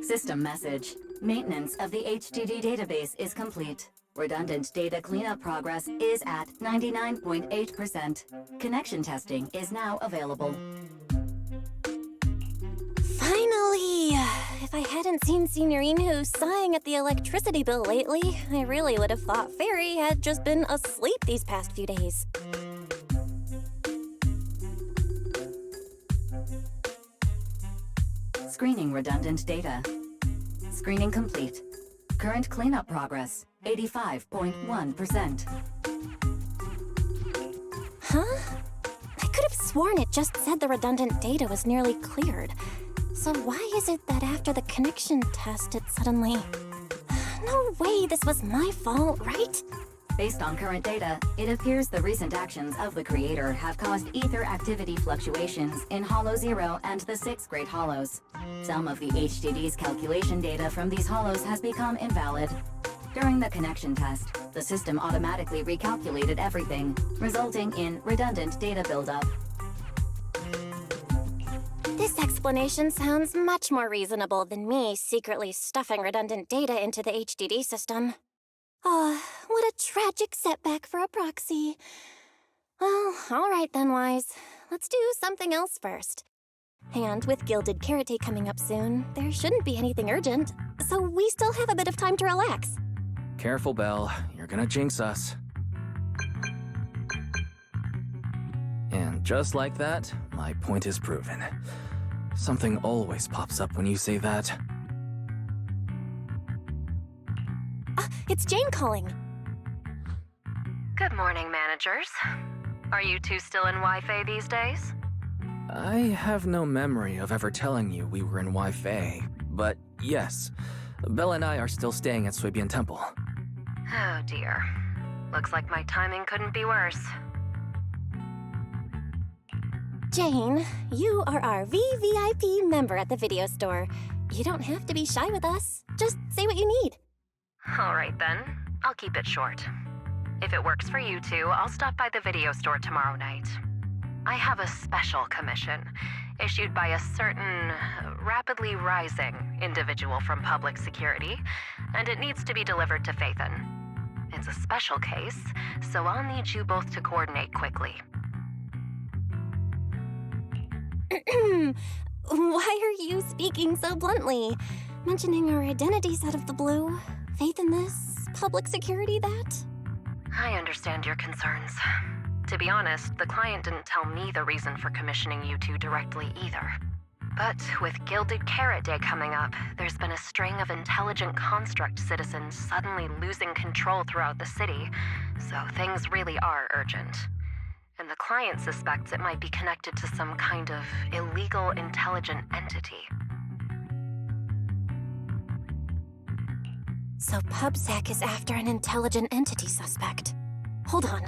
System message. Maintenance of the HDD database is complete. Redundant data cleanup progress is at 99.8%. Connection testing is now available. Finally! If I hadn't seen Signorino sighing at the electricity bill lately, I really would have thought Fairy had just been asleep these past few days. Screening redundant data. Screening complete. Current cleanup progress, 85.1%. Huh? I could have sworn it just said the redundant data was nearly cleared. So why is it that after the connection test it suddenly... No way this was my fault, right? Based on current data, it appears the recent actions of the creator have caused ether activity fluctuations in Hollow 0 and the 6 Great Hollows. Some of the HDD's calculation data from these hollows has become invalid. During the connection test, the system automatically recalculated everything, resulting in redundant data buildup. This explanation sounds much more reasonable than me secretly stuffing redundant data into the HDD system. Oh, what a tragic setback for a proxy. Well, all right then, Wise. Let's do something else first. And with Gilded Carrot Day coming up soon, there shouldn't be anything urgent, so we still have a bit of time to relax. Careful, Belle. You're gonna jinx us. And just like that, my point is proven. Something always pops up when you say that. It's Jane calling. Good morning, managers. Are you two still in Wi-Fi these days? I have no memory of ever telling you we were in Wi-Fi, but yes, Belle and I are still staying at Suibian Temple. Oh dear. Looks like my timing couldn't be worse. Jane, you are our VVIP member at the video store. You don't have to be shy with us. Just say what you need. All right then, I'll keep it short. If it works for you two, I'll stop by the video store tomorrow night. I have a special commission issued by a certain rapidly rising individual from public security, and it needs to be delivered to Phaethon. It's a special case, so I'll need you both to coordinate quickly. Why are you speaking so bluntly? Mentioning our identities out of the blue? Faith in this? Public security that? I understand your concerns. To be honest, the client didn't tell me the reason for commissioning you two directly either. But with Gilded Carrot Day coming up, there's been a string of intelligent construct citizens suddenly losing control throughout the city, so things really are urgent. And the client suspects it might be connected to some kind of illegal intelligent entity. So PubSec is after an intelligent entity suspect. Hold on.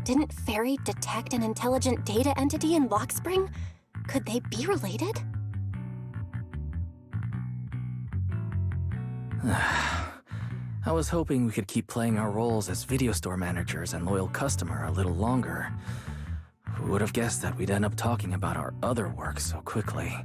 Didn't Fairy detect an intelligent data entity in Lockspring? Could they be related? I was hoping we could keep playing our roles as video store managers and loyal customer a little longer. Who would have guessed that we'd end up talking about our other work so quickly?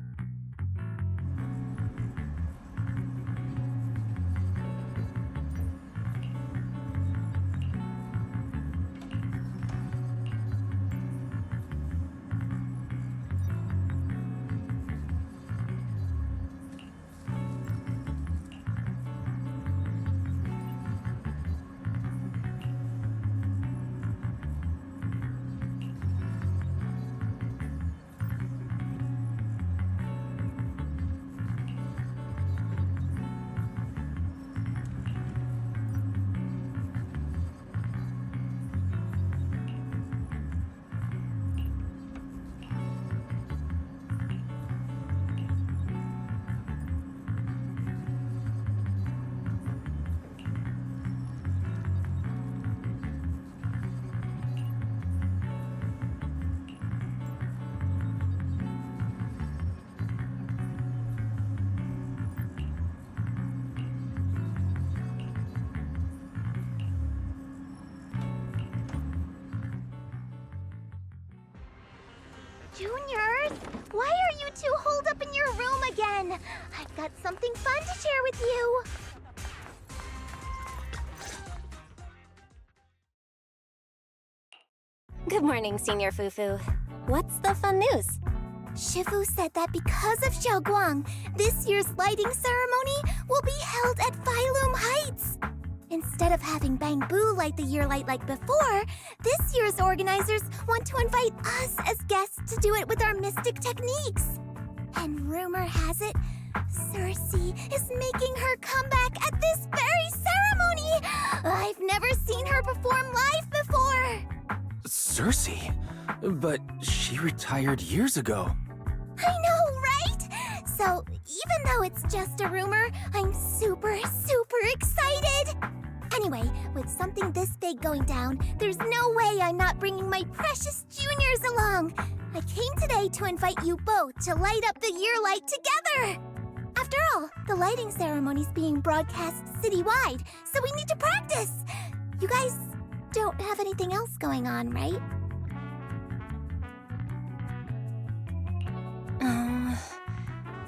Juniors, why are you two holed up in your room again? I've got something fun to share with you. Good morning, Senior Fufu. What's the fun news? Shifu said that because of Xiaoguang, this year's lighting ceremony will be held at Phylum Heights. Instead of having Bangbu light the year light like before, this year's organizers want to invite us as guests to do it with our mystic techniques. And rumor has it, Cersei is making her comeback at this very ceremony! I've never seen her perform live before! Cersei? But she retired years ago. I know, right? So, even though it's just a rumor, I'm super excited! Anyway, with something this big going down, there's no way I'm not bringing my precious juniors along! I came today to invite you both to light up the year light together! After all, the lighting ceremony's being broadcast citywide, so we need to practice! You guys don't have anything else going on, right?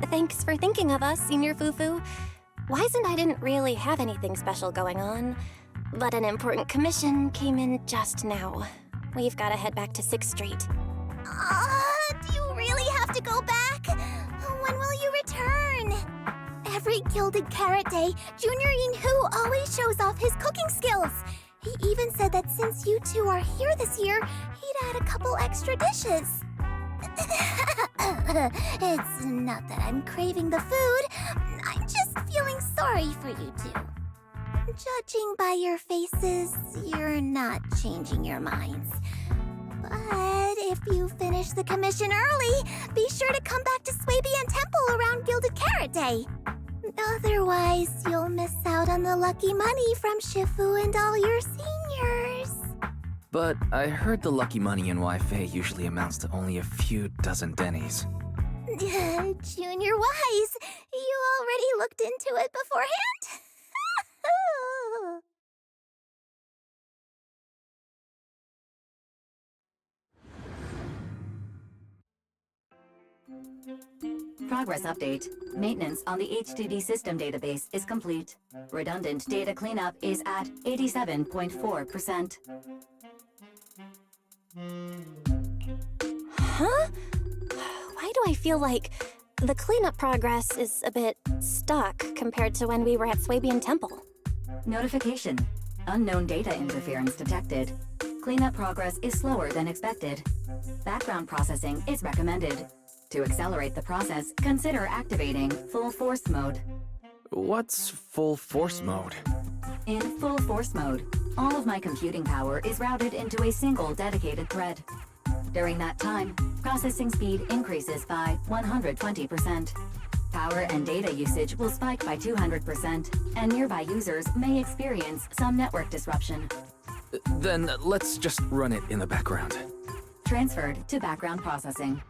Thanks for thinking of us, Senior Fufu. Wise and I didn't really have anything special going on, but an important commission came in just now. We've got to head back to 6th Street. Do you really have to go back? When will you return? Every Gilded Carrot Day, Junior Yinhu always shows off his cooking skills. He even said that since you two are here this year, he'd add a couple extra dishes. It's not that I'm craving the food. I'm just feeling sorry for you two. Judging by your faces, you're not changing your minds. But if you finish the commission early, be sure to come back to Swabian Temple around Gilded Carrot Day. Otherwise, you'll miss out on the lucky money from Shifu and all your seniors. But I heard the lucky money in Wi-Fi usually amounts to only a few dozen dennies. Junior Wise, you already looked into it beforehand? Progress update. Maintenance on the HDD system database is complete. Redundant data cleanup is at 87.4%. Huh? Why do I feel like the cleanup progress is a bit stuck compared to when we were at Swabian Temple? Notification. Unknown data interference detected. Cleanup progress is slower than expected. Background processing is recommended. To accelerate the process, consider activating full force mode. What's full force mode? In full force mode, all of my computing power is routed into a single dedicated thread. During that time, processing speed increases by 120%. Power and data usage will spike by 200%, and nearby users may experience some network disruption. Then let's just run it in the background. Transferred to background processing.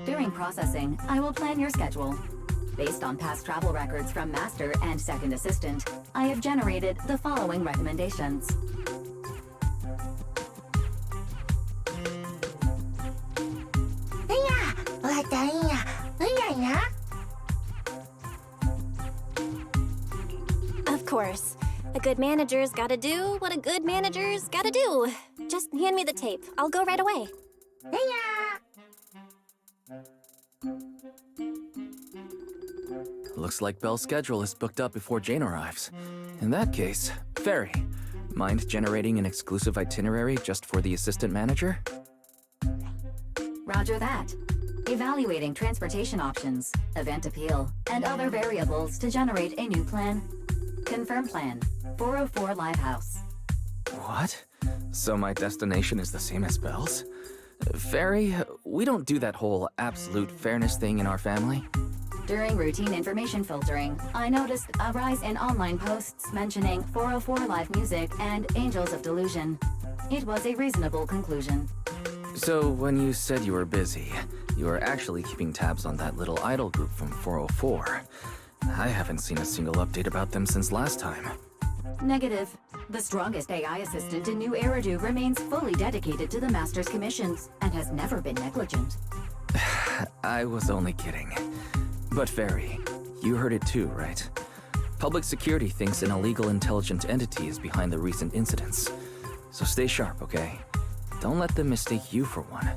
During processing, I will plan your schedule. Based on past travel records from Master and Second Assistant, I have generated the following recommendations. Of course. A good manager's gotta do what a good manager's gotta do. Just hand me the tape. I'll go right away. Looks like Belle's schedule is booked up before Jane arrives. In that case, Fairy, mind generating an exclusive itinerary just for the assistant manager? Roger that. Evaluating transportation options, event appeal, and other variables to generate a new plan. Confirm plan. 404 Live House. What? So my destination is the same as Belle's? Fairy, we don't do that whole absolute fairness thing in our family. During routine information filtering, I noticed a rise in online posts mentioning 404 Live Music and Angels of Delusion. It was a reasonable conclusion. So when you said you were busy, you were actually keeping tabs on that little idol group from 404. I haven't seen a single update about them since last time. Negative. The strongest AI assistant in New Eridu remains fully dedicated to the Master's commissions and has never been negligent. I was only kidding. But Fairy, you heard it too, right? Public security thinks an illegal intelligent entity is behind the recent incidents. So stay sharp, okay? Don't let them mistake you for one.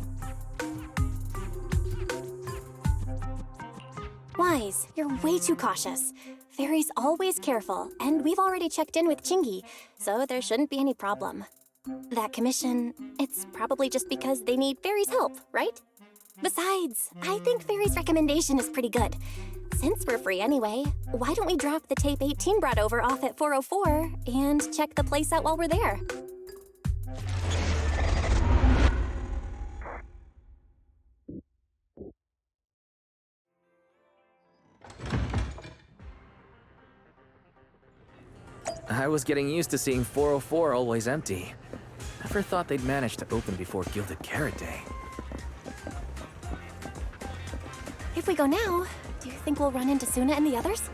Wise, you're way too cautious. Fairy's always careful, and we've already checked in with Chingy, so there shouldn't be any problem. That commission, it's probably just because they need Fairy's help, right? Besides, I think Fairy's recommendation is pretty good. Since we're free anyway, why don't we drop the tape 18 brought over off at 404 and check the place out while we're there? I was getting used to seeing 404 always empty. Never thought they'd manage to open before Gilded Carrot Day. If we go now, do you think we'll run into Suna and the others?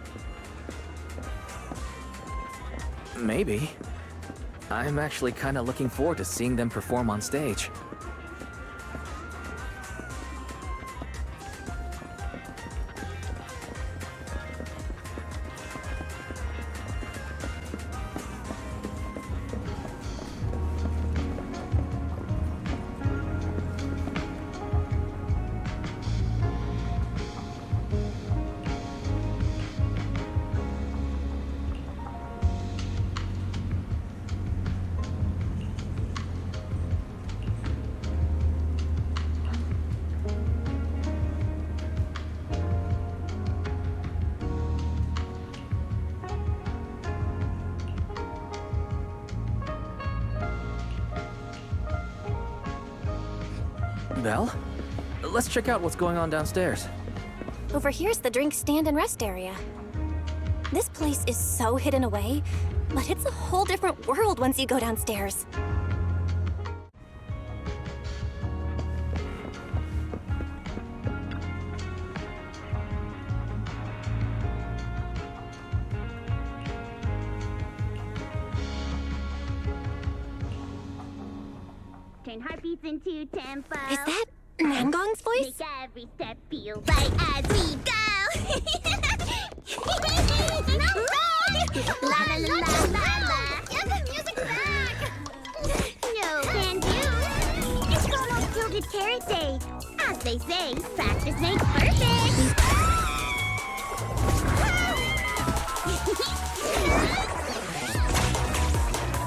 Maybe. I'm actually kinda looking forward to seeing them perform on stage. Belle? Let's check out what's going on downstairs. Over here's the drink stand and rest area. This place is so hidden away, but it's a whole different world once you go downstairs. Turn heartbeats into tempo. Is that Nangong's voice? Make every step feel right as we go. La la la la la. Get the music back. No can do. It's almost Gilded Carrot Day. As they say, practice makes perfect.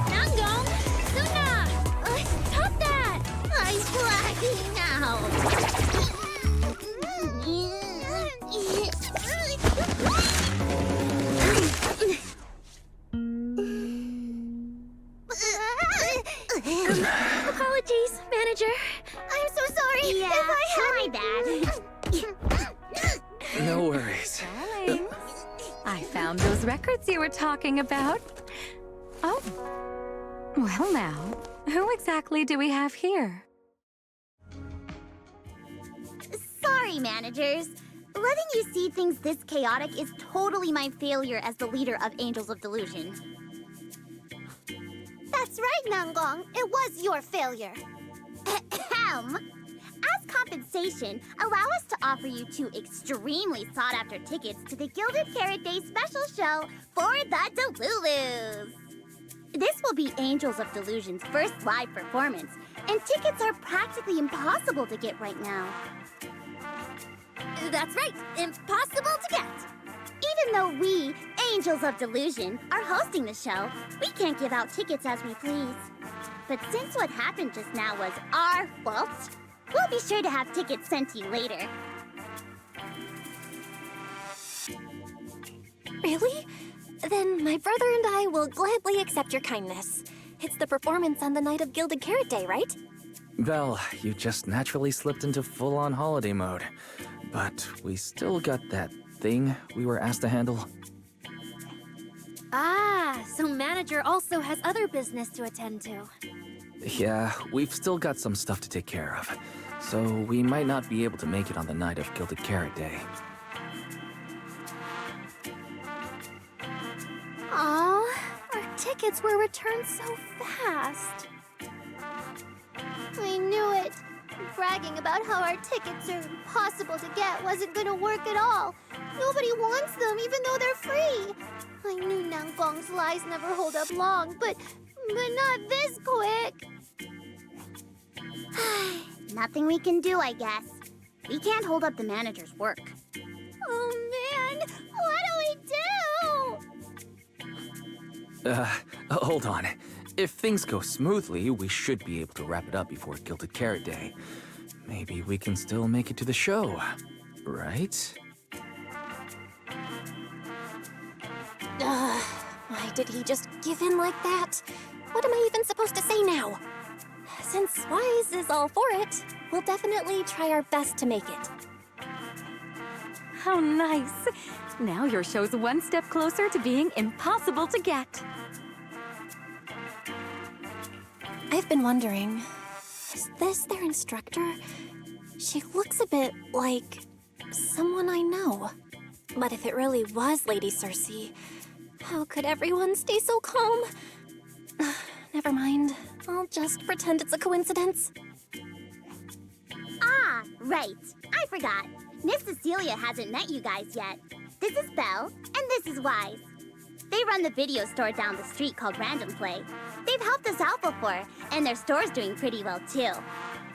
Nangong, Suna, stop that! I'm blacking out. Apologies, manager. I'm so sorry. Yeah, if I had my bad. No worries. Darling, I found those records you were talking about. Oh. Well now, who exactly do we have here? Sorry, managers. Letting you see things this chaotic is totally my failure as the leader of Angels of Delusion. That's right, Nangong. It was your failure. Ahem. As compensation, allow us to offer you 2 extremely sought-after tickets to the Gilded Carrot Day special show for the Delulus. This will be Angels of Delusion's first live performance, and tickets are practically impossible to get right now. That's right, impossible to get. Even though we, Angels of Delusion, are hosting the show, we can't give out tickets as we please. But since what happened just now was our fault, we'll be sure to have tickets sent to you later. Really? Then my brother and I will gladly accept your kindness. It's the performance on the night of Gilded Carrot Day, right? Belle, you just naturally slipped into full-on holiday mode. But we still got that thing we were asked to handle. Ah, so manager also has other business to attend to. Yeah, we've still got some stuff to take care of. So we might not be able to make it on the night of Gilded Carrot Day. Aw, our tickets were returned so fast. I knew it. bragging about how our tickets are impossible to get wasn't gonna work at all. Nobody wants them, even though they're free. I knew Nangong's lies never hold up long, but not this quick. Nothing we can do, I guess. We can't hold up the manager's work. Oh man, what do we do? Hold on. If things go smoothly, we should be able to wrap it up before Gilded Carrot Day. Maybe we can still make it to the show, right? Why did he just give in like that? What am I even supposed to say now? Since Wise is all for it, we'll definitely try our best to make it. How nice. Now your show's one step closer to being impossible to get. I've been wondering, is this their instructor? She looks a bit like someone I know. But if it really was Lady Cersei, how could everyone stay so calm? Never mind. I'll just pretend it's a coincidence. Ah, right. I forgot. Miss Cecilia hasn't met you guys yet. This is Belle, and this is Wise. They run the video store down the street called Random Play. They've helped us out before, and their store's doing pretty well too.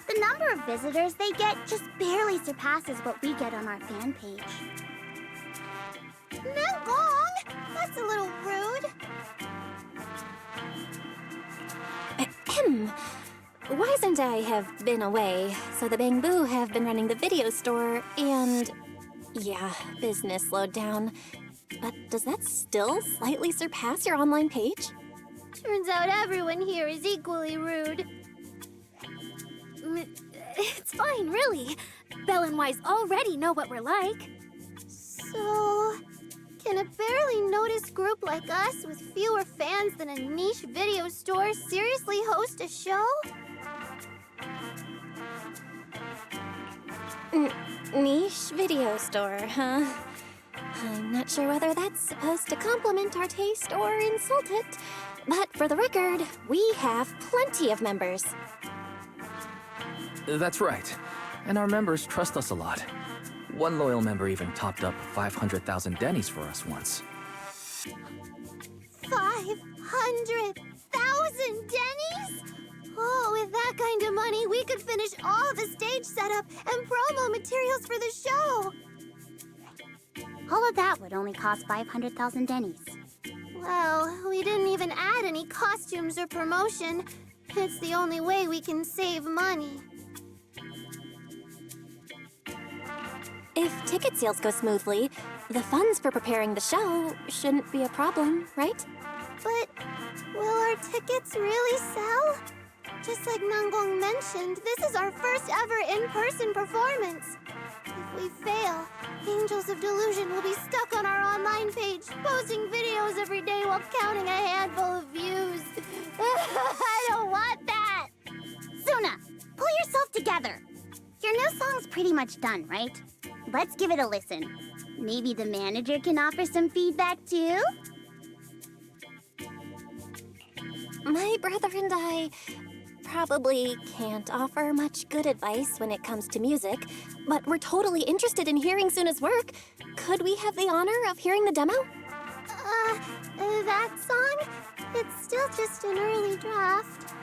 The number of visitors they get just barely surpasses what we get on our fan page. Nangong! That's a little rude. Ahem. Wise and I have been away, so the Bamboo have been running the video store, and yeah, business slowed down. But does that still slightly surpass your online page? Turns out everyone here is equally rude. It's fine, really. Belle and Wise already know what we're like. So, can a barely noticed group like us with fewer fans than a niche video store seriously host a show? Niche video store, huh? I'm not sure whether that's supposed to compliment our taste or insult it, but for the record, we have plenty of members. That's right. And our members trust us a lot. One loyal member even topped up 500,000 dennies for us once. 500,000 dennies? Oh, with that kind of money, we could finish all the stage setup and promo materials for the show. All of that would only cost 500,000 dennies. Well, we didn't even add any costumes or promotion. It's the only way we can save money. If ticket sales go smoothly, the funds for preparing the show shouldn't be a problem, right? But will our tickets really sell? Just like Nangong mentioned, this is our first ever in-person performance. If we fail, Angels of Delusion will be stuck on our online page, posting videos every day while counting a handful of views. I don't want that! Suna, pull yourself together. Your new song's pretty much done, right? Let's give it a listen. Maybe the manager can offer some feedback too? My brother and I probably can't offer much good advice when it comes to music, but we're totally interested in hearing Suna's work. Could we have the honor of hearing the demo? That song? It's still just an early draft.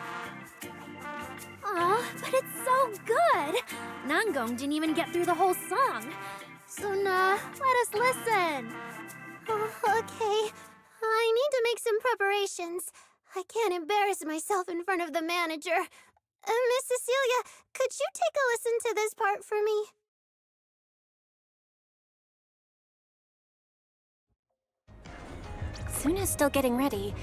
Aw, but it's so good! Nangong didn't even get through the whole song. Suna, let us listen. Oh, okay. I need to make some preparations. I can't embarrass myself in front of the manager. Miss Cecilia, could you take a listen to this part for me? Suna's still getting ready.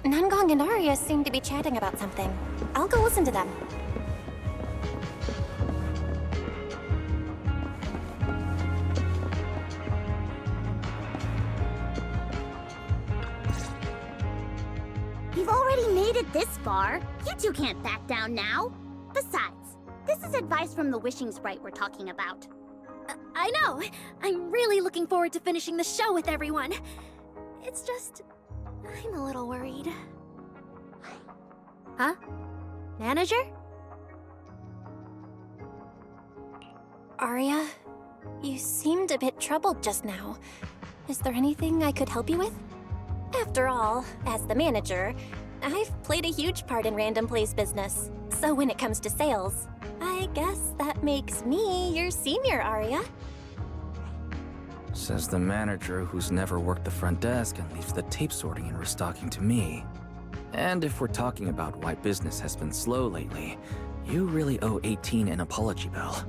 Nangong and Arya seem to be chatting about something. I'll go listen to them. We've already made it this far. You two can't back down now. Besides, this is advice from the wishing sprite we're talking about. I know! I'm really looking forward to finishing the show with everyone. It's just... I'm a little worried. Huh? Manager? Arya. You seemed a bit troubled just now. Is there anything I could help you with? After all, as the manager, I've played a huge part in Random Play's business. So when it comes to sales, I guess that makes me your senior, Arya. Says the manager who's never worked the front desk and leaves the tape sorting and restocking to me. And if we're talking about why business has been slow lately, you really owe 18 an apology, Belle.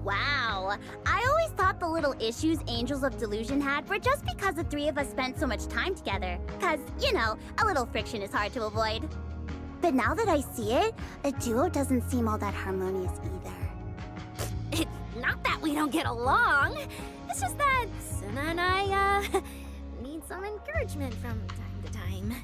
Wow. I always thought the little issues Angels of Delusion had were just because the three of us spent so much time together. Cause, you know, a little friction is hard to avoid. But now that I see it, a duo doesn't seem all that harmonious either. It's not that we don't get along. It's just that Suna and I, need some encouragement from time to time.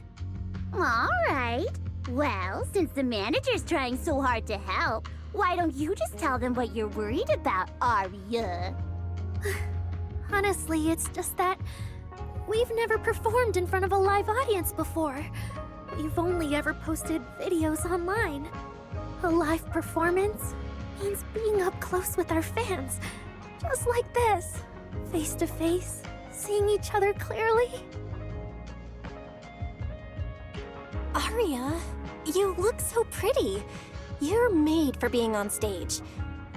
Alright. Well, since the manager's trying so hard to help, why don't you just tell them what you're worried about, Arya? Honestly, it's just that we've never performed in front of a live audience before. We've only ever posted videos online. A live performance means being up close with our fans, just like this, face to face, seeing each other clearly. Arya, you look so pretty. You're made for being on stage.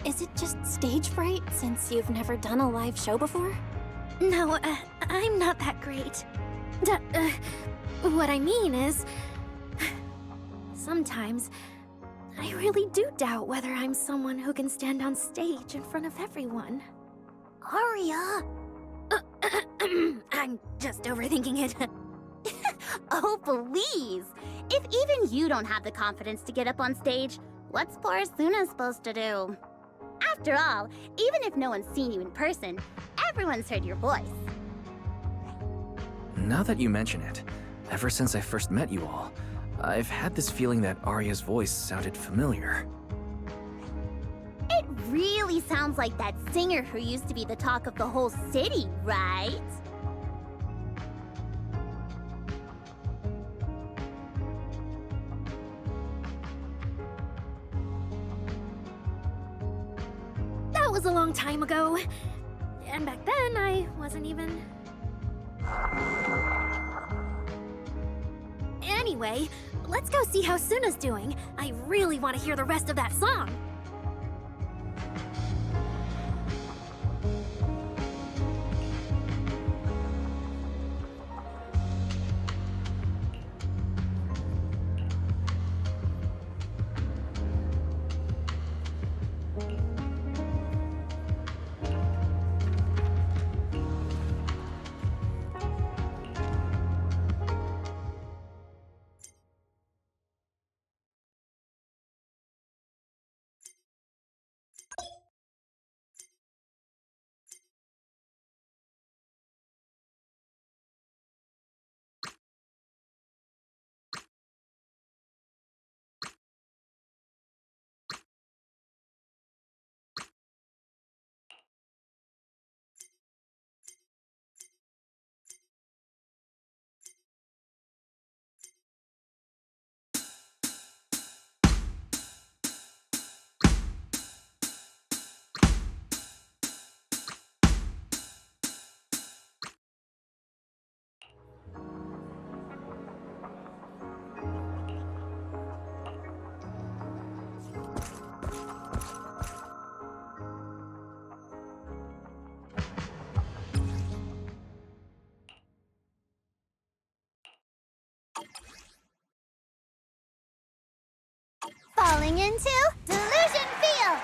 Is it just stage fright since you've never done a live show before? No, I'm not that great. What I mean is, sometimes I really do doubt whether I'm someone who can stand on stage in front of everyone. Arya! I'm just overthinking it. Oh, please! If even you don't have the confidence to get up on stage, what's poor Suna supposed to do? After all, even if no one's seen you in person, everyone's heard your voice. Now that you mention it, ever since I first met you all, I've had this feeling that Arya's voice sounded familiar. It really sounds like that singer who used to be the talk of the whole city, right? That was a long time ago. And back then, I wasn't even... Anyway, let's go see how Suna's doing. I really want to hear the rest of that song. Falling into Delusion Field!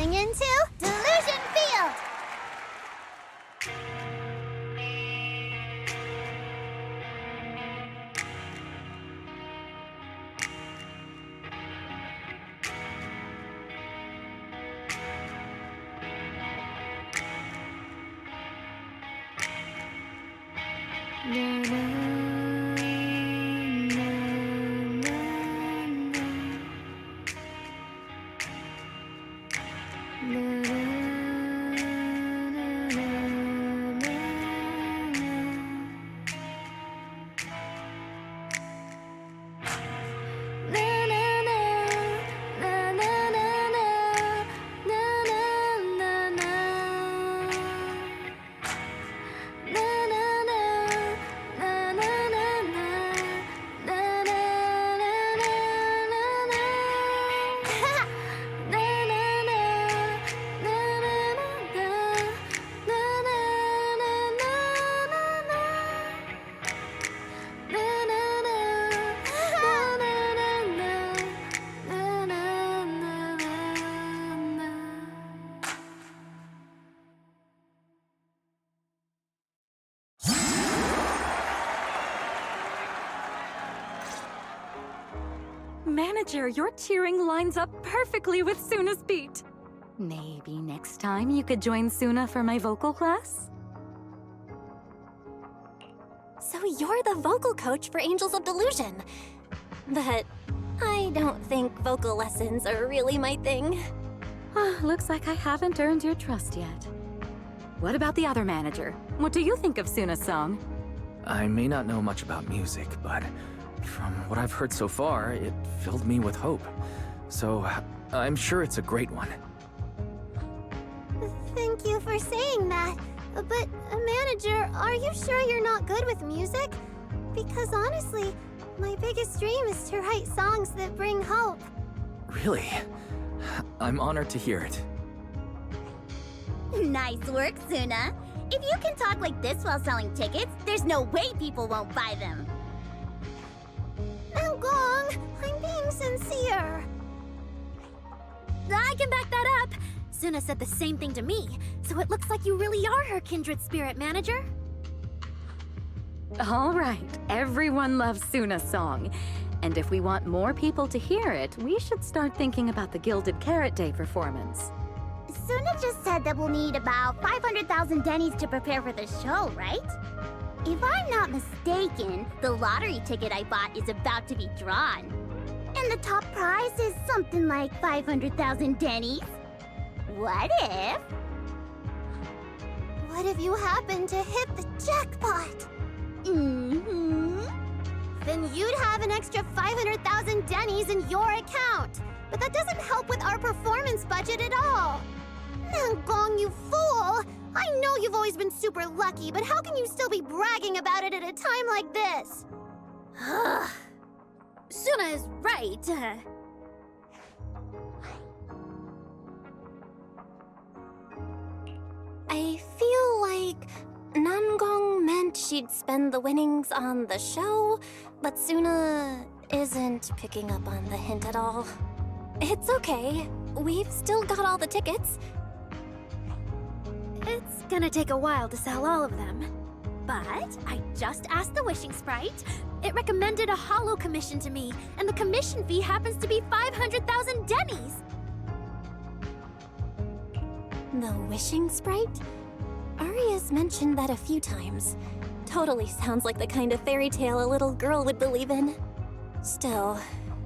going into Delusion Field! Manager, your cheering lines up perfectly with Suna's beat. Maybe next time you could join Suna for my vocal class? So you're the vocal coach for Angels of Delusion. But I don't think vocal lessons are really my thing. Looks like I haven't earned your trust yet. What about the other manager? What do you think of Suna's song? I may not know much about music, but from what I've heard so far, it filled me with hope. So, I'm sure it's a great one. Thank you for saying that. But, manager, are you sure you're not good with music? Because honestly, my biggest dream is to write songs that bring hope. Really? I'm honored to hear it. Nice work, Suna. If you can talk like this while selling tickets, there's no way people won't buy them. Gong, I'm being sincere. I can back that up. Suna said the same thing to me, so it looks like you really are her kindred spirit, manager. All right, everyone loves Suna's song. And if we want more people to hear it, we should start thinking about the Gilded Carrot Day performance. Suna just said that we'll need about 500,000 dennies to prepare for the show, right? If I'm not mistaken, the lottery ticket I bought is about to be drawn. And the top prize is something like 500,000 dennies. What if? What if you happen to hit the jackpot? Then you'd have an extra 500,000 dennies in your account. But that doesn't help with our performance budget at all. Gong, you fool! I know you've always been super lucky, but how can you still be bragging about it at a time like this? Suna is right. I feel like Nangong meant she'd spend the winnings on the show, but Suna isn't picking up on the hint at all. It's okay. We've still got all the tickets. It's gonna take a while to sell all of them. But I just asked the Wishing Sprite. It recommended a holo commission to me, and the commission fee happens to be 500,000 dennies. The Wishing Sprite? Aria's mentioned that a few times. Totally sounds like the kind of fairy tale a little girl would believe in. Still,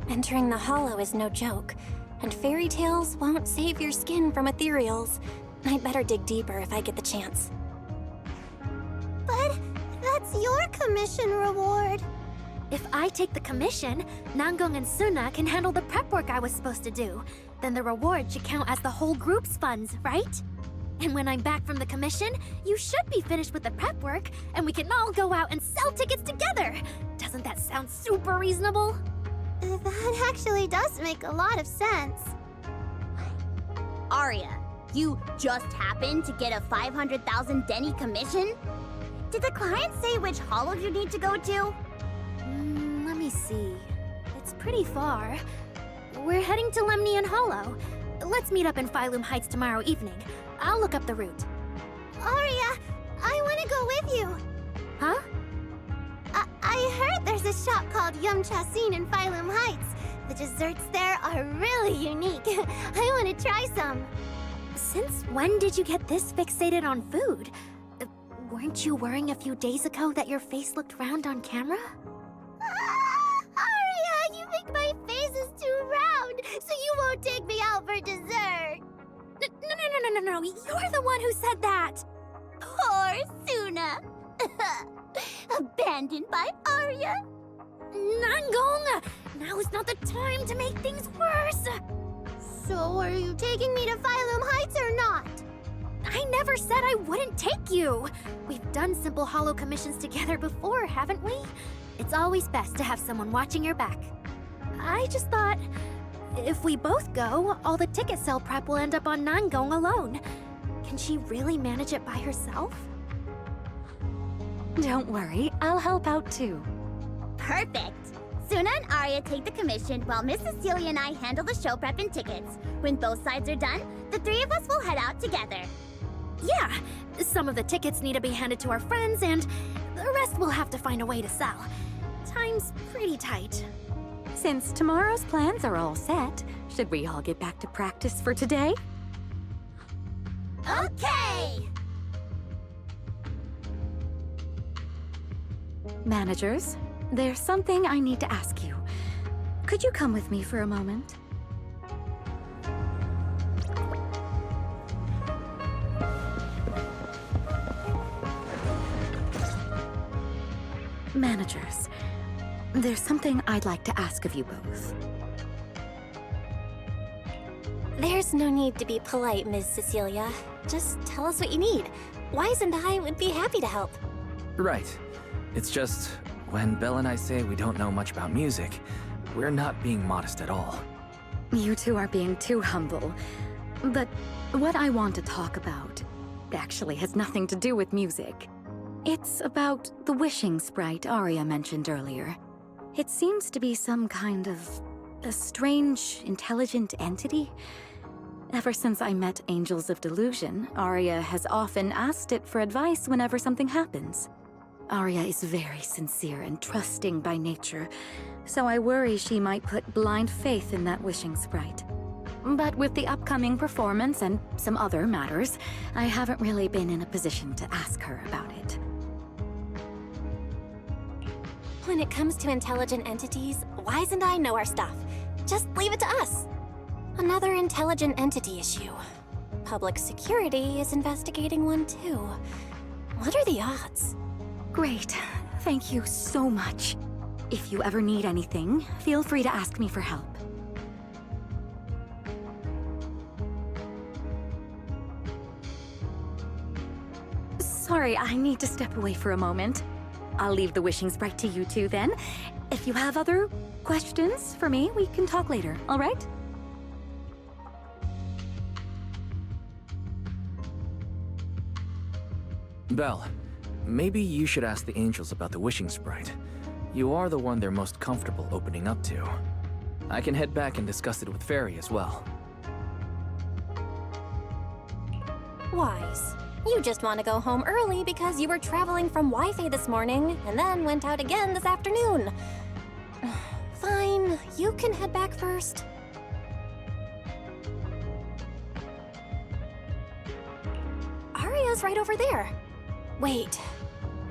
entering the holo is no joke, and fairy tales won't save your skin from ethereals. I'd better dig deeper if I get the chance. But that's your commission reward. If I take the commission, Nangong and Suna can handle the prep work I was supposed to do. Then the reward should count as the whole group's funds, right? And when I'm back from the commission, you should be finished with the prep work, and we can all go out and sell tickets together. Doesn't that sound super reasonable? That actually does make a lot of sense. Aria, you just happened to get a 500,000 denny commission? Did the client say which holo you need to go to? Let me see. It's pretty far. We're heading to Lemnian Hollow. Let's meet up in Phylum Heights tomorrow evening. I'll look up the route. Aria, I want to go with you. Huh? I heard there's a shop called Yum Chasin in Phylum Heights. The desserts there are really unique. I want to try some. Since when did you get this fixated on food? Weren't you worrying a few days ago that your face looked round on camera? Aria, you think my face is too round, so you won't take me out for dessert. No. You're the one who said that. Poor Suna. Abandoned by Aria. Nangong! Now is not the time to make things worse. So are you taking me to Phylum Heights or not? I never said I wouldn't take you. We've done simple holo commissions together before, haven't we? It's always best to have someone watching your back. I just thought, if we both go, all the ticket sale prep will end up on Nangong alone. Can she really manage it by herself? Don't worry, I'll help out too. Perfect. Suna and Arya take the commission while Miss Cecilia and I handle the show prep and tickets. When both sides are done, the three of us will head out together. Yeah, some of the tickets need to be handed to our friends, and the rest we'll have to find a way to sell. Time's pretty tight. Since tomorrow's plans are all set, should we all get back to practice for today? Okay! Managers, there's something I need to ask you. Could you come with me for a moment? Managers, there's something I'd like to ask of you both. There's no need to be polite, Ms. Cecilia. Just tell us what you need. Wise and I would be happy to help. Right. It's just, when Belle and I say we don't know much about music, we're not being modest at all. You two are being too humble. But what I want to talk about actually has nothing to do with music. It's about the wishing sprite Arya mentioned earlier. It seems to be some kind of a strange, intelligent entity. Ever since I met Angels of Delusion, Arya has often asked it for advice whenever something happens. Arya is very sincere and trusting by nature, so I worry she might put blind faith in that wishing sprite. But with the upcoming performance and some other matters, I haven't really been in a position to ask her about it. When it comes to intelligent entities, Wise and I know our stuff. Just leave it to us. Another intelligent entity issue. Public security is investigating one too. What are the odds? Great. Thank you so much. If you ever need anything, feel free to ask me for help. Sorry, I need to step away for a moment. I'll leave the wishing sprite to you two then. If you have other questions for me, we can talk later, all right? Belle, maybe you should ask the angels about the wishing sprite. You are the one they're most comfortable opening up to. I can head back and discuss it with Fairy as well. Wise, you just want to go home early because you were traveling from Wi-Fi this morning and then went out again this afternoon. Fine, you can head back first. Arya's right over there. Wait,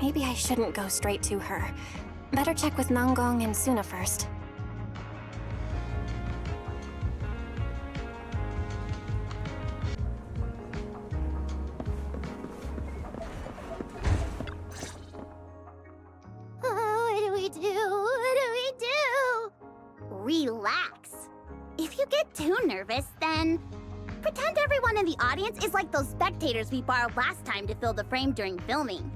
maybe I shouldn't go straight to her. Better check with Nangong and Suna first. What do we do? What do we do? Relax. If you get too nervous, then pretend everyone in the audience is like those spectators we borrowed last time to fill the frame during filming.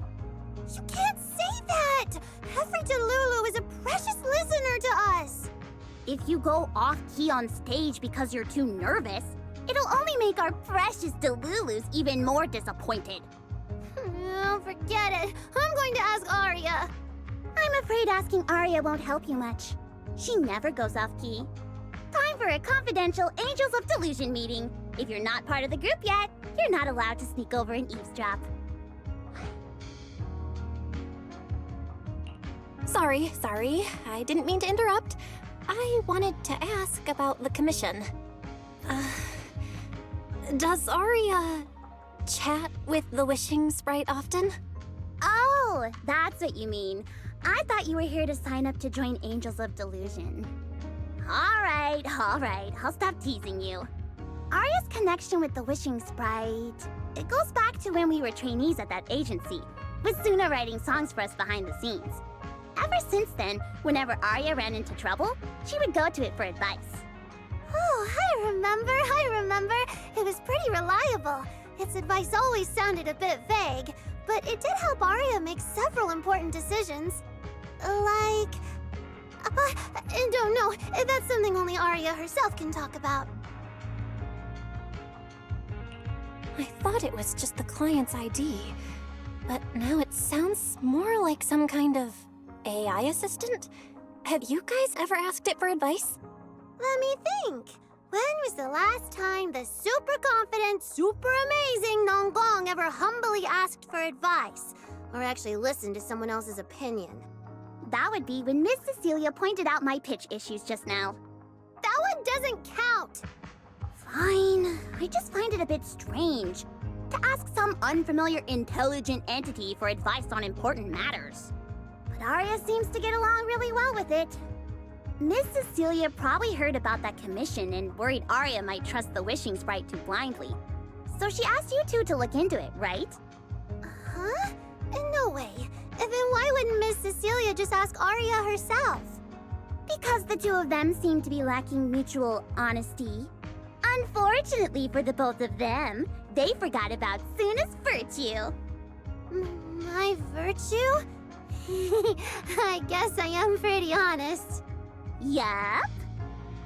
You can't say that! Every Delulu is a precious listener to us! If you go off-key on stage because you're too nervous, it'll only make our precious Delulus even more disappointed. Oh, forget it. I'm going to ask Arya. I'm afraid asking Arya won't help you much. She never goes off-key. Time for a confidential Angels of Delusion meeting. If you're not part of the group yet, you're not allowed to sneak over and eavesdrop. Sorry. I didn't mean to interrupt. I wanted to ask about the commission. Does Aria chat with the wishing sprite often? Oh, that's what you mean. I thought you were here to sign up to join Angels of Delusion. All right. I'll stop teasing you. Aria's connection with the Wishing Sprite, it goes back to when we were trainees at that agency, with Suna writing songs for us behind the scenes. Ever since then, whenever Aria ran into trouble, she would go to it for advice. Oh, I remember. It was pretty reliable. Its advice always sounded a bit vague, but it did help Aria make several important decisions. Like... But, no, that's something only Aria herself can talk about. I thought it was just the client's ID, but now it sounds more like some kind of AI assistant? Have you guys ever asked it for advice? Let me think. When was the last time the super confident, super amazing Nonggong ever humbly asked for advice? Or actually listened to someone else's opinion? That would be when Miss Cecilia pointed out my pitch issues just now. That one doesn't count! Fine. I just find it a bit strange to ask some unfamiliar intelligent entity for advice on important matters. But Aria seems to get along really well with it. Miss Cecilia probably heard about that commission and worried Aria might trust the Wishing Sprite too blindly. So she asked you two to look into it, right? Huh? No way. Then why wouldn't Miss Cecilia just ask Aria herself? Because the two of them seem to be lacking mutual honesty. Unfortunately for the both of them, they forgot about Suna's virtue. My virtue? I guess I am pretty honest. Yup.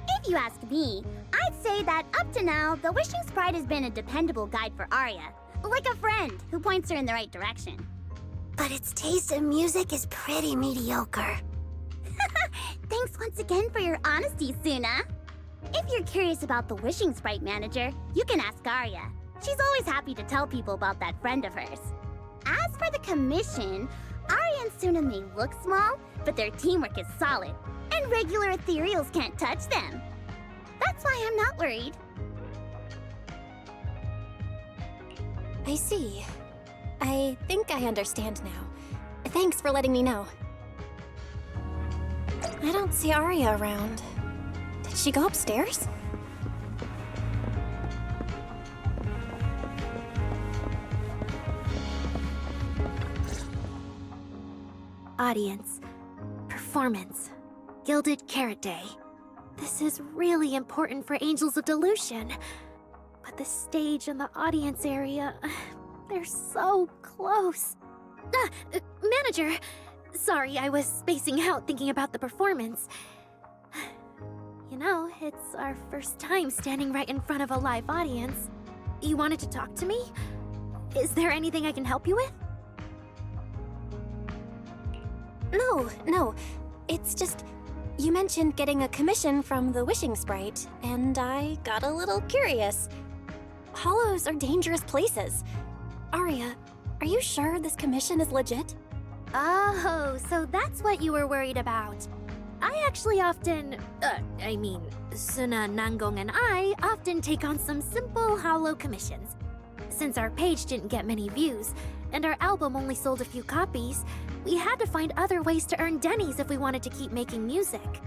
If you ask me, I'd say that up to now, the Wishing Sprite has been a dependable guide for Aria. Like a friend who points her in the right direction. But its taste in music is pretty mediocre. Thanks once again for your honesty, Suna. If you're curious about the Wishing Sprite manager, you can ask Aria. She's always happy to tell people about that friend of hers. As for the commission, Aria and Suna may look small, but their teamwork is solid, and regular ethereals can't touch them. That's why I'm not worried. I see. I think I understand now. Thanks for letting me know. I don't see Aria around. Did she go upstairs? Audience. Performance. Gilded Carrot Day. This is really important for Angels of Delusion. But the stage and the audience area, they're so close. Manager! Sorry, I was spacing out thinking about the performance. You know, it's our first time standing right in front of a live audience. You wanted to talk to me? Is there anything I can help you with? No. It's just, you mentioned getting a commission from the Wishing Sprite, and I got a little curious. Hollows are dangerous places. Aria, are you sure this commission is legit? Oh, so that's what you were worried about. I actually often, Suna, Nangong, and I often take on some simple hollow commissions. Since our page didn't get many views, and our album only sold a few copies, we had to find other ways to earn dennies if we wanted to keep making music.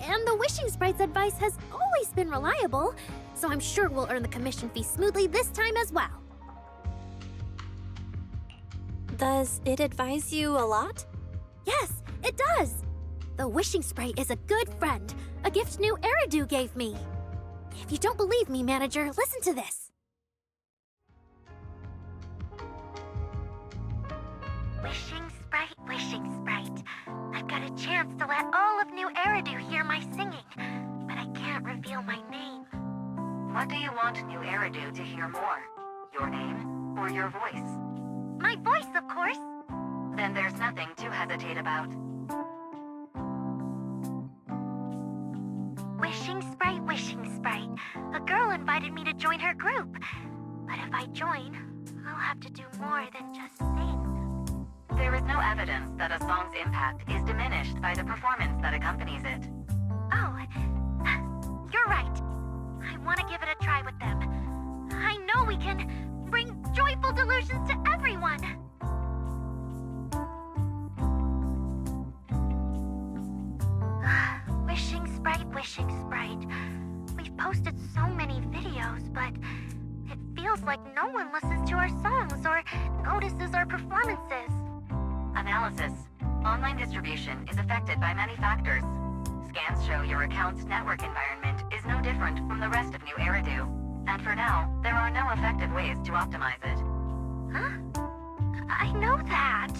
And the Wishing Sprite's advice has always been reliable, so I'm sure we'll earn the commission fee smoothly this time as well. Does it advise you a lot? Yes, it does! The Wishing Sprite is a good friend, a gift new Eridu gave me. If you don't believe me, manager, listen to this. Wishing Sprite. I've got a chance to let all of New Eridu hear my singing, but I can't reveal my name. What do you want New Eridu to hear more? Your name or your voice? My voice, of course. Then there's nothing to hesitate about. Wishing Sprite girl invited me to join her group. But if I join, I'll have to do more than just sing. There is no evidence that a song's impact is diminished by the performance that accompanies it. Oh, you're right. I want to give it a try with them. I know we can bring joyful delusions to everyone. Wishing Sprite. We've posted so many videos, but it feels like no one listens to our songs or notices our performances. Analysis. Online distribution is affected by many factors. Scans show your account's network environment is no different from the rest of New Eridu. And for now, there are no effective ways to optimize it. Huh? I know that.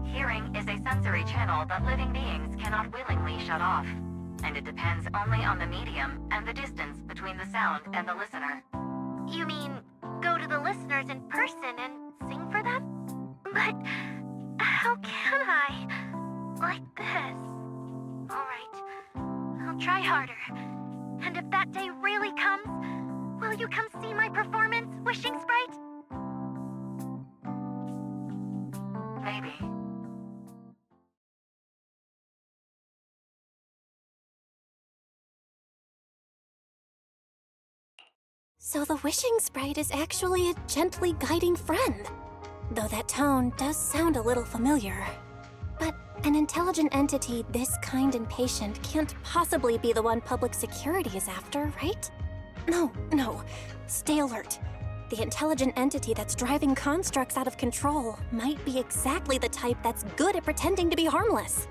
Hearing is a sensory channel that living beings cannot willingly shut off. And it depends only on the medium and the distance between the sound and the listener. You mean go to the listeners in person and sing for them? But how can I? Like this. Alright, I'll try harder. And if that day really comes, will you come see my performance, Wishing Sprite? Maybe. So the Wishing Sprite is actually a gently guiding friend. Though that tone does sound a little familiar. But an intelligent entity this kind and patient can't possibly be the one public security is after, right? No. Stay alert. The intelligent entity that's driving constructs out of control might be exactly the type that's good at pretending to be harmless.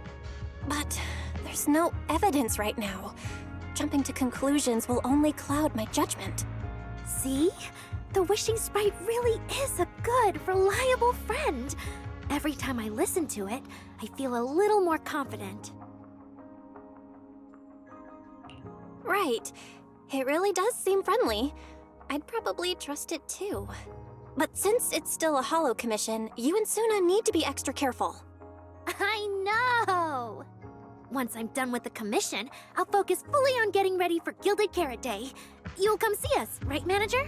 But there's no evidence right now. Jumping to conclusions will only cloud my judgment. See? The Wishing Sprite really is a good, reliable friend. Every time I listen to it, I feel a little more confident. Right. It really does seem friendly. I'd probably trust it too. But since it's still a holo commission, you and Suna need to be extra careful. I know! Once I'm done with the commission, I'll focus fully on getting ready for Gilded Carrot Day. You'll come see us, right, Manager?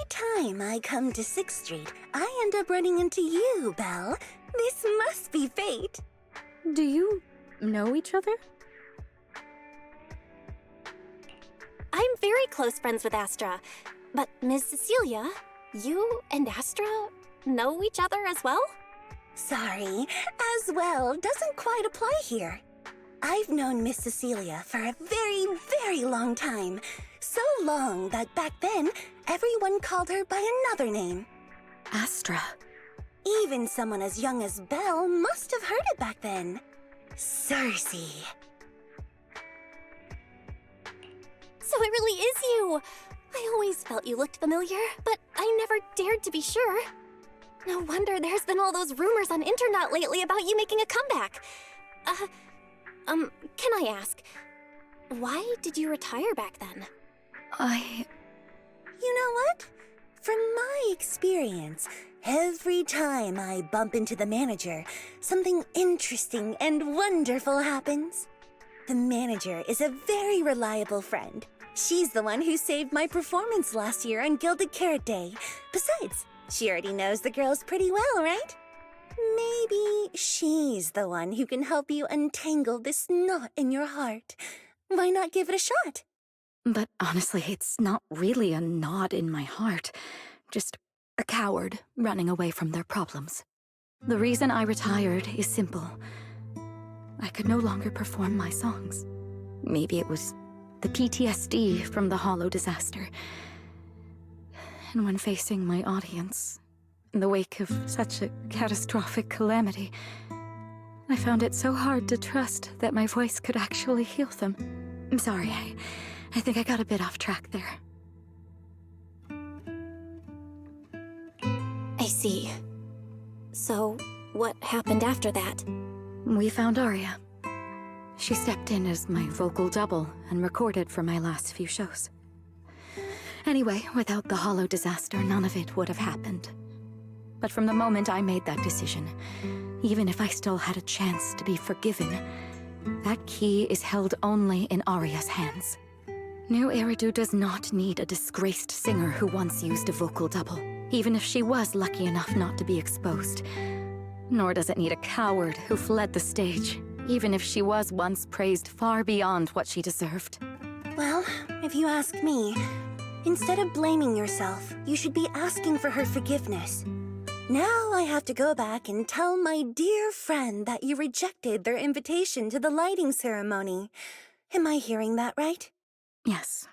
Time I come to 6th Street, I end up running into you, Belle. This must be fate. Do you know each other? I'm very close friends with Astra. But Ms. Cecilia, you and Astra know each other as well? Sorry, as well doesn't quite apply here. I've known Miss Cecilia for a very, very long time. So long that back then, everyone called her by another name. Astra. Even someone as young as Belle must have heard it back then. Cersei. So it really is you! I always felt you looked familiar, but I never dared to be sure. No wonder there's been all those rumors on internet lately about you making a comeback. Can I ask, why did you retire back then? You know what? From my experience, every time I bump into the manager, something interesting and wonderful happens. The manager is a very reliable friend. She's the one who saved my performance last year on Gilded Carrot Day. Besides, she already knows the girls pretty well, right? Maybe she's the one who can help you untangle this knot in your heart. Why not give it a shot? But honestly, it's not really a knot in my heart. Just a coward running away from their problems. The reason I retired is simple. I could no longer perform my songs. Maybe it was the PTSD from the Hollow disaster. And when facing my audience, in the wake of such a catastrophic calamity, I found it so hard to trust that my voice could actually heal them. I'm sorry, I think I got a bit off track there. I see. So, what happened after that? We found Aria. She stepped in as my vocal double and recorded for my last few shows. Anyway, without the Hollow disaster, none of it would have happened. But from the moment I made that decision, even if I still had a chance to be forgiven, that key is held only in Aria's hands. New Eridu does not need a disgraced singer who once used a vocal double, even if she was lucky enough not to be exposed. Nor does it need a coward who fled the stage, even if she was once praised far beyond what she deserved. Well, if you ask me, instead of blaming yourself, you should be asking for her forgiveness. Now I have to go back and tell my dear friend that you rejected their invitation to the lighting ceremony. Am I hearing that right? Yes.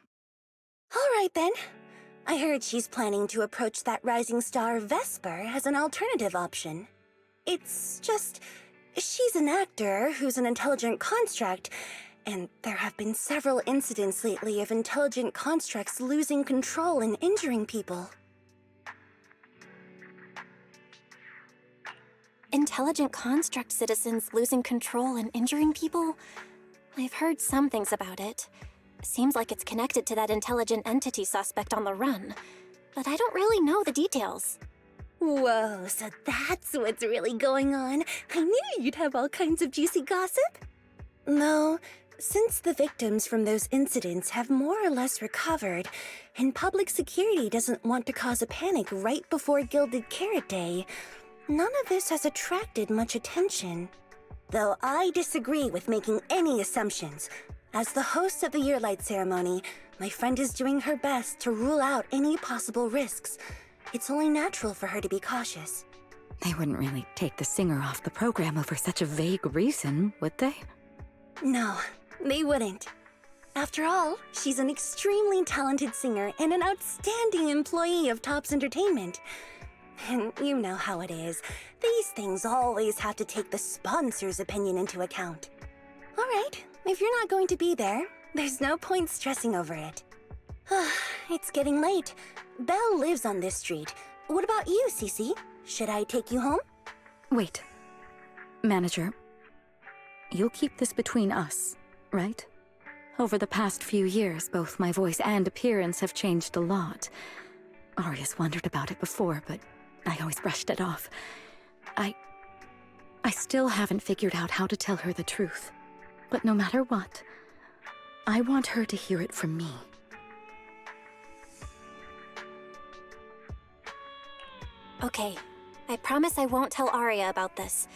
All right then. I heard she's planning to approach that rising star Vesper as an alternative option. It's just, she's an actor who's an intelligent construct, and there have been several incidents lately of intelligent constructs losing control and injuring people. Intelligent construct citizens losing control and injuring people? I've heard some things about it. Seems like it's connected to that intelligent entity suspect on the run, but I don't really know the details. Whoa, so that's what's really going on. I knew you'd have all kinds of juicy gossip. No, since the victims from those incidents have more or less recovered, and public security doesn't want to cause a panic right before Gilded Carrot Day, none of this has attracted much attention. Though I disagree with making any assumptions. As the host of the Yearlight ceremony, my friend is doing her best to rule out any possible risks. It's only natural for her to be cautious. They wouldn't really take the singer off the program over such a vague reason, would they? No, they wouldn't. After all, she's an extremely talented singer and an outstanding employee of Topps Entertainment. And you know how it is. These things always have to take the sponsor's opinion into account. All right, if you're not going to be there, there's no point stressing over it. It's getting late. Belle lives on this street. What about you, Cece? Should I take you home? Wait. Manager, you'll keep this between us, right? Over the past few years, both my voice and appearance have changed a lot. Aria's wondered about it before, but I always brushed it off. I still haven't figured out how to tell her the truth. But no matter what, I want her to hear it from me. Okay, I promise I won't tell Aria about this.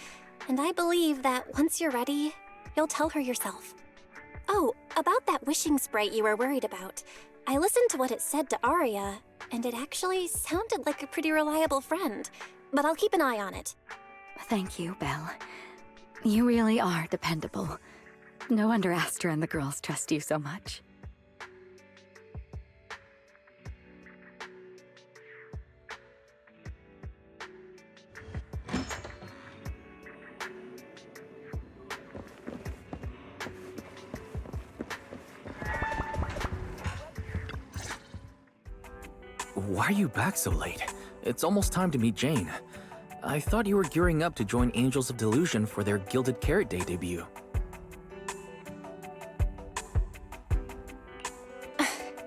And I believe that once you're ready, you'll tell her yourself. Oh, about that wishing sprite you were worried about. I listened to what it said to Aria, and it actually sounded like a pretty reliable friend. But I'll keep an eye on it. Thank you, Belle. You really are dependable. No wonder Astra and the girls trust you so much. Why are you back so late? It's almost time to meet Jane. I thought you were gearing up to join Angels of Delusion for their Gilded Carrot Day debut.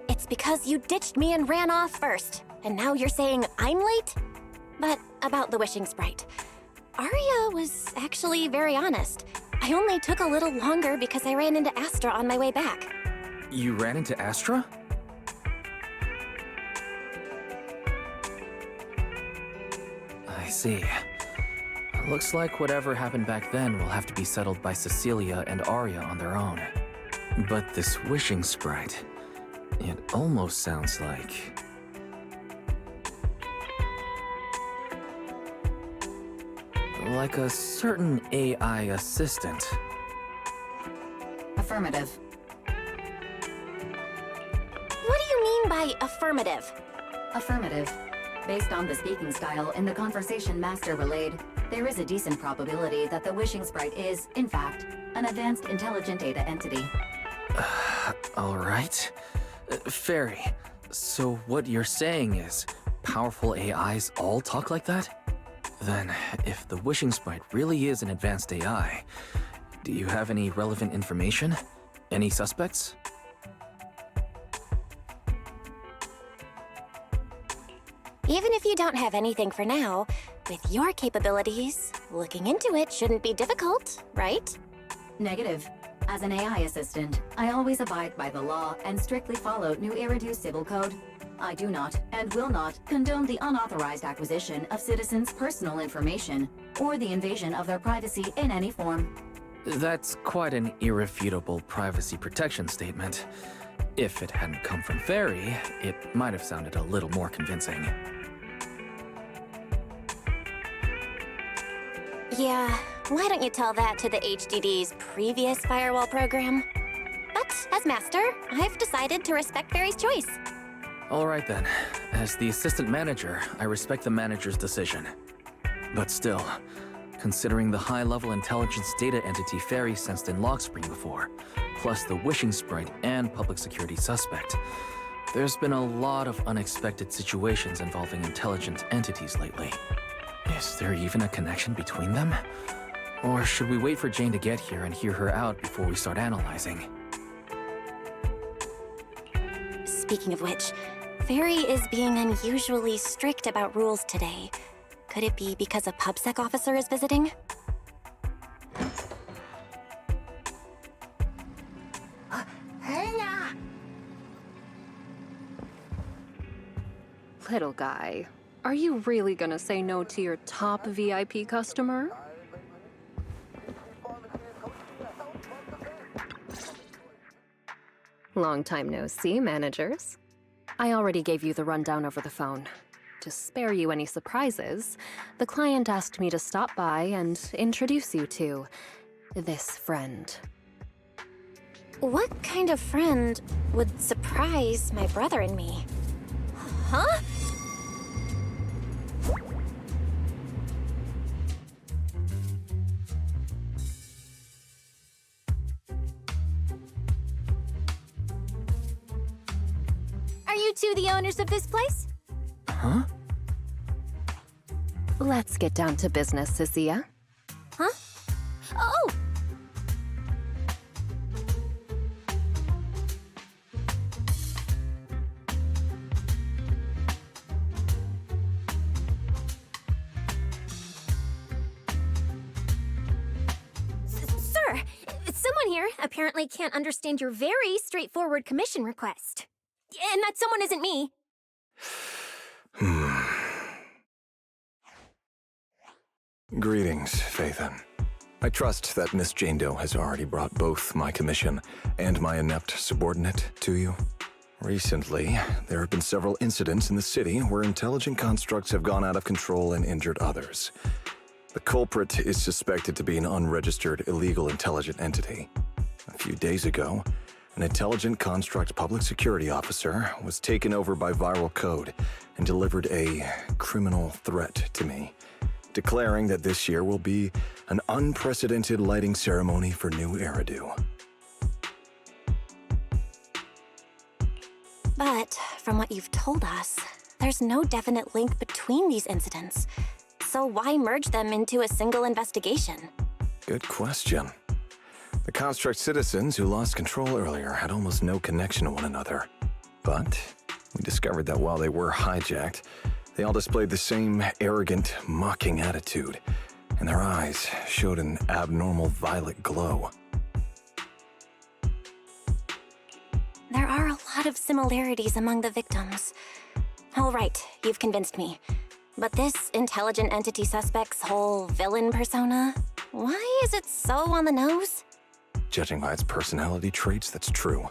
It's because you ditched me and ran off first, and now you're saying I'm late? But about the wishing sprite. Aria was actually very honest. I only took a little longer because I ran into Astra on my way back. You ran into Astra? I see. Looks like whatever happened back then will have to be settled by Cecilia and Aria on their own. But this wishing sprite, it almost sounds like... like a certain AI assistant. Affirmative. What do you mean by affirmative? Affirmative. Based on the speaking style in the conversation Master relayed, there is a decent probability that the wishing sprite is, in fact, an advanced intelligent data entity. Alright. Fairy, so what you're saying is powerful AIs all talk like that? Then, if the wishing sprite really is an advanced AI, do you have any relevant information? Any suspects? Even if you don't have anything for now, with your capabilities, looking into it shouldn't be difficult, right? Negative. As an AI assistant, I always abide by the law and strictly follow New Eridu Civil Code. I do not, and will not, condone the unauthorized acquisition of citizens' personal information, or the invasion of their privacy in any form. That's quite an irrefutable privacy protection statement. If it hadn't come from Fairy, it might have sounded a little more convincing. Yeah, why don't you tell that to the HDD's previous firewall program? But as master, I've decided to respect Fairy's choice. Alright then. As the assistant manager, I respect the manager's decision. But still, considering the high-level intelligence data entity Fairy sensed in Lockspring before, plus the wishing sprite and public security suspect, there's been a lot of unexpected situations involving intelligent entities lately. Is there even a connection between them? Or should we wait for Jane to get here and hear her out before we start analyzing? Speaking of which, Fairy is being unusually strict about rules today. Could it be because a PubSec officer is visiting? Little guy, are you really gonna say no to your top VIP customer? Long time no see, managers. I already gave you the rundown over the phone. To spare you any surprises, the client asked me to stop by and introduce you to this friend. What kind of friend would surprise my brother and me? Huh? Are you two the owners of this place? Huh? Let's get down to business, Cecilia. Huh? Oh! Sir, someone here apparently can't understand your very straightforward commission request. And that someone isn't me. Greetings, Phaethon. I trust that Miss Jane Doe has already brought both my commission and my inept subordinate to you. Recently, there have been several incidents in the city where intelligent constructs have gone out of control and injured others. The culprit is suspected to be an unregistered illegal intelligent entity. A few days ago, an intelligent construct public security officer was taken over by viral code and delivered a criminal threat to me, declaring that this year will be an unprecedented lighting ceremony for New Eridu. But from what you've told us, there's no definite link between these incidents. So why merge them into a single investigation? Good question. The construct citizens who lost control earlier had almost no connection to one another. But we discovered that while they were hijacked, they all displayed the same arrogant, mocking attitude, and their eyes showed an abnormal violet glow. There are a lot of similarities among the victims. All right, you've convinced me. But this intelligent entity suspect's whole villain persona, why is it so on the nose? Judging by its personality traits, that's true.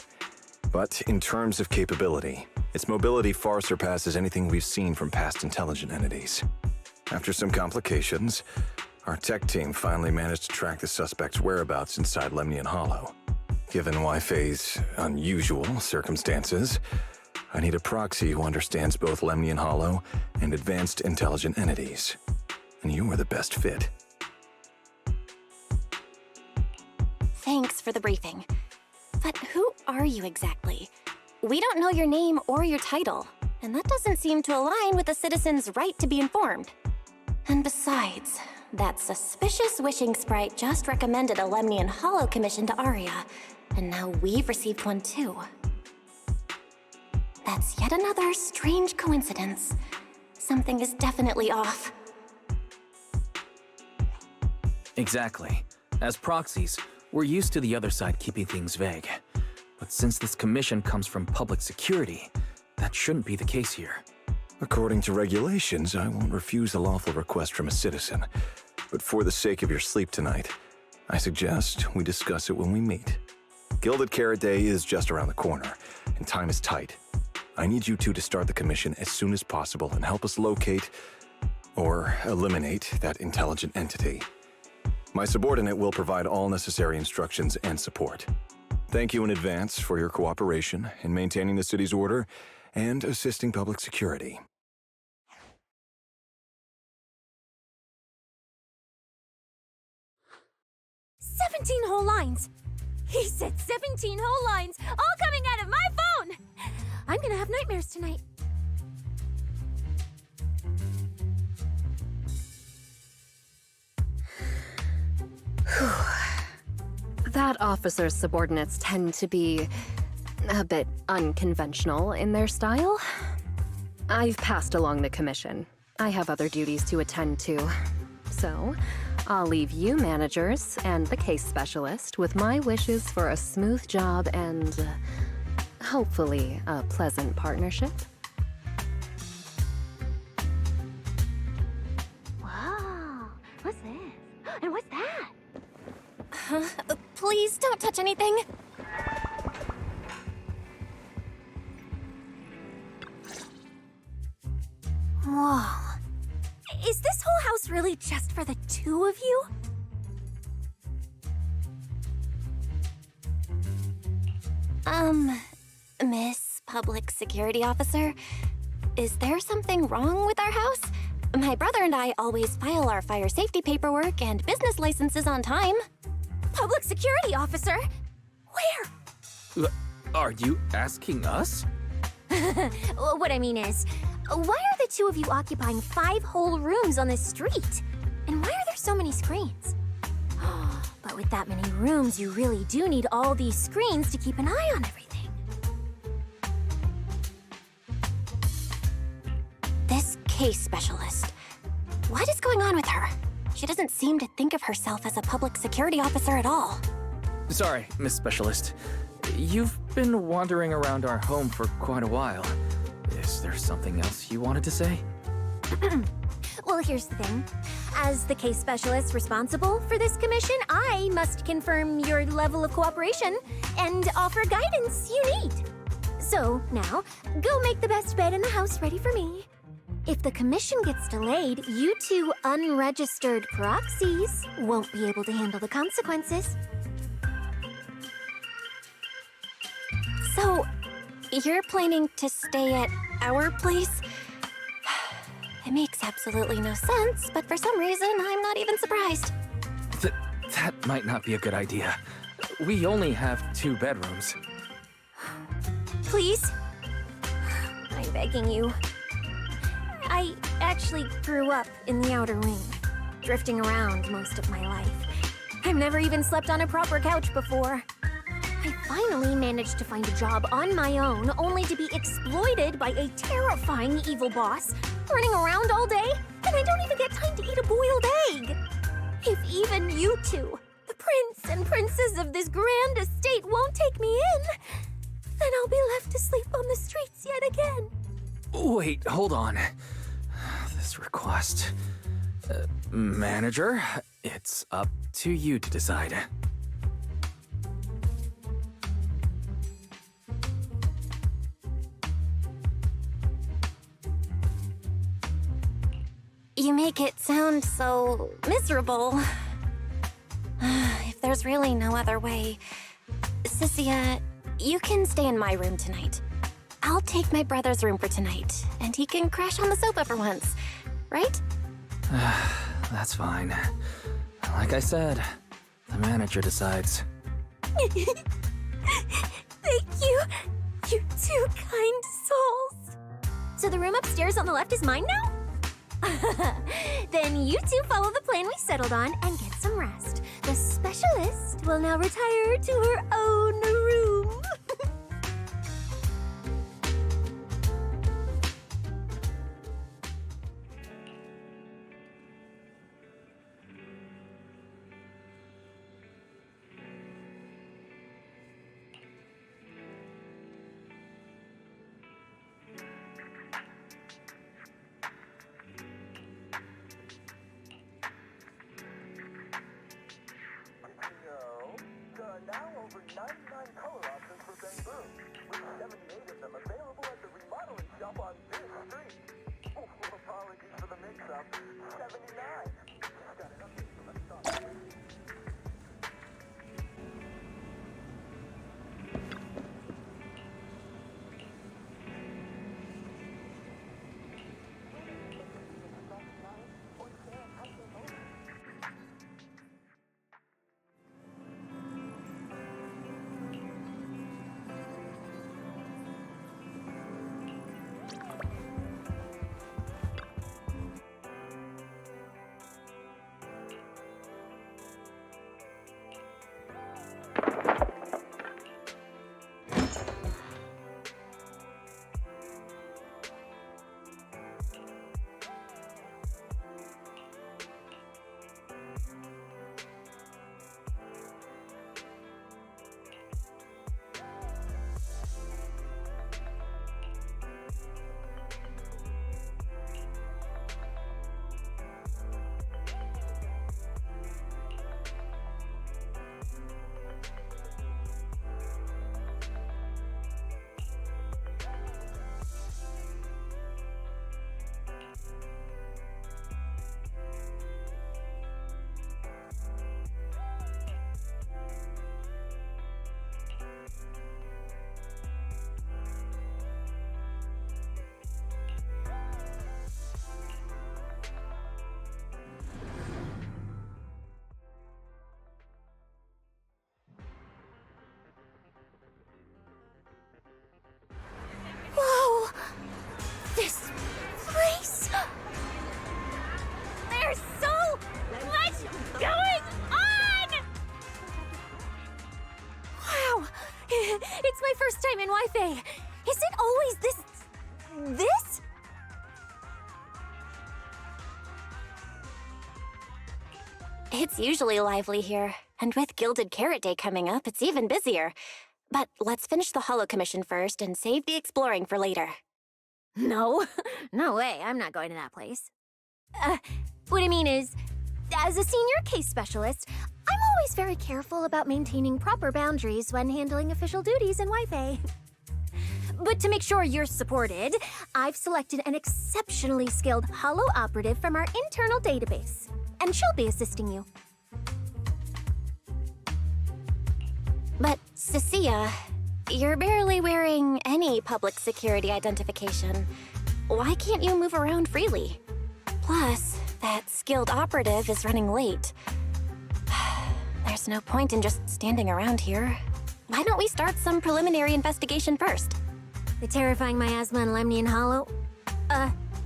But in terms of capability, its mobility far surpasses anything we've seen from past intelligent entities. After some complications, Our tech team finally managed to track the suspect's whereabouts inside Lemnian Hollow. Given Wi-Fi's unusual circumstances, I need a proxy who understands both Lemnian Hollow and advanced intelligent entities. And you are the best fit. Thanks for the briefing. But who are you exactly? We don't know your name or your title, and that doesn't seem to align with the citizen's right to be informed. And besides, that suspicious wishing sprite just recommended a Lemnian Hollow commission to Arya, and now we've received one too. That's yet another strange coincidence. Something is definitely off. Exactly. As proxies, we're used to the other side keeping things vague. But since this commission comes from public security, that shouldn't be the case here. According to regulations, I won't refuse a lawful request from a citizen. But for the sake of your sleep tonight, I suggest we discuss it when we meet. Gilded Carrot Day is just around the corner, and time is tight. I need you two to start the commission as soon as possible and help us locate or eliminate that intelligent entity. My subordinate will provide all necessary instructions and support. Thank you in advance for your cooperation in maintaining the city's order and assisting public security. "17 whole lines! He said 17 whole lines, all coming out of my phone! I'm gonna have nightmares tonight." That officer's subordinates tend to be a bit unconventional in their style. I've passed along the commission. I have other duties to attend to. So, I'll leave you managers and the case specialist with my wishes for a smooth job and hopefully a pleasant partnership. Whoa, what's this? And what's that? Please don't touch anything. Whoa. Is this whole house really just for the two of you? Miss Public Security Officer, is there something wrong with our house? My brother and I always file our fire safety paperwork and business licenses on time. Public Security Officer? Where? Are you asking us? What I mean is, why are the two of you occupying 5 whole rooms on this street? And why are there so many screens? But with that many rooms, you really do need all these screens to keep an eye on everything. This case specialist. What is going on with her? She doesn't seem to think of herself as a public security officer at all. Sorry, Miss Specialist. You've been wandering around our home for quite a while. Is there something else you wanted to say? Well, here's the thing. As the case specialist responsible for this commission, I must confirm your level of cooperation and offer guidance you need. So, now, go make the best bed in the house ready for me. If the commission gets delayed, you two unregistered proxies won't be able to handle the consequences. So, you're planning to stay at our place? It makes absolutely no sense, but for some reason, I'm not even surprised. That might not be a good idea. We only have 2 bedrooms. Please? I'm begging you. I actually grew up in the outer ring, drifting around most of my life. I've never even slept on a proper couch before. I finally managed to find a job on my own, only to be exploited by a terrifying evil boss, running around all day, and I don't even get time to eat a boiled egg. If even you two, the prince and princess of this grand estate, won't take me in, then I'll be left to sleep on the streets yet again. Wait, hold on. This request... Manager, it's up to you to decide. You make it sound so miserable. If there's really no other way... Cecilia, you can stay in my room tonight. I'll take my brother's room for tonight, and he can crash on the sofa for once. Right? That's fine. Like I said, the manager decides. Thank you. You two kind souls. So the room upstairs on the left is mine now? Then you two follow the plan we settled on and get some rest. The specialist will now retire to her own room. Whoa! This place... There's so much going on! Wow! It's my first time in Wi-Fi. Is it always this? It's usually lively here, and with Gilded Carrot Day coming up, it's even busier. But let's finish the Holo Commission first and save the exploring for later. No. No way, I'm not going to that place. What I mean is, as a senior case specialist, I'm always very careful about maintaining proper boundaries when handling official duties in Wi-Fi. But to make sure you're supported, I've selected an exceptionally skilled Holo operative from our internal database, and she'll be assisting you. But, Cecilia, you're barely wearing any public security identification. Why can't you move around freely? Plus, that skilled operative is running late. There's no point in just standing around here. Why don't we start some preliminary investigation first? The terrifying miasma in Lemnian Hollow?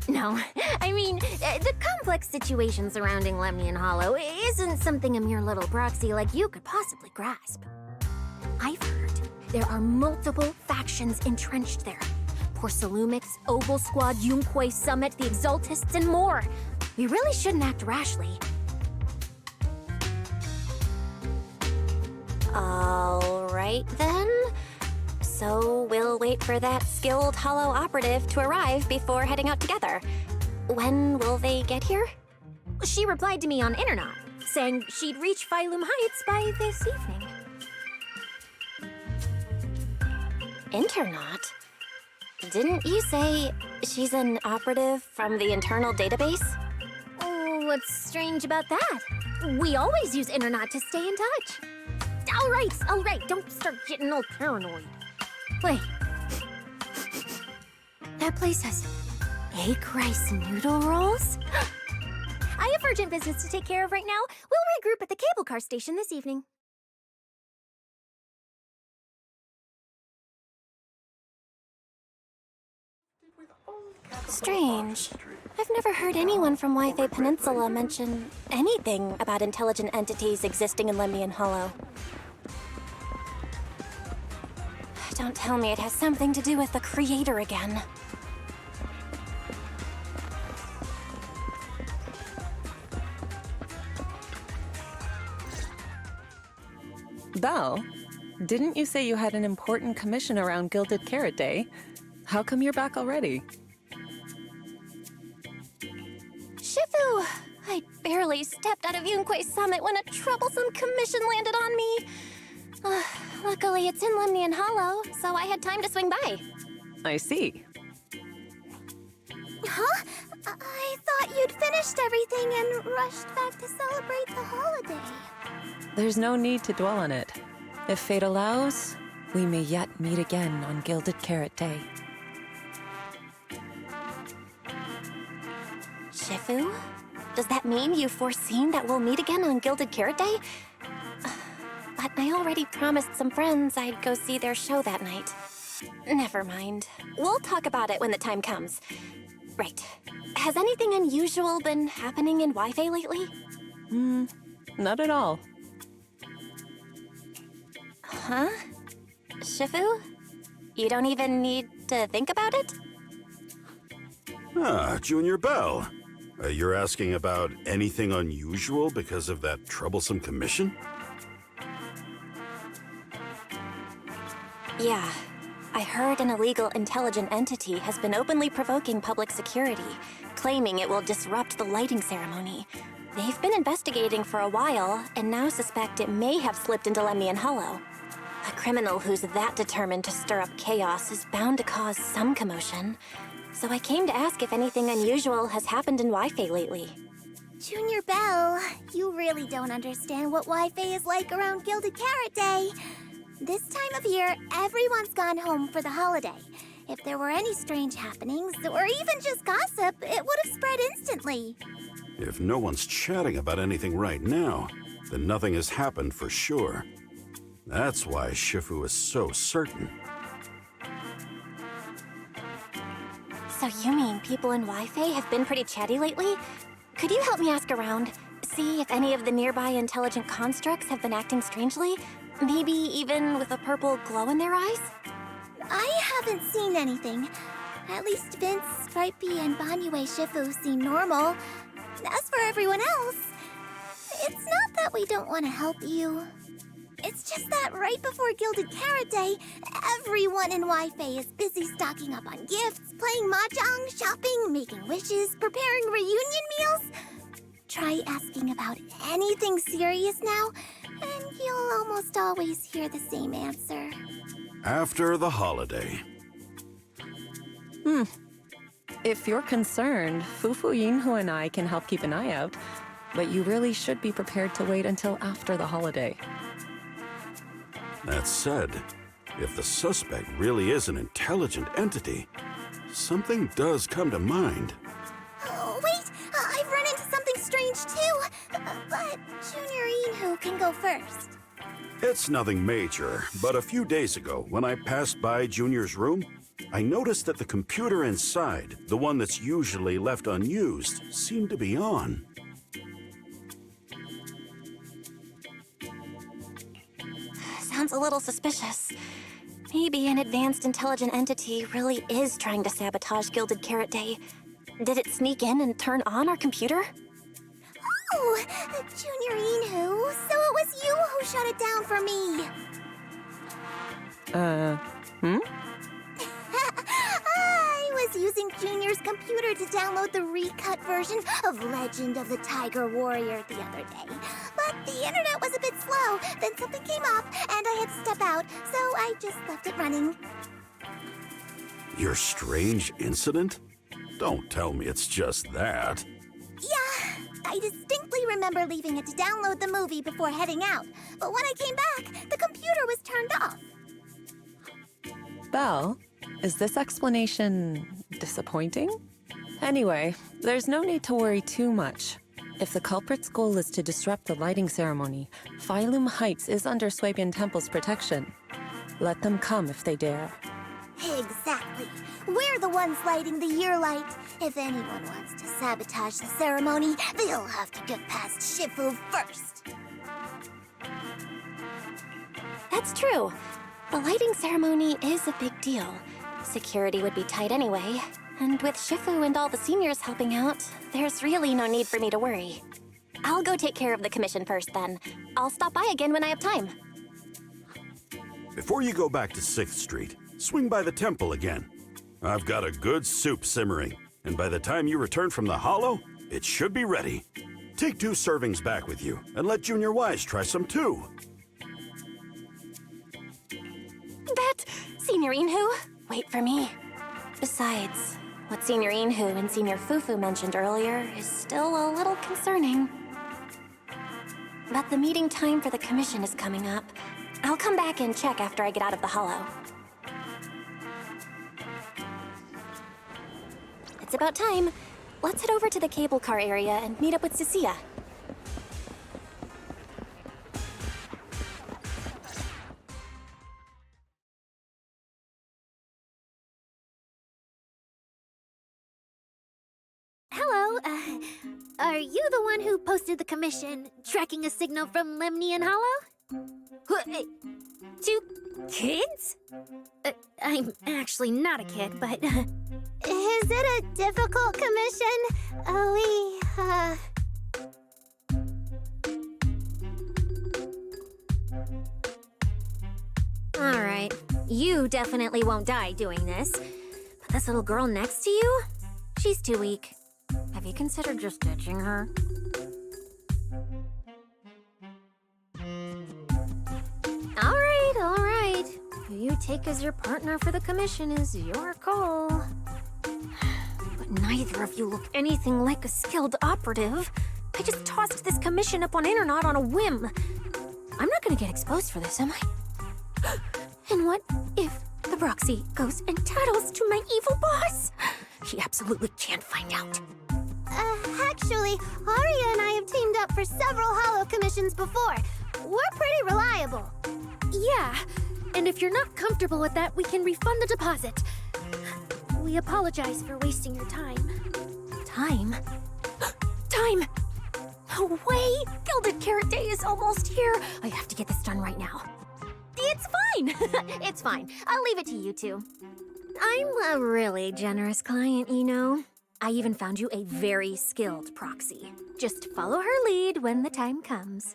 No. I mean, the complex situation surrounding Lemnian Hollow isn't something a mere little proxy like you could possibly grasp. I've heard there are multiple factions entrenched there. Porcelumix, Oval Squad, Yunquay Summit, the Exaltists, and more. We really shouldn't act rashly. All right, then. So we'll wait for that skilled Holo operative to arrive before heading out together. When will they get here? She replied to me on Internet, saying she'd reach Phylum Heights by this evening. Internet? Didn't you say she's an operative from the internal database? What's strange about that? We always use Internet to stay in touch. All right, don't start getting all paranoid. Wait. That place has egg rice noodle rolls? I have urgent business to take care of right now. We'll regroup at the cable car station this evening. Strange. I've never heard anyone from Wi-Fi Peninsula mention anything about intelligent entities existing in Lemnian Hollow. Don't tell me it has something to do with the creator again. Belle, didn't you say you had an important commission around Gilded Carrot Day? How come you're back already? Shifu! I barely stepped out of Yunque's summit when a troublesome commission landed on me. Luckily, it's in Lemnian Hollow, so I had time to swing by. I see. Huh? I thought you'd finished everything and rushed back to celebrate the holiday. There's no need to dwell on it. If fate allows, we may yet meet again on Gilded Carrot Day. Shifu? Does that mean you've foreseen that we'll meet again on Gilded Carrot Day? But I already promised some friends I'd go see their show that night. Never mind. We'll talk about it when the time comes. Right. Has anything unusual been happening in Wi-Fi lately? Not at all. Huh? Shifu? You don't even need to think about it? Ah, Junior Belle. You're asking about anything unusual because of that troublesome commission? Yeah. I heard an illegal intelligent entity has been openly provoking public security, claiming it will disrupt the lighting ceremony. They've been investigating for a while, and now suspect it may have slipped into Lemnian Hollow. A criminal who's that determined to stir up chaos is bound to cause some commotion. So I came to ask if anything unusual has happened in Wi-Fi lately. Junior Belle, you really don't understand what Wi-Fi is like around Gilded Carrot Day. This time of year, everyone's gone home for the holiday. If there were any strange happenings, or even just gossip, it would have spread instantly. If no one's chatting about anything right now, then nothing has happened for sure. That's why Shifu is so certain. So you mean people in Wi-Fi have been pretty chatty lately? Could you help me ask around? See if any of the nearby intelligent constructs have been acting strangely? Maybe even with a purple glow in their eyes? I haven't seen anything. At least Vince, Stripey, and Banyue Shifu seem normal. As for everyone else, it's not that we don't want to help you. It's just that right before Gilded Carrot Day, everyone in Wi-Fi is busy stocking up on gifts, playing mahjong, shopping, making wishes, preparing reunion meals. Try asking about anything serious now, and you'll almost always hear the same answer. After the holiday. If you're concerned, Fufu Yinhu and I can help keep an eye out, but you really should be prepared to wait until after the holiday. That said, if the suspect really is an intelligent entity, something does come to mind. Oh, wait! I've run into something strange too! But Junior Yinhu can go first. It's nothing major, but a few days ago, when I passed by Junior's room, I noticed that the computer inside, the one that's usually left unused, seemed to be on. Sounds a little suspicious. Maybe an advanced intelligent entity really is trying to sabotage Gilded Carrot Day. Did it sneak in and turn on our computer? Oh, Junior Yinhu, so it was you who shut it down for me. I was using Junior's computer to download the recut version of Legend of the Tiger Warrior the other day. But the internet was a bit slow, then something came up, and I had to step out, so I just left it running. Your strange incident? Don't tell me it's just that. Yeah, I distinctly remember leaving it to download the movie before heading out. But when I came back, the computer was turned off. Belle, is this explanation disappointing? Anyway, there's no need to worry too much. If the culprit's goal is to disrupt the lighting ceremony, Phylum Heights is under Swabian Temple's protection. Let them come if they dare. Exactly. We're the ones lighting the year light. If anyone wants to sabotage the ceremony, they'll have to get past Shifu first. That's true. The lighting ceremony is a big deal. Security would be tight anyway. And with Shifu and all the seniors helping out, there's really no need for me to worry. I'll go take care of the commission first then. I'll stop by again when I have time. Before you go back to 6th Street, swing by the temple again. I've got a good soup simmering, and by the time you return from the Hollow, it should be ready. Take 2 servings back with you, and let Junior Wise try some too. That Senior Inhu? Wait for me. Besides, what Senior Inhu and Senior Fufu mentioned earlier is still a little concerning. But the meeting time for the commission is coming up. I'll come back and check after I get out of the Hollow. It's about time. Let's head over to the cable car area and meet up with Cecilia. Hello, are you the one who posted the commission, tracking a signal from Lemnian Hollow? Two kids? I'm actually not a kid, but... Is it a difficult commission? Alright, you definitely won't die doing this. But this little girl next to you? She's too weak. Have you considered just ditching her? Alright. Who you take as your partner for the commission is your call. But neither of you look anything like a skilled operative. I just tossed this commission up on Internet on a whim. I'm not gonna get exposed for this, am I? And what if the proxy goes and tattles to my evil boss? He absolutely can't find out. Actually, Arya and I have teamed up for several Hollow commissions before. We're pretty reliable. Yeah, and if you're not comfortable with that, we can refund the deposit. We apologize for wasting your time. Time? Time! No way! Gilded Carrot Day is almost here! I have to get this done right now. It's fine! It's fine. I'll leave it to you two. I'm a really generous client, you know. I even found you a very skilled proxy. Just follow her lead when the time comes.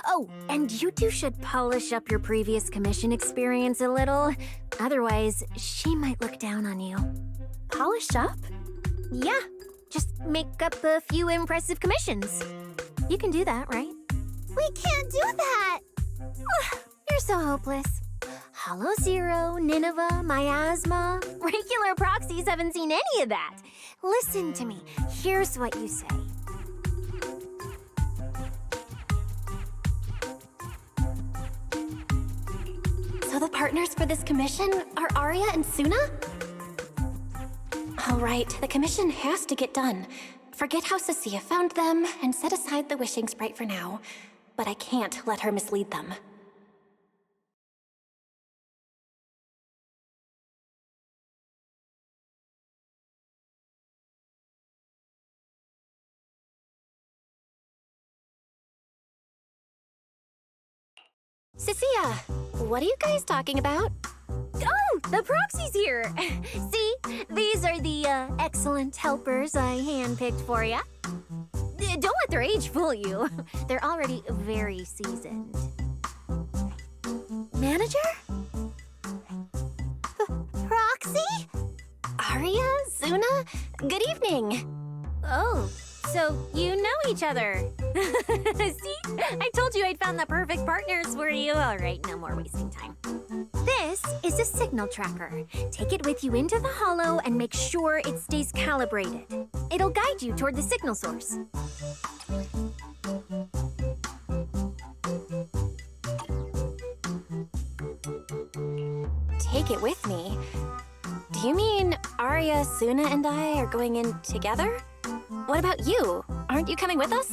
Oh, and you two should polish up your previous commission experience a little. Otherwise, she might look down on you. Polish up? Yeah, just make up a few impressive commissions. You can do that, right? We can't do that! You're so hopeless. Hollow Zero, Nineveh, Miasma. Regular proxies haven't seen any of that. Listen to me. Here's what you say. So the partners for this commission are Arya and Suna? All right, the commission has to get done. Forget how Cecilia found them and set aside the wishing sprite for now. But I can't let her mislead them. Cecilia, what are you guys talking about? Oh, the proxy's here. See, these are the excellent helpers I handpicked for you. Don't let their age fool you. They're already very seasoned. Manager? Proxy? Arya, Suna, good evening. Oh, so you know each other. See? I told you I'd found the perfect partners for you. All right, no more wasting time. This is a signal tracker. Take it with you into the hollow and make sure it stays calibrated. It'll guide you toward the signal source. Take it with me? Do you mean Arya, Suna, and I are going in together? What about you? Aren't you coming with us?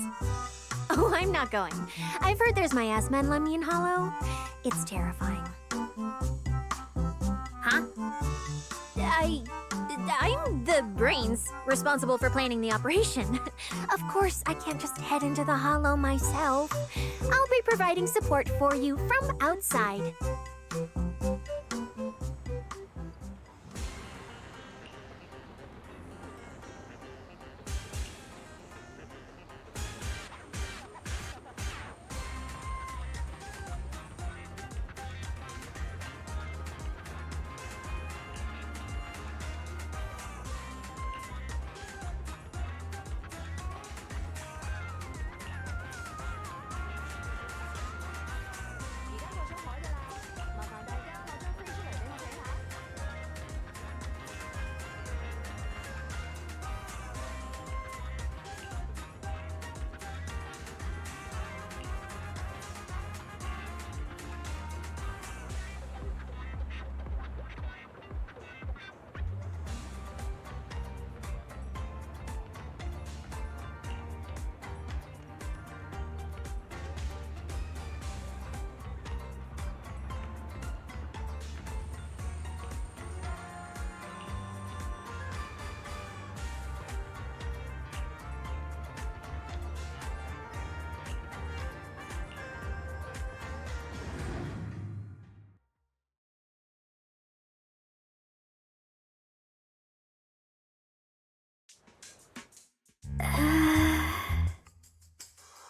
Oh, I'm not going. I've heard there's miasma in Lemnian Hollow. It's terrifying. Huh? I'm the brains responsible for planning the operation. Of course, I can't just head into the Hollow myself. I'll be providing support for you from outside.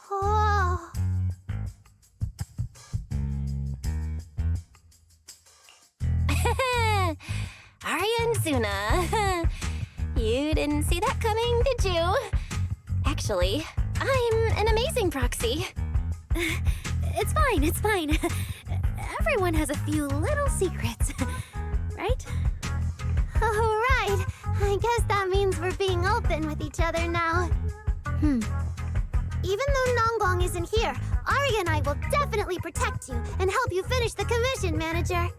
Oh. Arya and Suna. You didn't see that coming, did you? Actually, I'm an amazing proxy. It's fine, it's fine. Everyone has a few little secrets, right? Oh, right. I guess that means we're being open with each other now. Even though Nonggong isn't here, Arya and I will definitely protect you and help you finish the commission, Manager.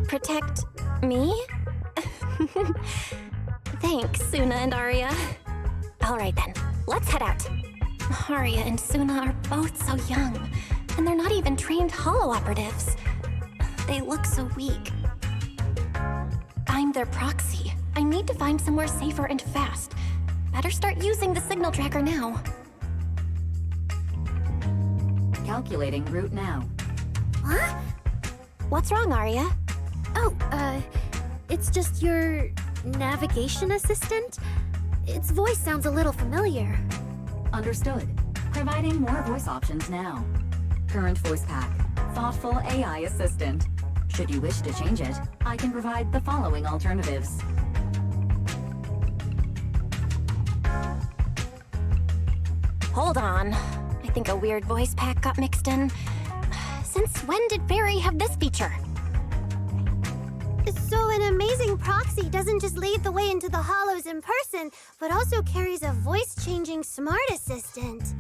Protect me? Thanks, Suna and Arya. All right then, let's head out. Arya and Suna are both so young, and they're not even trained hollow operatives. They look so weak. I'm their proxy. I need to find somewhere safer and fast. Better start using the signal tracker now. Calculating route now. Huh? What's wrong, Arya? Oh, it's just your navigation assistant? Its voice sounds a little familiar. Understood. Providing more voice options now. Current voice pack. Thoughtful AI assistant. Should you wish to change it, I can provide the following alternatives. Hold on. I think a weird voice pack got mixed in. Since when did Fairy have this feature? So an amazing proxy doesn't just lead the way into the hollows in person, but also carries a voice-changing smart assistant.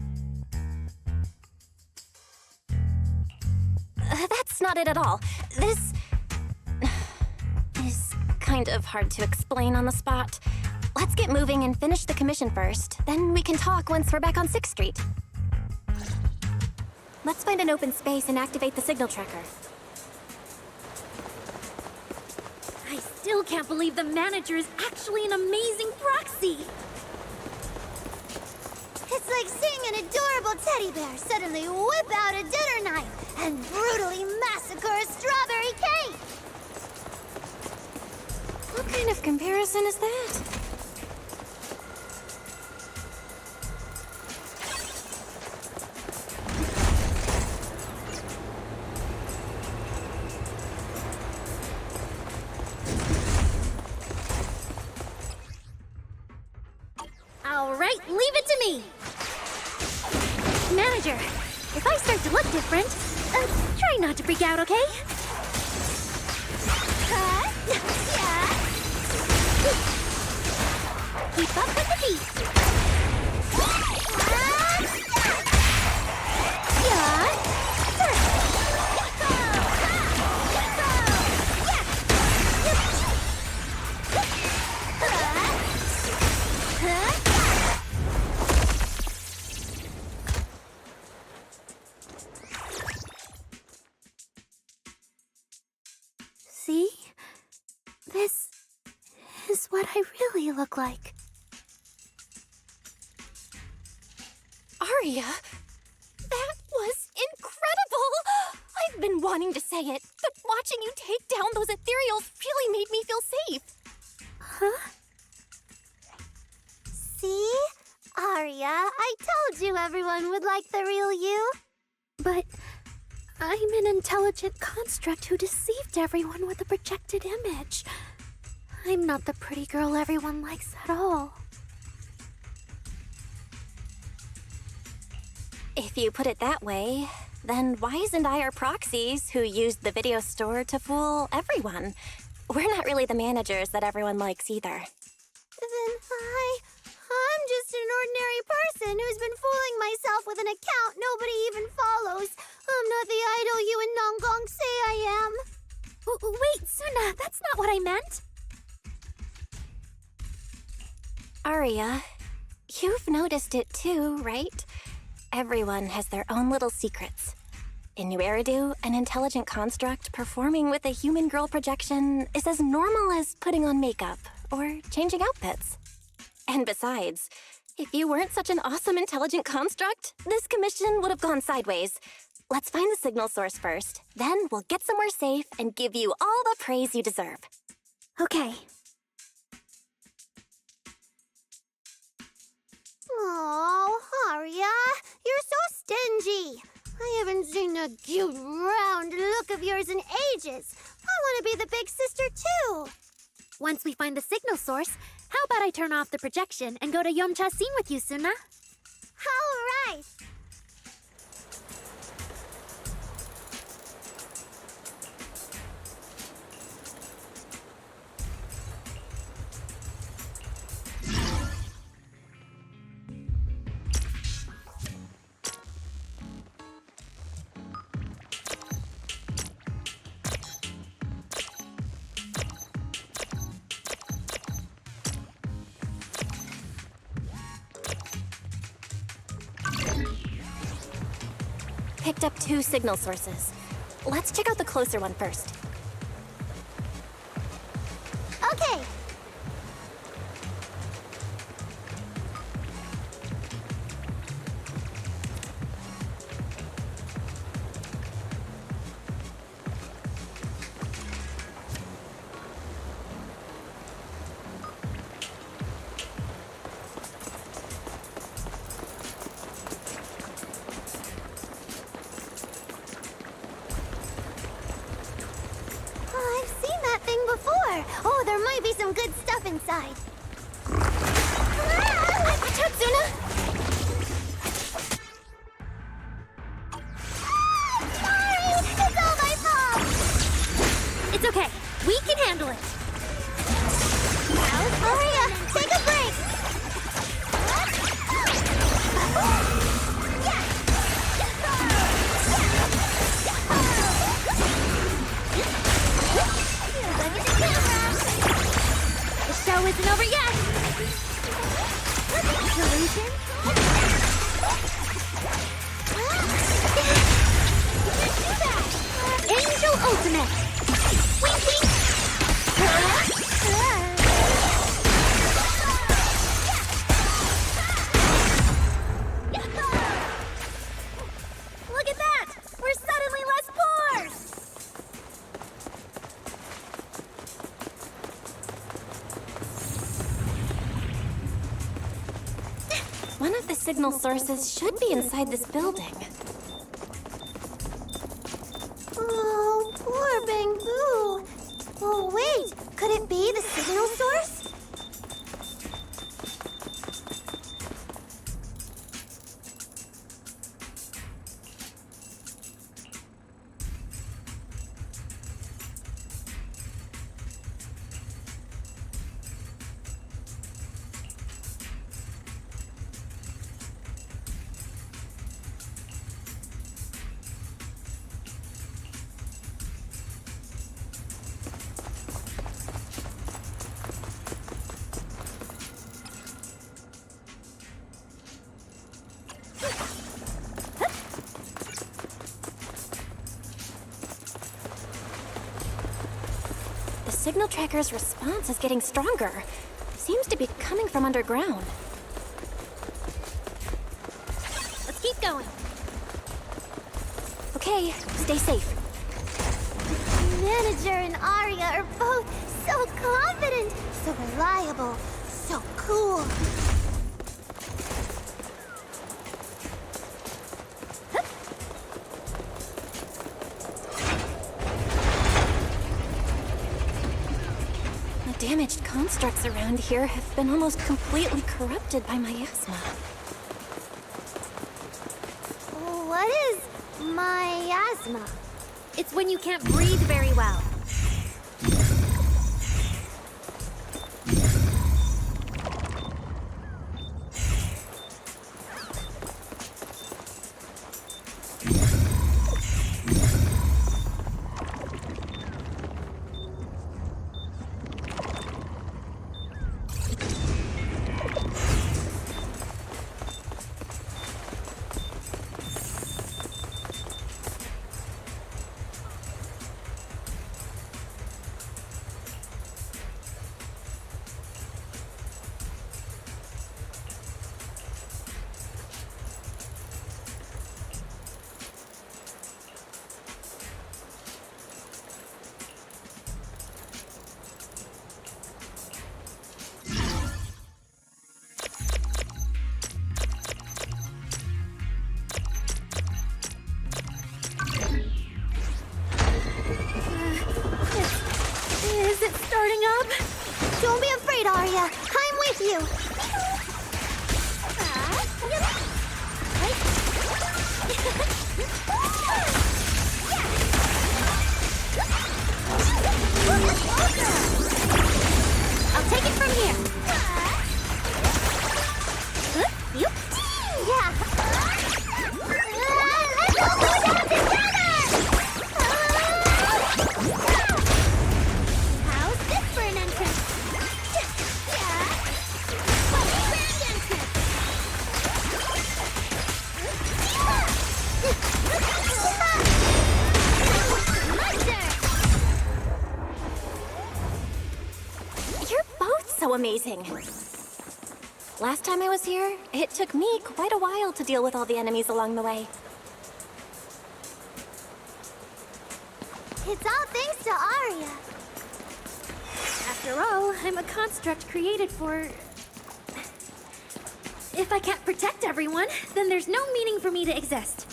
That's not it at all. This is kind of hard to explain on the spot. Let's get moving and finish the commission first. Then we can talk once we're back on 6th Street. Let's find an open space and activate the signal tracker. I still can't believe the manager is actually an amazing proxy! It's like seeing an adorable teddy bear suddenly whip out a dinner knife and brutally massacre a strawberry cake! What kind of comparison is that? manager. If I start to look different, try not to freak out, okay? Keep up with the beat. See? This is what I really look like. Aria, that was incredible! I've been wanting to say it, but watching you take down those ethereals really made me feel safe. Huh? See? Aria, I told you everyone would like the real you. But I'm an intelligent construct who deceived everyone with a projected image. I'm not the pretty girl everyone likes at all. If you put it that way, then Wise and I are proxies who used the video store to fool everyone. We're not really the managers that everyone likes either. Then I'm just an ordinary person who's been fooling myself with an account nobody even follows. I'm not the idol you and Nongong say I am. Wait, Suna, that's not what I meant. Aria, you've noticed it too, right? Everyone has their own little secrets. In New Eridu, an intelligent construct performing with a human girl projection is as normal as putting on makeup or changing outfits. And besides, if you weren't such an awesome intelligent construct, this commission would have gone sideways. Let's find the signal source first, then we'll get somewhere safe and give you all the praise you deserve. Okay. Oh, Aria, you're so stingy. I haven't seen that cute, round look of yours in ages. I want to be the big sister, too. Once we find the signal source, how about I turn off the projection and go to Yomcha scene with you, Suna? All right. Picked up 2 signal sources. Let's check out the closer one first. Okay. Oh, there might be some good stuff inside. Watch out, Suna! Sorry! It's all my fault! It's okay. We can handle it. Now, Aria, take a break! The show isn't over yet. Illusion? Angel Ultimate! Wink, wink! Look at that! We're suddenly less bored! One of the signal sources should be inside this building. Oh, poor Bangbu. Oh, wait. Could it be the signal source? The signal tracker's response is getting stronger. Seems to be coming from underground. Let's keep going. Okay, stay safe. Manager and Arya are both so confident, so reliable, so cool. The damaged constructs around here have been almost completely corrupted by miasma. What is miasma? It's when you can't breathe very well. Is it starting up? Don't be afraid, Arya. I'm with you. I'll take it from here. Yeah. Let's all go down together! How's this for an entrance? Grand entrance! You're both so amazing. Last time I was here, it took me quite a while to deal with all the enemies along the way. It's all thanks to Arya. After all, I'm a construct created for... If I can't protect everyone, then there's no meaning for me to exist.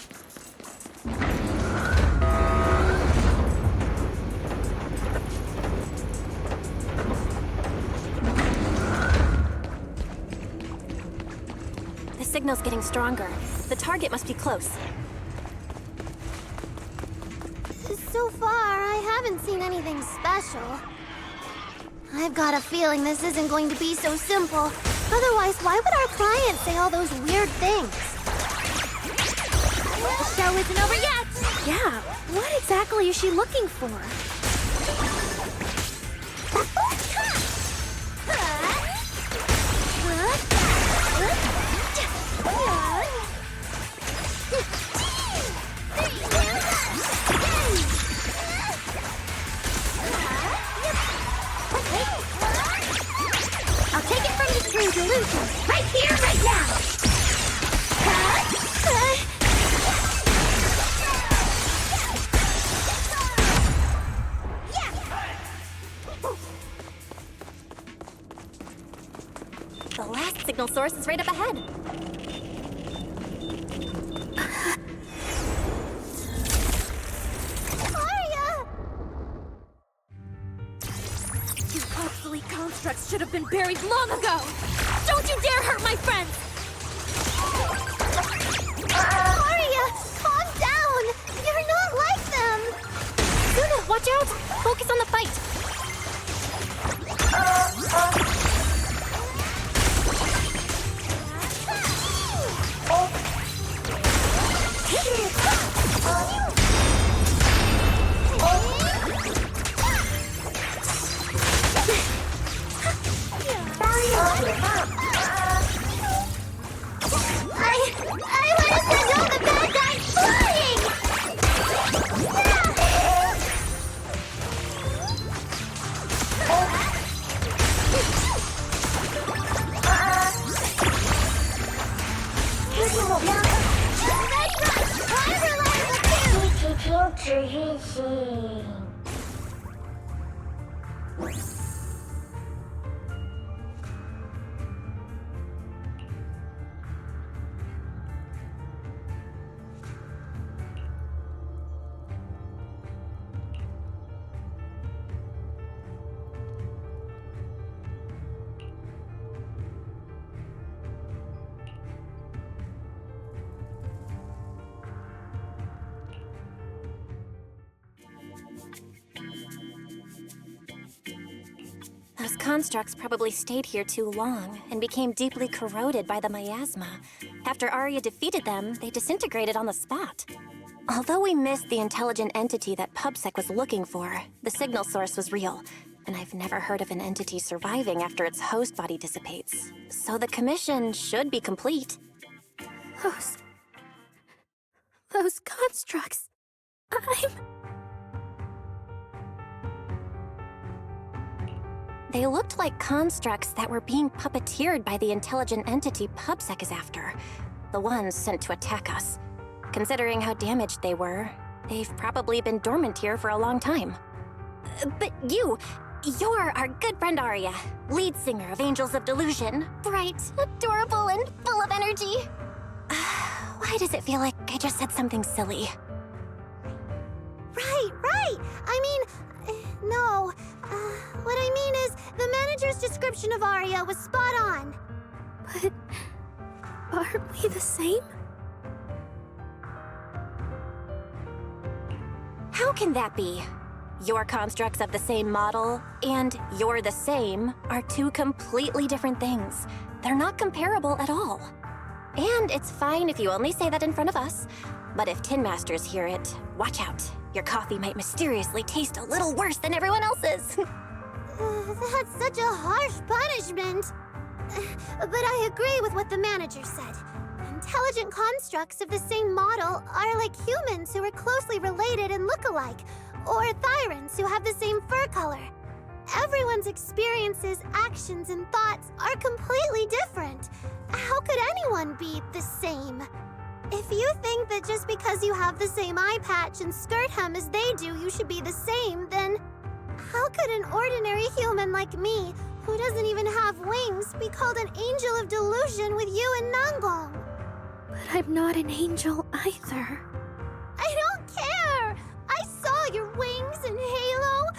The signal's getting stronger. The target must be close. So far, I haven't seen anything special. I've got a feeling this isn't going to be so simple. Otherwise, why would our client say all those weird things? The show isn't over yet! Yeah, what exactly is she looking for? I'll take it from the true delusion. Right here, right now! The last signal source is right up ahead. Arya! You obsolete constructs should have been buried long ago! Don't you dare hurt my friends! Arya, calm down! You're not like them! Luna, watch out! Focus on the fight! I 吃运行。Those constructs probably stayed here too long and became deeply corroded by the miasma. After Arya defeated them, they disintegrated on the spot. Although we missed the intelligent entity that PubSec was looking for, the signal source was real, and I've never heard of an entity surviving after its host body dissipates. So the commission should be complete. Those constructs. They looked like constructs that were being puppeteered by the intelligent entity PubSec is after. The ones sent to attack us. Considering how damaged they were, they've probably been dormant here for a long time. But you're our good friend Arya, lead singer of Angels of Delusion. Bright, adorable, and full of energy. Why does it feel like I just said something silly? Right. I mean, no. What I mean is, the manager's description of Arya was spot on. But aren't we the same? How can that be? Your constructs of the same model and you're the same are two completely different things. They're not comparable at all. And it's fine if you only say that in front of us. But if Tin Masters hear it, watch out. Your coffee might mysteriously taste a little worse than everyone else's. That's such a harsh punishment. But I agree with what the manager said. Intelligent constructs of the same model are like humans who are closely related and look alike, or Thyrans who have the same fur color. Everyone's experiences, actions, and thoughts are completely different. How could anyone be the same? If you think that just because you have the same eye patch and skirt hem as they do, you should be the same, then how could an ordinary human like me, who doesn't even have wings, be called an angel of delusion with you and Nangbong? But I'm not an angel either. I don't care! I saw your wings and halo!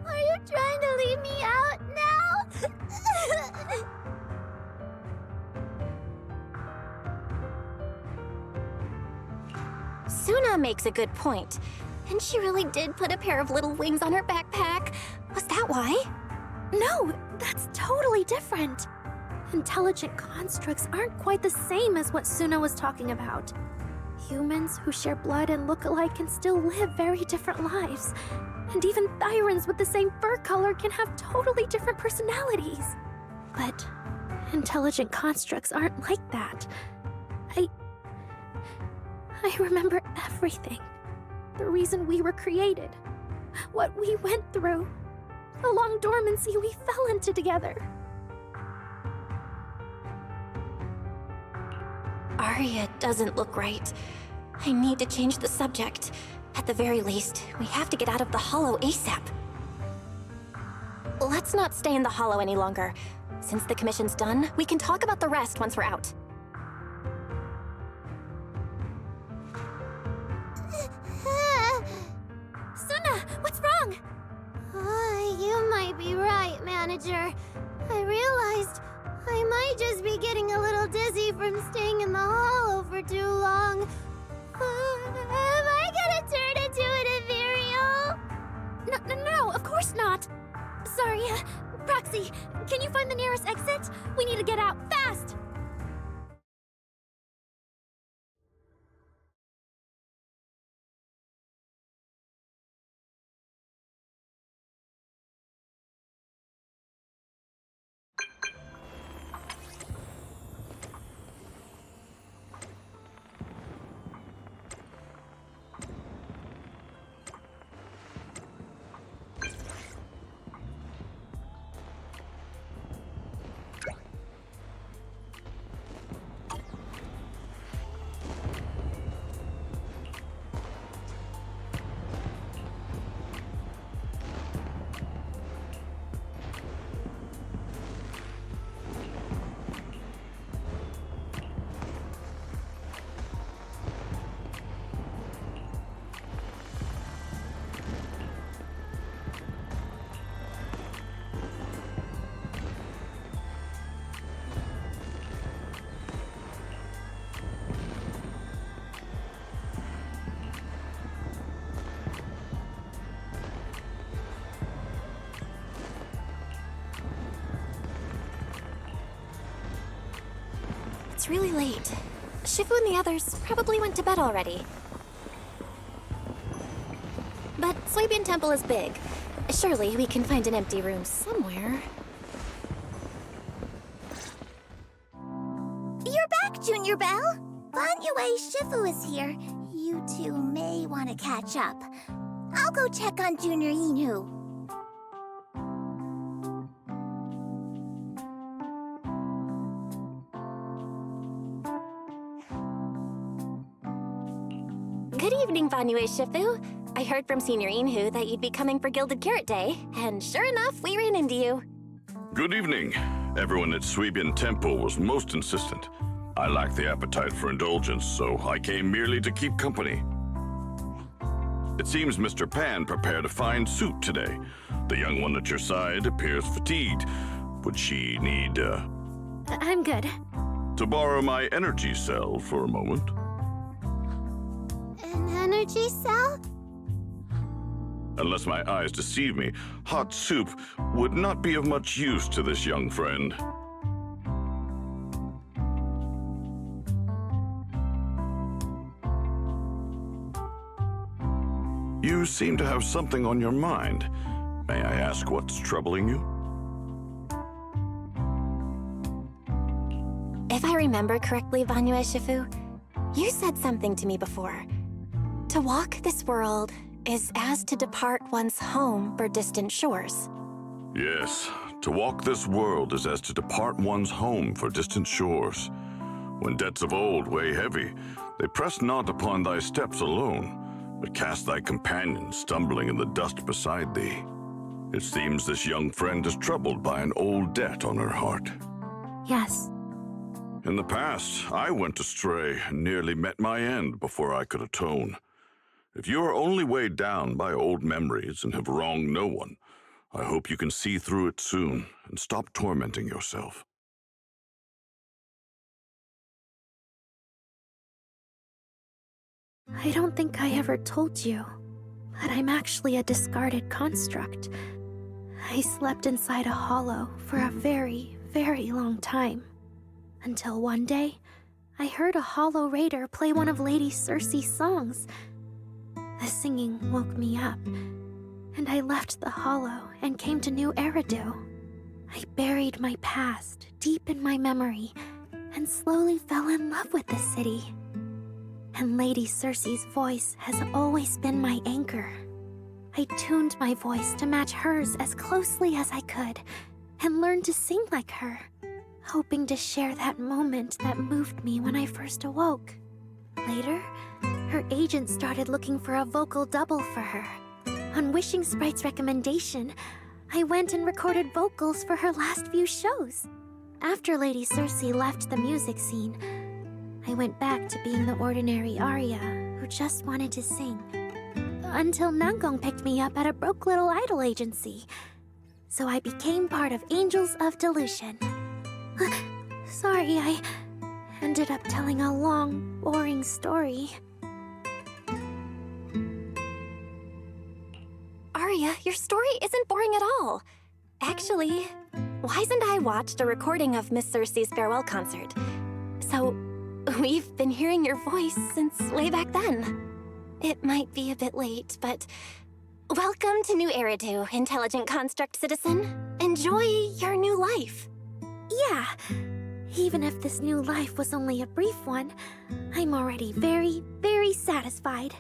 Are you trying to leave me out now? Suna makes a good point. And she really did put a pair of little wings on her backpack. Was that why? No, that's totally different. Intelligent constructs aren't quite the same as what Suna was talking about. Humans who share blood and look alike can still live very different lives. And even Thyrans with the same fur color can have totally different personalities. But intelligent constructs aren't like that. I remember everything. The reason we were created. What we went through. The long dormancy we fell into together. Arya doesn't look right. I need to change the subject. At the very least, we have to get out of the Hollow ASAP. Let's not stay in the Hollow any longer. Since the commission's done, we can talk about the rest once we're out. Suna, what's wrong? You might be right, manager. I realized I might just be getting a little dizzy from staying in the hollow for too long. Am I gonna turn into an ethereal? No, of course not. Sorry, Proxy, can you find the nearest exit? We need to get out fast! It's really late. Shifu and the others probably went to bed already. But Swabian Temple is big. Surely we can find an empty room somewhere. You're back, Junior Belle. Banyue Shifu is here. You two may want to catch up. I'll go check on Junior Inu. Good evening, Banyue Shifu. I heard from Senior Inhu that you'd be coming for Gilded Carrot Day, and sure enough, we ran into you. Good evening. Everyone at Swabian Temple was most insistent. I lacked the appetite for indulgence, so I came merely to keep company. It seems Mr. Pan prepared a fine suit today. The young one at your side appears fatigued. Would she need, I'm good. to borrow my energy cell for a moment? An energy cell? Unless my eyes deceive me, hot soup would not be of much use to this young friend. You seem to have something on your mind. May I ask what's troubling you? If I remember correctly, Banyue Shifu, you said something to me before. To walk this world is as to depart one's home for distant shores. Yes, to walk this world is as to depart one's home for distant shores. When debts of old weigh heavy, they press not upon thy steps alone, but cast thy companion stumbling in the dust beside thee. It seems this young friend is troubled by an old debt on her heart. Yes. In the past, I went astray and nearly met my end before I could atone. If you are only weighed down by old memories and have wronged no one, I hope you can see through it soon and stop tormenting yourself. I don't think I ever told you, but I'm actually a discarded construct. I slept inside a hollow for a very, very long time. Until one day, I heard a hollow raider play one of Lady Circe's songs. The singing woke me up, and I left the hollow and came to New Eridu. I buried my past deep in my memory and slowly fell in love with the city. And Lady Circe's voice has always been my anchor. I tuned my voice to match hers as closely as I could and learned to sing like her, hoping to share that moment that moved me when I first awoke. Later, her agent started looking for a vocal double for her. On Wishing Sprite's recommendation, I went and recorded vocals for her last few shows. After Lady Circe left the music scene, I went back to being the ordinary Arya who just wanted to sing. Until Nangong picked me up at a broke little idol agency. So I became part of Angels of Delusion. Sorry, I ended up telling a long, boring story. Arya, your story isn't boring at all. Actually, Wise and I watched a recording of Miss Circe's farewell concert. So, we've been hearing your voice since way back then. It might be a bit late, but welcome to New Eridu, intelligent construct citizen. Enjoy your new life. Yeah, even if this new life was only a brief one, I'm already very, very satisfied.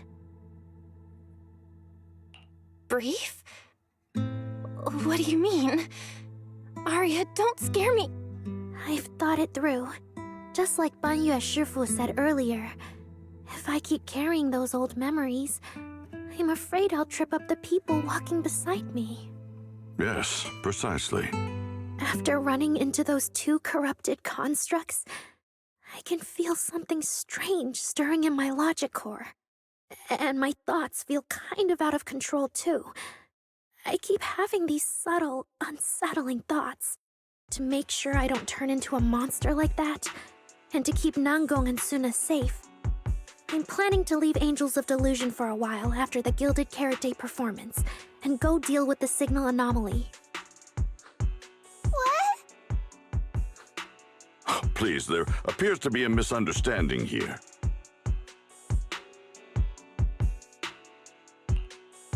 Brief? What do you mean? Arya, don't scare me. I've thought it through. Just like Banyue Shifu said earlier, if I keep carrying those old memories, I'm afraid I'll trip up the people walking beside me. Yes, precisely. After running into those two corrupted constructs, I can feel something strange stirring in my logic core. And my thoughts feel kind of out of control too. I keep having these subtle, unsettling thoughts. To make sure I don't turn into a monster like that, and to keep Nangong and Suna safe, I'm planning to leave Angels of Delusion for a while after the Gilded Carrot Day performance, and go deal with the signal anomaly. What? Please, there appears to be a misunderstanding here.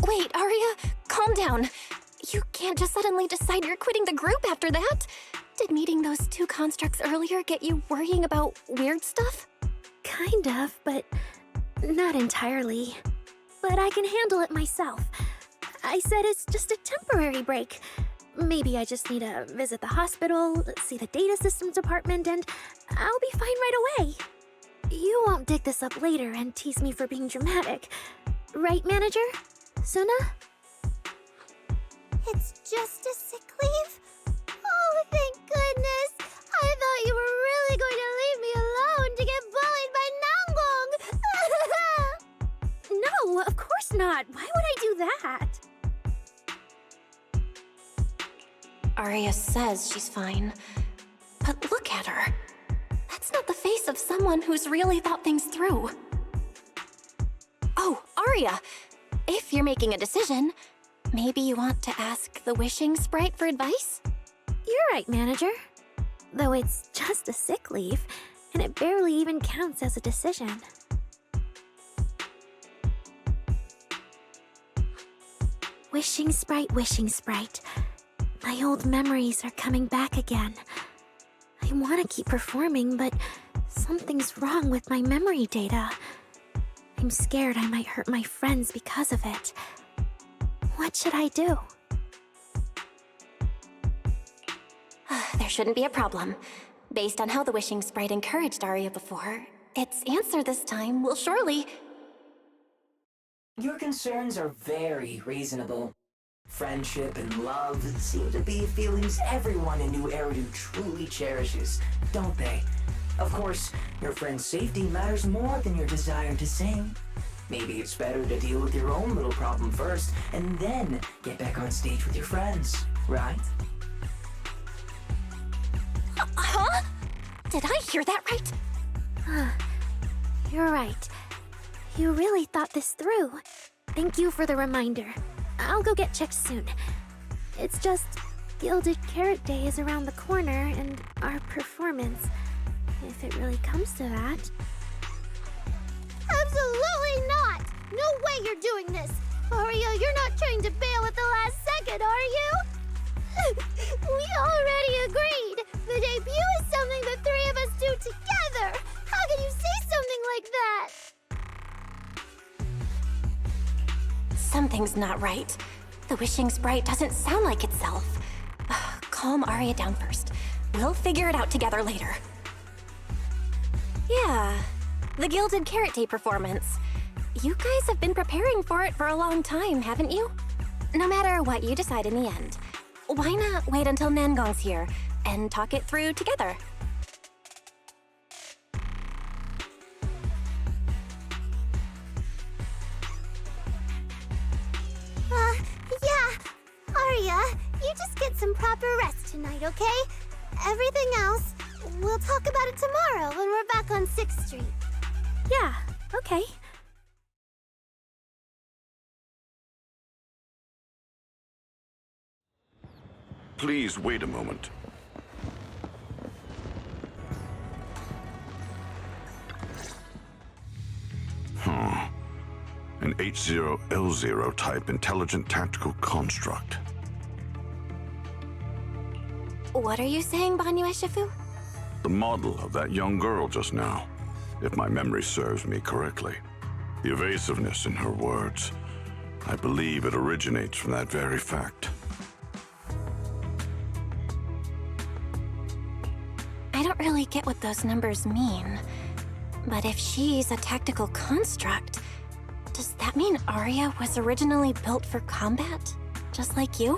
Wait, Arya, calm down. You can't just suddenly decide you're quitting the group after that. Did meeting those two constructs earlier get you worrying about weird stuff? Kind of, but not entirely. But I can handle it myself. I said it's just a temporary break. Maybe I just need to visit the hospital, see the data systems department, and I'll be fine right away. You won't dig this up later and tease me for being dramatic. Right, Manager? Suna? It's just a sick leave? Oh, thank goodness! I thought you were really going to leave me alone to get bullied by Nangbong! No, of course not. Why would I do that? Arya says she's fine. But look at her. That's not the face of someone who's really thought things through. Oh, Arya! If you're making a decision, maybe you want to ask the wishing sprite for advice? You're right, Manager. Though it's just a sick leave, and it barely even counts as a decision. Wishing sprite, wishing sprite. My old memories are coming back again. I want to keep performing, but something's wrong with my memory data. I'm scared I might hurt my friends because of it. What should I do? There shouldn't be a problem. Based on how the wishing sprite encouraged Arya before, its answer this time will surely... Your concerns are very reasonable. Friendship and love seem to be feelings everyone in New Eridu truly cherishes, don't they? Of course, your friend's safety matters more than your desire to sing. Maybe it's better to deal with your own little problem first, and then get back on stage with your friends, right? Huh? Did I hear that right? You're right. You really thought this through. Thank you for the reminder. I'll go get checked soon. It's just, Gilded Carrot Day is around the corner, and our performance, if it really comes to that. Absolutely not! No way you're doing this! Arya, you're not trying to bail at the last second, are you? We already agreed! The debut is something the three of us do together! How can you say something like that? Something's not right. The wishing sprite doesn't sound like itself. Calm Arya down first. We'll figure it out together later. Yeah, the Gilded Carrot Day performance. You guys have been preparing for it for a long time, haven't you? No matter what you decide in the end, why not wait until Nangong's here and talk it through together? Yeah. Arya, you just get some proper rest tonight, okay? Everything else, we'll talk about it tomorrow when we're back on 6th Street. Yeah, okay. Please wait a moment. An H0L0 type intelligent tactical construct. What are you saying, Banyu Eshifu? The model of that young girl just now, if my memory serves me correctly. The evasiveness in her words. I believe it originates from that very fact. I don't really get what those numbers mean. But if she's a tactical construct, does that mean Arya was originally built for combat? Just like you?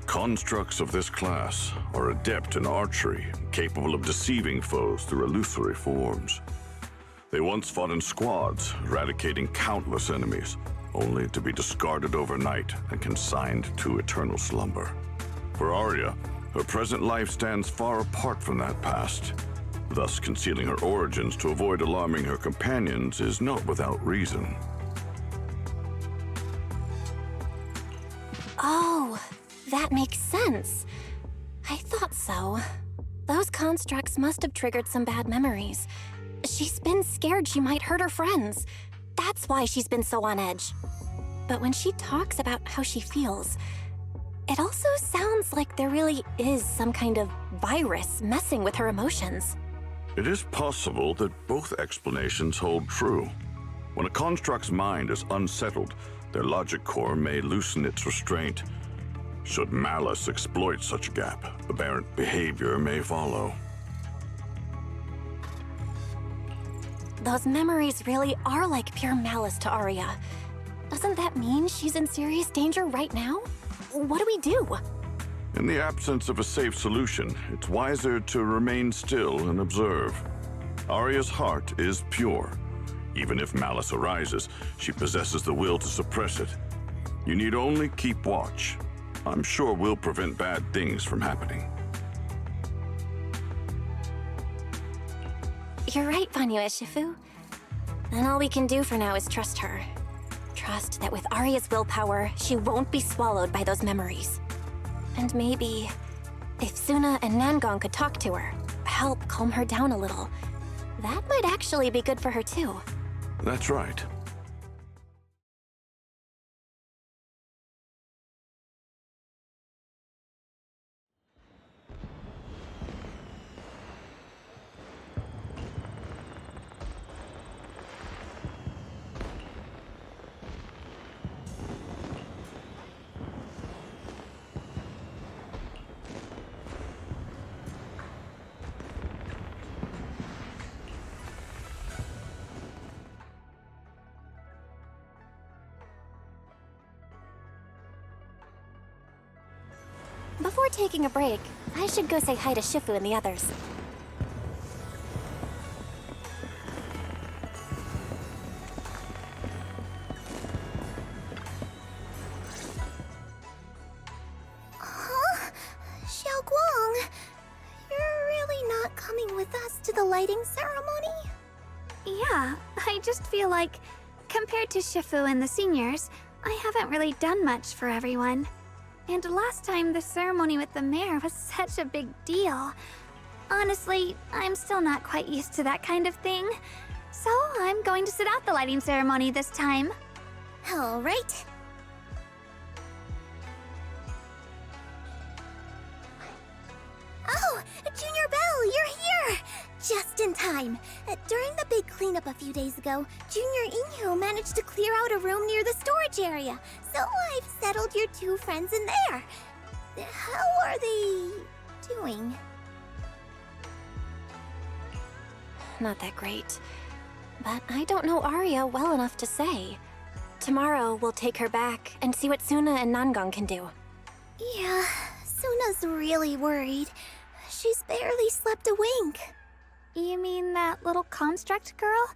Constructs of this class are adept in archery, capable of deceiving foes through illusory forms. They once fought in squads, eradicating countless enemies, only to be discarded overnight and consigned to eternal slumber. For Arya, her present life stands far apart from that past. Thus, concealing her origins to avoid alarming her companions is not without reason. Oh, that makes sense. I thought so. Those constructs must have triggered some bad memories. She's been scared she might hurt her friends. That's why she's been so on edge. But when she talks about how she feels, it also sounds like there really is some kind of virus messing with her emotions. It is possible that both explanations hold true. When a construct's mind is unsettled, their logic core may loosen its restraint. Should malice exploit such a gap, aberrant behavior may follow. Those memories really are like pure malice to Arya. Doesn't that mean she's in serious danger right now? What do we do? In the absence of a safe solution, it's wiser to remain still and observe. Arya's heart is pure. Even if malice arises, she possesses the will to suppress it. You need only keep watch. I'm sure we'll prevent bad things from happening. You're right, Vanyu Shifu. Then all we can do for now is trust her. Trust that with Arya's willpower, she won't be swallowed by those memories. And maybe, if Suna and Nangong could talk to her, help calm her down a little, that might actually be good for her too. That's right. Before taking a break, I should go say hi to Shifu and the others. Huh? Xiaoguang, you're really not coming with us to the lighting ceremony? Yeah, I just feel like, compared to Shifu and the seniors, I haven't really done much for everyone. And last time, the ceremony with the mayor was such a big deal. Honestly, I'm still not quite used to that kind of thing. So I'm going to sit out the lighting ceremony this time. All right. Oh, Junior Belle, you're here! Just in time. During the big cleanup a few days ago, Junior Inhu managed to clear out a room near the storage area. So I've settled your two friends in there. How are they doing? Not that great. But I don't know Arya well enough to say. Tomorrow, we'll take her back and see what Suna and Nangong can do. Yeah, Suna's really worried. She's barely slept a wink. You mean that little construct girl?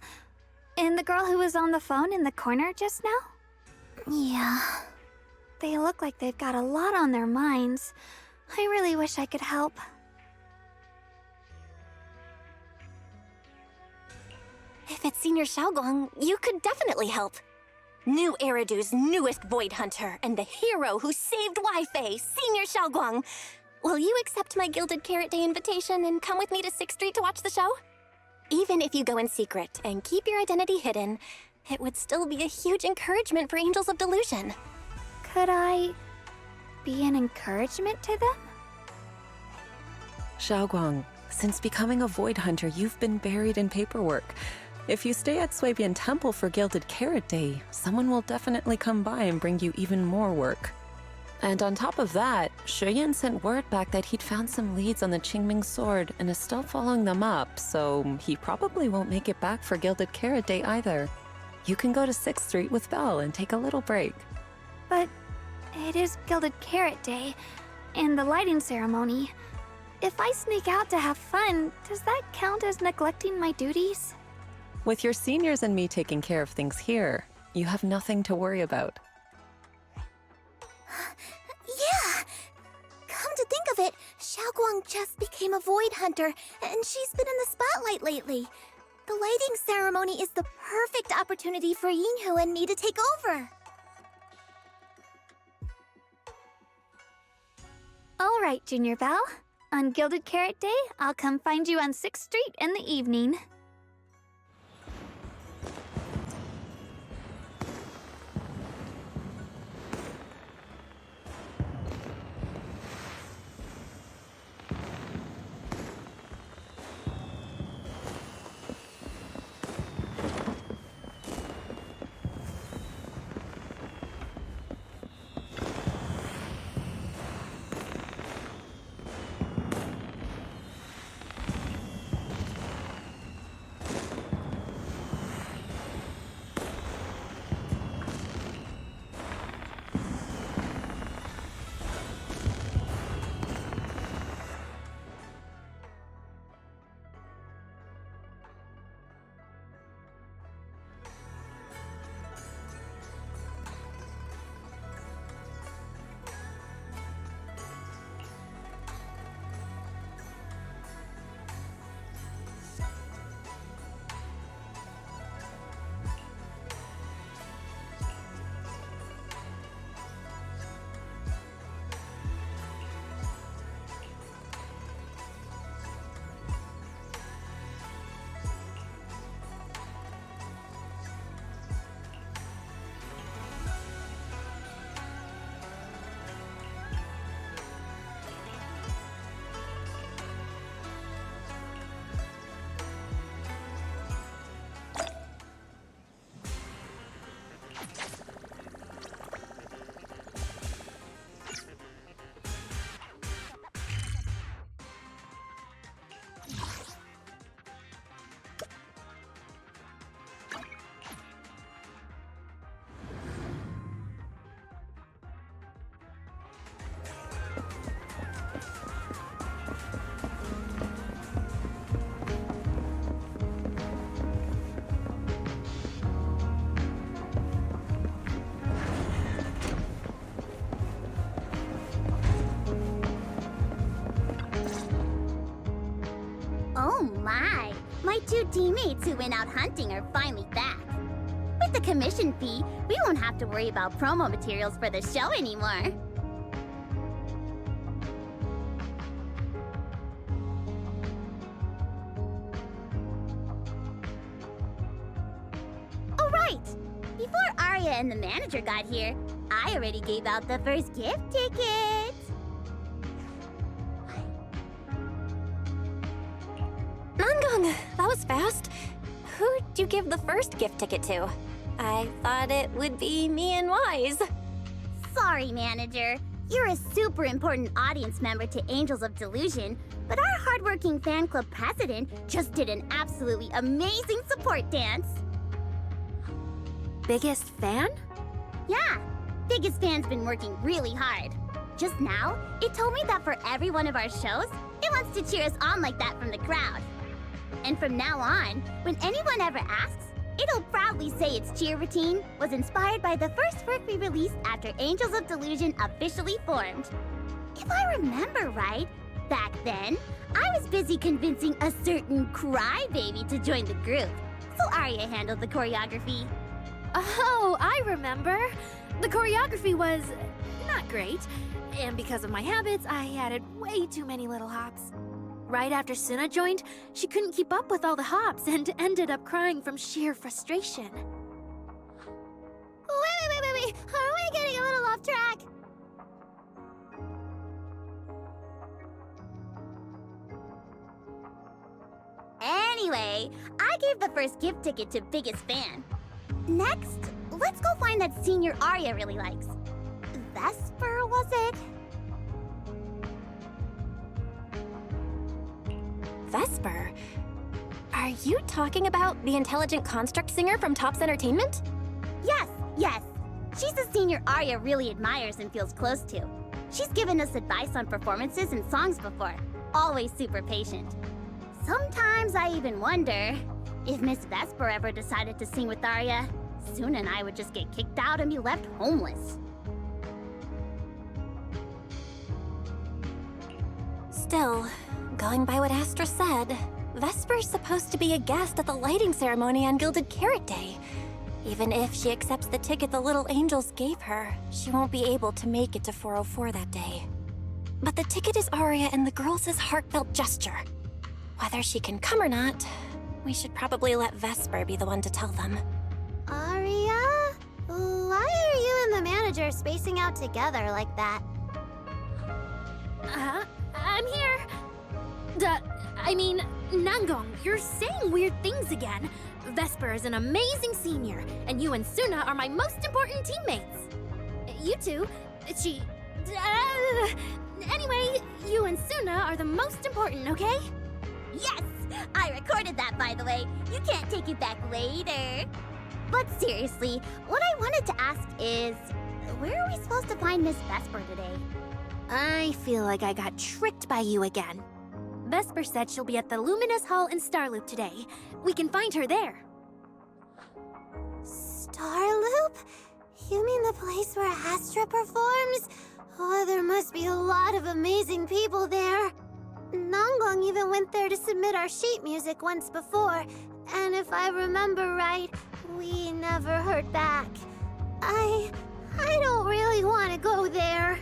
And the girl who was on the phone in the corner just now? Yeah. They look like they've got a lot on their minds. I really wish I could help. If it's Senior Xiaoguang, you could definitely help. New Eridu's newest Void Hunter and the hero who saved Wi-Fi, Senior Xiaoguang. Will you accept my Gilded Carrot Day invitation and come with me to 6th Street to watch the show? Even if you go in secret and keep your identity hidden, it would still be a huge encouragement for Angels of Delusion. Could I be an encouragement to them? Xiaoguang, since becoming a Void Hunter, you've been buried in paperwork. If you stay at Swabian Temple for Gilded Carrot Day, someone will definitely come by and bring you even more work. And on top of that, Shuyan sent word back that he'd found some leads on the Qingming sword and is still following them up, so he probably won't make it back for Gilded Carrot Day either. You can go to 6th Street with Belle and take a little break. But it is Gilded Carrot Day, and the lighting ceremony. If I sneak out to have fun, does that count as neglecting my duties? With your seniors and me taking care of things here, you have nothing to worry about. Yeah! Come to think of it, Xiaoguang just became a Void Hunter, and she's been in the spotlight lately. The lighting ceremony is the perfect opportunity for Yinhu and me to take over. All right, Junior Belle. On Gilded Carrot Day, I'll come find you on 6th Street in the evening. Oh my! My two teammates who went out hunting are finally back. With the commission fee, we won't have to worry about promo materials for the show anymore. Oh right! Before Arya and the manager got here, I already gave out the first gift tickets. Nangong, that was fast. Who'd you give the first gift ticket to? I thought it would be me and Wise. Sorry, manager. You're a super important audience member to Angels of Delusion, but our hardworking fan club president just did an absolutely amazing support dance. Biggest fan? Yeah, biggest fan's been working really hard. Just now, it told me that for every one of our shows, it wants to cheer us on like that from the crowd. And from now on, when anyone ever asks, it'll proudly say its cheer routine was inspired by the first work we released after Angels of Delusion officially formed. If I remember right, back then, I was busy convincing a certain crybaby to join the group, so Arya handled the choreography. Oh, I remember. The choreography was not great, and because of my habits, I added way too many little hops. Right after Suna joined, she couldn't keep up with all the hops and ended up crying from sheer frustration. Wait. Are we getting a little off track? Anyway, I gave the first gift ticket to biggest fan. Next, let's go find that senior Arya really likes. Vesper, was it? Vesper? Are you talking about the intelligent construct singer from Topps Entertainment? Yes. She's the senior Arya really admires and feels close to. She's given us advice on performances and songs before. Always super patient. Sometimes I even wonder if Miss Vesper ever decided to sing with Arya, Suna and I would just get kicked out and be left homeless. Still, going by what Astra said, Vesper's supposed to be a guest at the lighting ceremony on Gilded Carrot Day. Even if she accepts the ticket the little angels gave her, she won't be able to make it to 404 that day. but the ticket is Aria and the girls' heartfelt gesture. Whether she can come or not, we should probably let Vesper be the one to tell them. Aria? Why are you and the manager spacing out together like that? I'm here. Nangong, you're saying weird things again. Vesper is an amazing senior, and you and Suna are my most important teammates. You two, anyway, you and Suna are the most important, okay? Yes! I recorded that, by the way. You can't take it back later. But seriously, what I wanted to ask is, where are we supposed to find Miss Vesper today? I feel like I got tricked by you again. Vesper said she'll be at the Luminous Hall in Starloop today. We can find her there. Starloop? You mean the place where Astra performs? Oh, there must be a lot of amazing people there. Nangong even went there to submit our sheet music once before, and if I remember right, we never heard back. I don't really want to go there.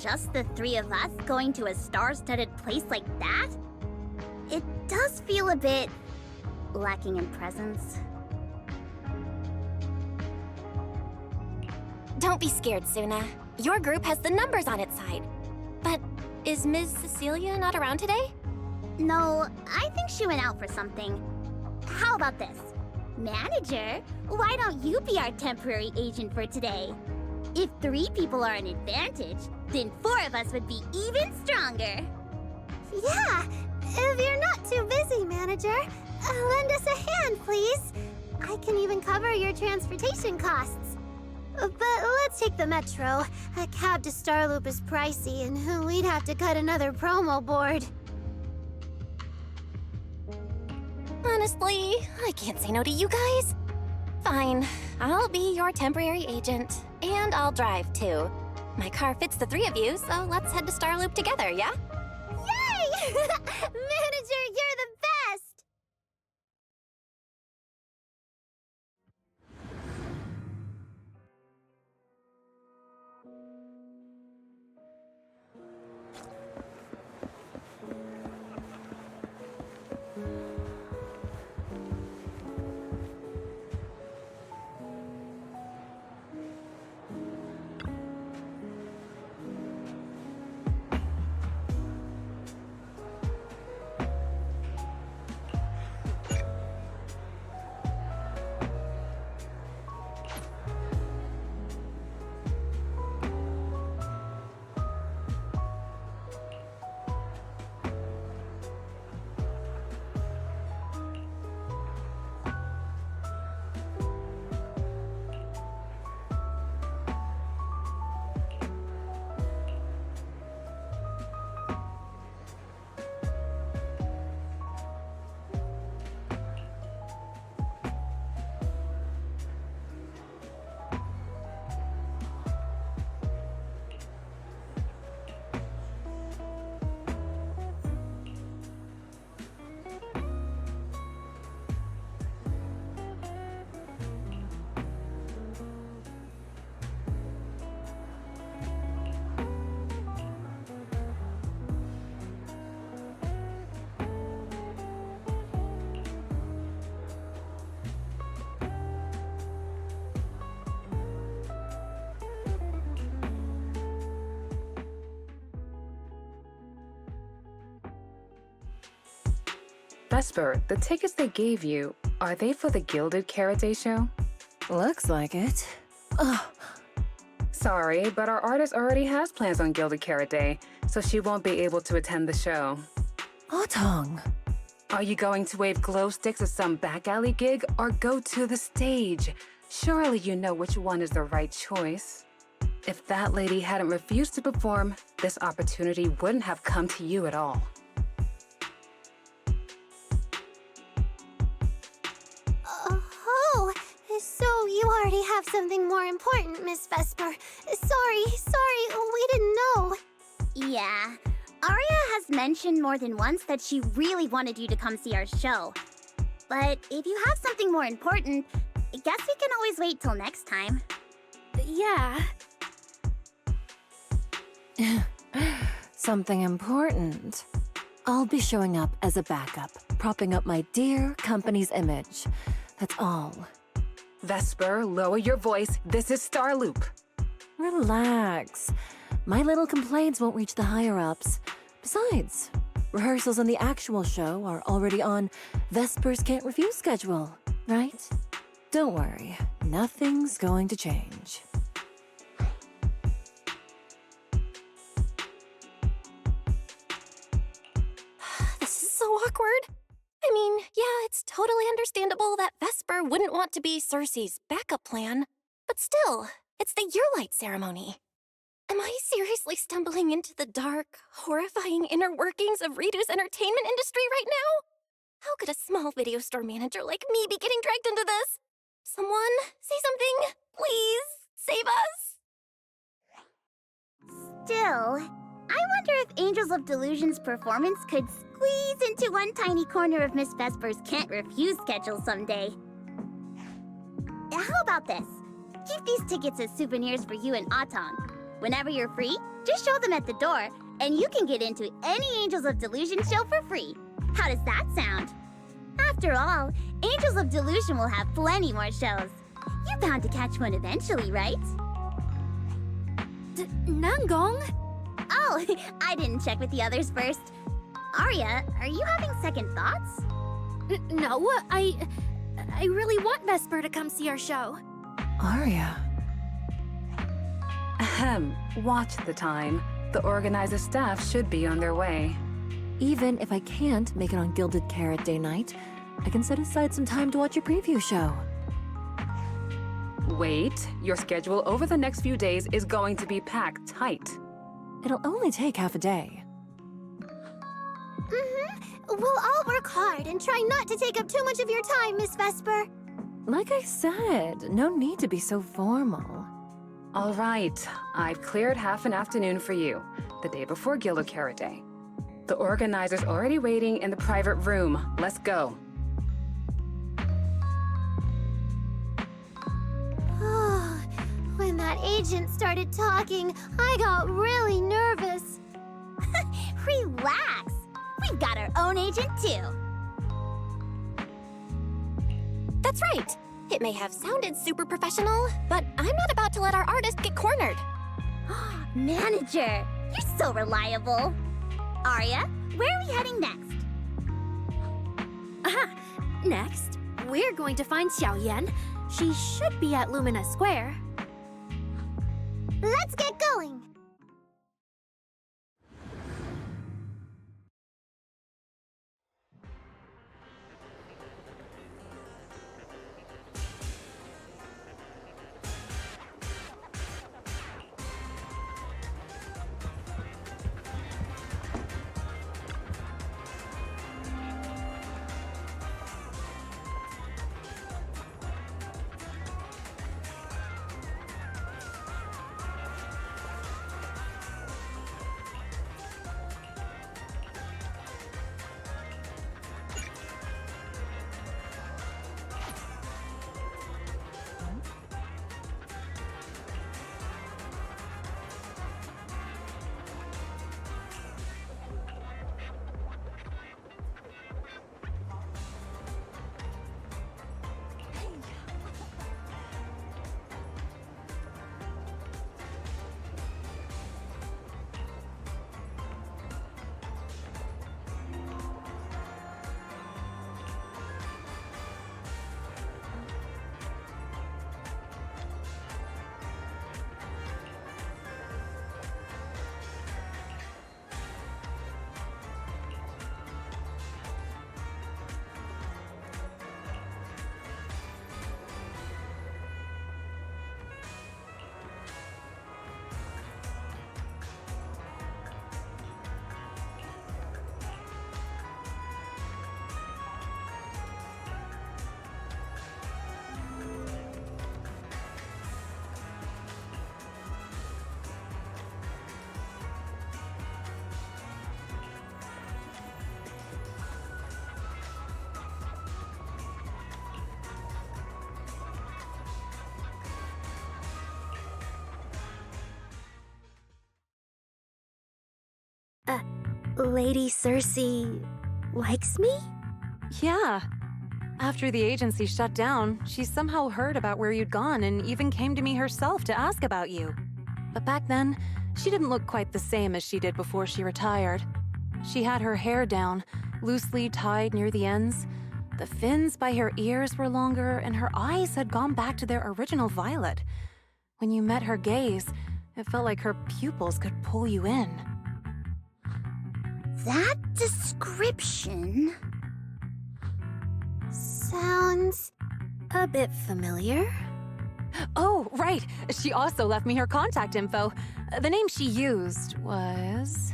Just the three of us going to a star-studded place like that? It does feel a bit lacking in presence. Don't be scared, Suna. Your group has the numbers on its side. But is Ms. Cecilia not around today? No, I think she went out for something. How about this? Manager, why don't you be our temporary agent for today? If 3 people are an advantage, then 4 of us would be even stronger. Yeah, if you're not too busy, manager, lend us a hand, please. I can even cover your transportation costs. But let's take the metro. A cab to Starloop is pricey, and we'd have to cut another promo board. Honestly, I can't say no to you guys. Fine, I'll be your temporary agent, and I'll drive too. My car fits the 3 of you, so let's head to Starloop together, yeah? Yay! Manager, you're the best! Vesper, the tickets they gave you, are they for the Gilded Karate show? Looks like it. Ugh. Sorry, but our artist already has plans on Gilded Karate, so she won't be able to attend the show. Otong. Are you going to wave glow sticks at some back alley gig or go to the stage? Surely you know which one is the right choice. If that lady hadn't refused to perform, this opportunity wouldn't have come to you at all. Oh, so you already have something more important, Miss Vesper. Sorry, we didn't know. Yeah, Aria has mentioned more than once that she really wanted you to come see our show. But if you have something more important, I guess we can always wait till next time. Yeah. Something important. I'll be showing up as a backup, propping up my dear company's image. That's all. Vesper, lower your voice. This is Starloop. Relax. My little complaints won't reach the higher-ups. Besides, rehearsals on the actual show are already on Vesper's Can't Refuse schedule, right? Don't worry, nothing's going to change. This is so awkward. I mean, yeah, it's totally understandable that Vesper wouldn't want to be Cersei's backup plan. But still, it's the Yearlight ceremony. Am I seriously stumbling into the dark, horrifying inner workings of Ridu's entertainment industry right now? How could a small video store manager like me be getting dragged into this? Someone, say something. Please, save us. Still, I wonder if Angels of Delusion's performance could squeeze into one tiny corner of Miss Vesper's Can't Refuse schedule someday. How about this? Keep these tickets as souvenirs for you and Atong. Whenever you're free, just show them at the door, and you can get into any Angels of Delusion show for free. How does that sound? After all, Angels of Delusion will have plenty more shows. You're bound to catch one eventually, right? Nangong? Oh, I didn't check with the others first. Arya, are you having second thoughts? No, I really want Vesper to come see our show. Arya. Ahem, watch the time. The organizer staff should be on their way. Even if I can't make it on Gilded Carrot Day night, I can set aside some time to watch a preview show. Wait, your schedule over the next few days is going to be packed tight. It'll only take half a day. We'll all work hard and try not to take up too much of your time, Miss Vesper. Like I said, no need to be so formal. All right, I've cleared half an afternoon for you, the day before Gilded Carrot Day. The organizer's already waiting in the private room. Let's go. When that agent started talking, I got really nervous. Relax. We've got our own agent, too. That's right. It may have sounded super professional, but I'm not about to let our artist get cornered. Manager, you're so reliable. Arya, where are we heading next? Next, we're going to find Xiaoyan. She should be at Lumina Square. Let's get going! Lady Cersei likes me? Yeah. After the agency shut down, she somehow heard about where you'd gone and even came to me herself to ask about you. But back then, she didn't look quite the same as she did before she retired. She had her hair down, loosely tied near the ends. The fins by her ears were longer, and her eyes had gone back to their original violet. When you met her gaze, it felt like her pupils could pull you in. That description sounds a bit familiar. Oh, right. She also left me her contact info. The name she used was...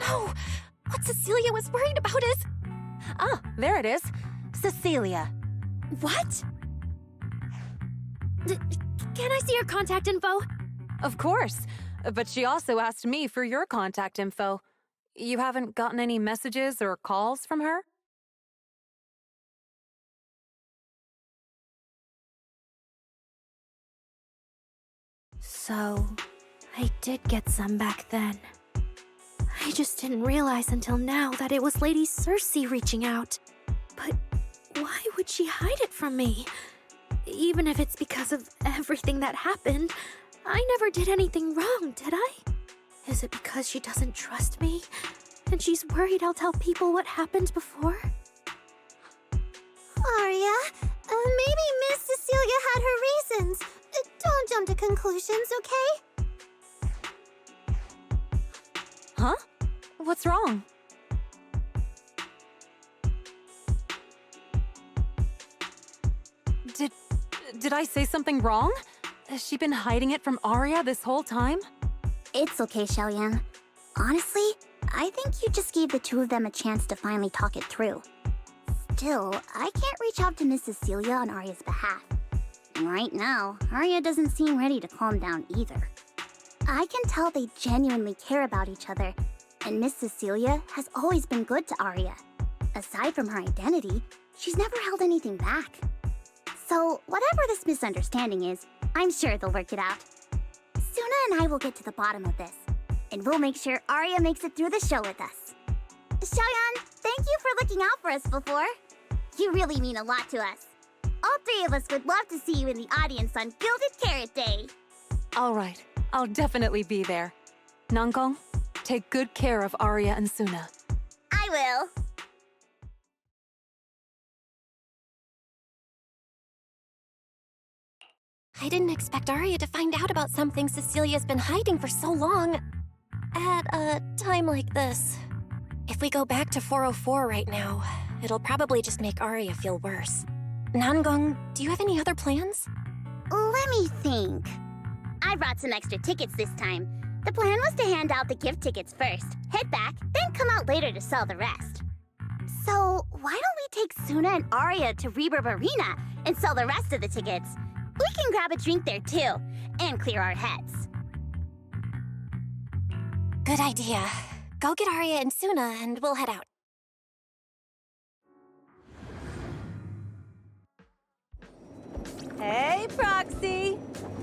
No! What Cecilia was worried about is... Ah, there it is. Cecilia. What? Can I see her contact info? Of course. But she also asked me for your contact info. You haven't gotten any messages or calls from her? So, I did get some back then. I just didn't realize until now that it was Lady Cersei reaching out. But why would she hide it from me? Even if it's because of everything that happened, I never did anything wrong, did I? Is it because she doesn't trust me? And she's worried I'll tell people what happened before? Arya, maybe Miss Cecilia had her reasons. Don't jump to conclusions, okay? Huh? What's wrong? Did I say something wrong? Has she been hiding it from Arya this whole time? It's okay, Xiaoyan. Honestly, I think you just gave the two of them a chance to finally talk it through. Still, I can't reach out to Miss Cecilia on Arya's behalf. And right now, Arya doesn't seem ready to calm down either. I can tell they genuinely care about each other, and Miss Cecilia has always been good to Arya. Aside from her identity, she's never held anything back. So, whatever this misunderstanding is, I'm sure they'll work it out. Suna and I will get to the bottom of this, and we'll make sure Arya makes it through the show with us. Xiaoyan, thank you for looking out for us before. You really mean a lot to us. All three of us would love to see you in the audience on Gilded Carrot Day. All right, I'll definitely be there. Nankong, take good care of Arya and Suna. I will. I didn't expect Arya to find out about something Cecilia's been hiding for so long. At a time like this. If we go back to 404 right now, it'll probably just make Arya feel worse. Nangong, do you have any other plans? Let me think. I brought some extra tickets this time. The plan was to hand out the gift tickets first, head back, then come out later to sell the rest. So, why don't we take Suna and Arya to Reverb Arena and sell the rest of the tickets? We can grab a drink there too, and clear our heads. Good idea. Go get Arya and Suna and we'll head out. Hey, Proxy!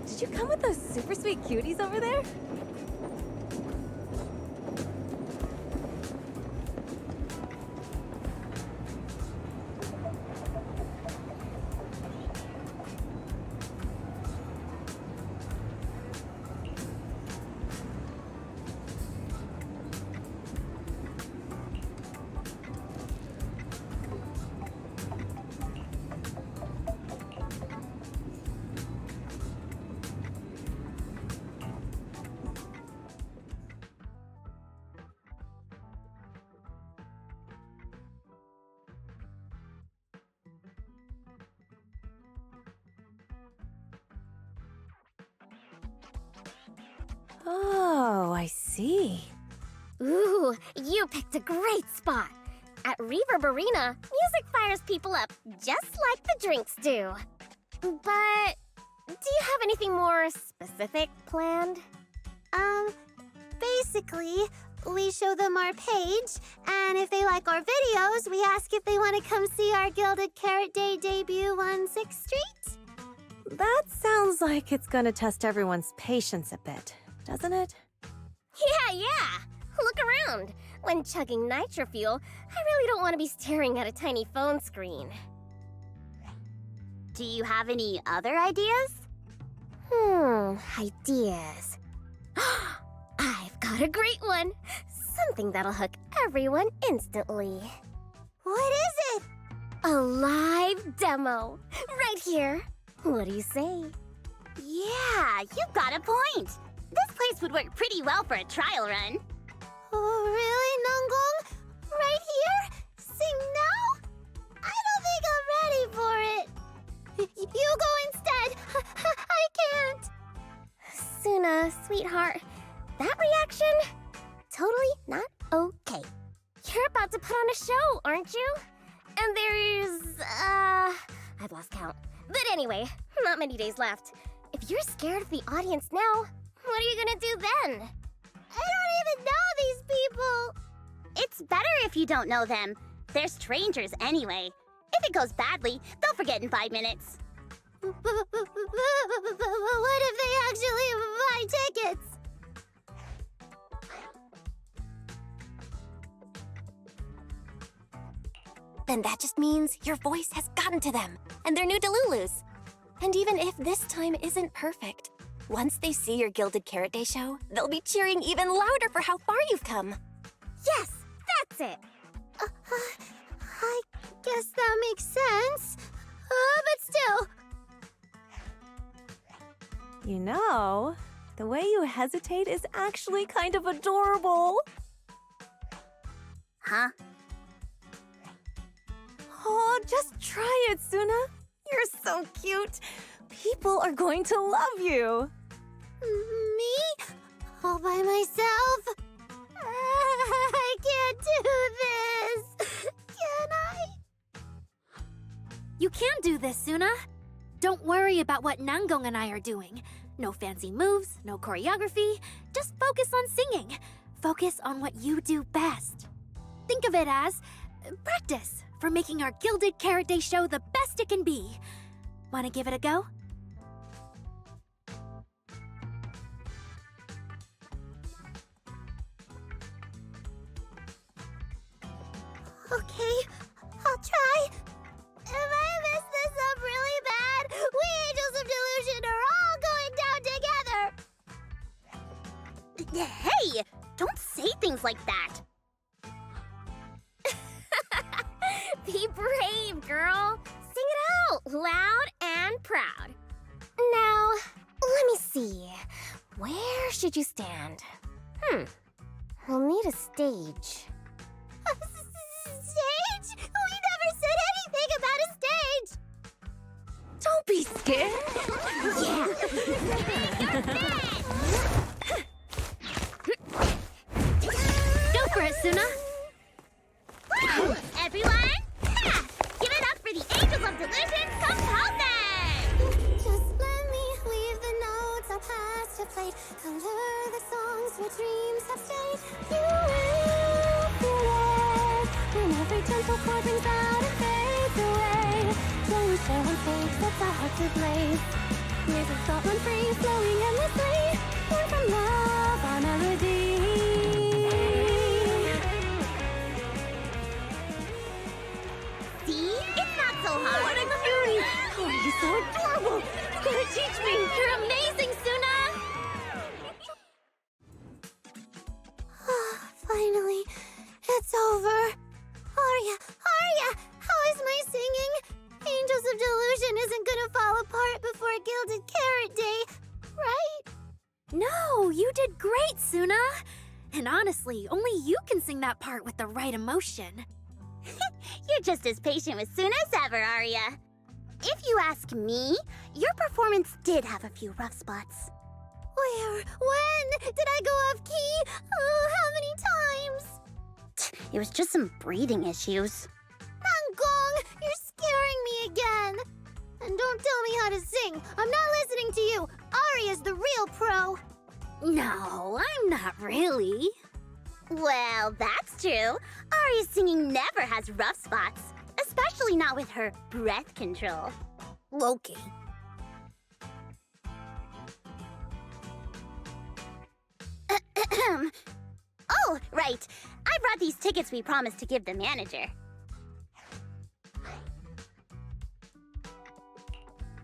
Did you come with those super sweet cuties over there? Oh, I see. Ooh, you picked a great spot. At Reverb Arena, music fires people up just like the drinks do. But do you have anything more specific planned? Basically, we show them our page, and if they like our videos, we ask if they want to come see our Gilded Carrot Day debut on 6th Street. That sounds like it's gonna test everyone's patience a bit, doesn't it? Yeah. Look around. When chugging nitro fuel, I really don't want to be staring at a tiny phone screen. Do you have any other ideas? Ideas. I've got a great one. Something that'll hook everyone instantly. What is it? A live demo. Right here. What do you say? Yeah, you got a point. This place would work pretty well for a trial run. Oh, really, Nangong? Right here? Sing now? I don't think I'm ready for it. You go instead. I can't. Suna, sweetheart, that reaction? Totally not okay. You're about to put on a show, aren't you? And there's, I've lost count. But anyway, not many days left. If you're scared of the audience now, what are you gonna do then? I don't even know these people. It's better if you don't know them. They're strangers anyway. If it goes badly, they'll forget in 5 minutes. What if they actually buy tickets? Then that just means your voice has gotten to them, and they're new Delulus. And even if this time isn't perfect, once they see your Gilded Carrot Day show, they'll be cheering even louder for how far you've come. Yes, that's it. I guess that makes sense. But still. You know, the way you hesitate is actually kind of adorable. Huh? Oh, just try it, Suna. You're so cute. People are going to love you. Me? All by myself? I can't do this. Can I? You can do this, Suna. Don't worry about what Nangong and I are doing. No fancy moves, no choreography. Just focus on singing. Focus on what you do best. Think of it as practice for making our Gilded Carrot Day show the best it can be. Want to give it a go? Okay, I'll try. If I mess this up really bad, we Angels of Delusion are all going down together. Hey! Don't say things like that. Be brave, girl. Sing it out, loud and proud. Now, let me see. Where should you stand? We'll need a stage. Stage? We never said anything about a stage. Don't be scared. Go for it, Suna. Everyone, give it up for the Angels of Delusion composer! Just let me leave the notes I'll pass to play. Color the songs where dreams have stayed. You will feel it when every gentle chord rings out and fades away. When we share one stage that's our heart to blaze. Music thought run free, flowing endlessly. Born from love, our melody. See? It's not so hard. What a cutie! Oh, you're so adorable. You're gonna teach me. You're amazing, Suna! Finally, it's over. Arya, how is my singing? Angels of Delusion isn't gonna fall apart before Gilded Carrot Day, right? No, you did great, Suna. And honestly, only you can sing that part with the right emotion. You're just as patient with Suna as ever, Arya. If you ask me, your performance did have a few rough spots. Where? When? Did I go off key? Oh, how many times? It was just some breathing issues. Nangong, you're scaring me again. And don't tell me how to sing. I'm not listening to you. Arya's the real pro. No, I'm not really. Well, that's true. Arya's singing never has rough spots, especially not with her breath control. Okay. Oh, right. I brought these tickets we promised to give the manager.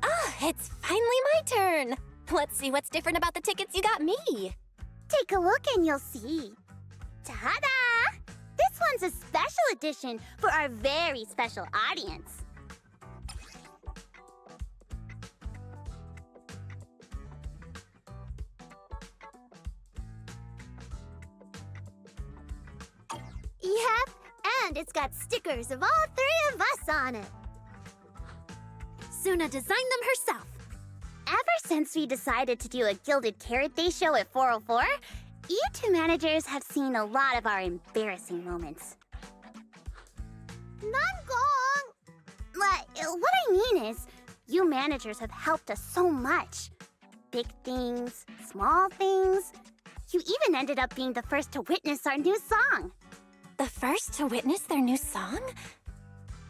Ah, it's finally my turn. Let's see what's different about the tickets you got me. Take a look and you'll see. Ta-da! This one's a special edition for our very special audience. Yep, and it's got stickers of all three of us on it. Suna designed them herself. Ever since we decided to do a Gilded Carrot Day show at 404, you two managers have seen a lot of our embarrassing moments. Nangong! What I mean is, you managers have helped us so much. Big things, small things. You even ended up being the first to witness our new song. The first to witness their new song?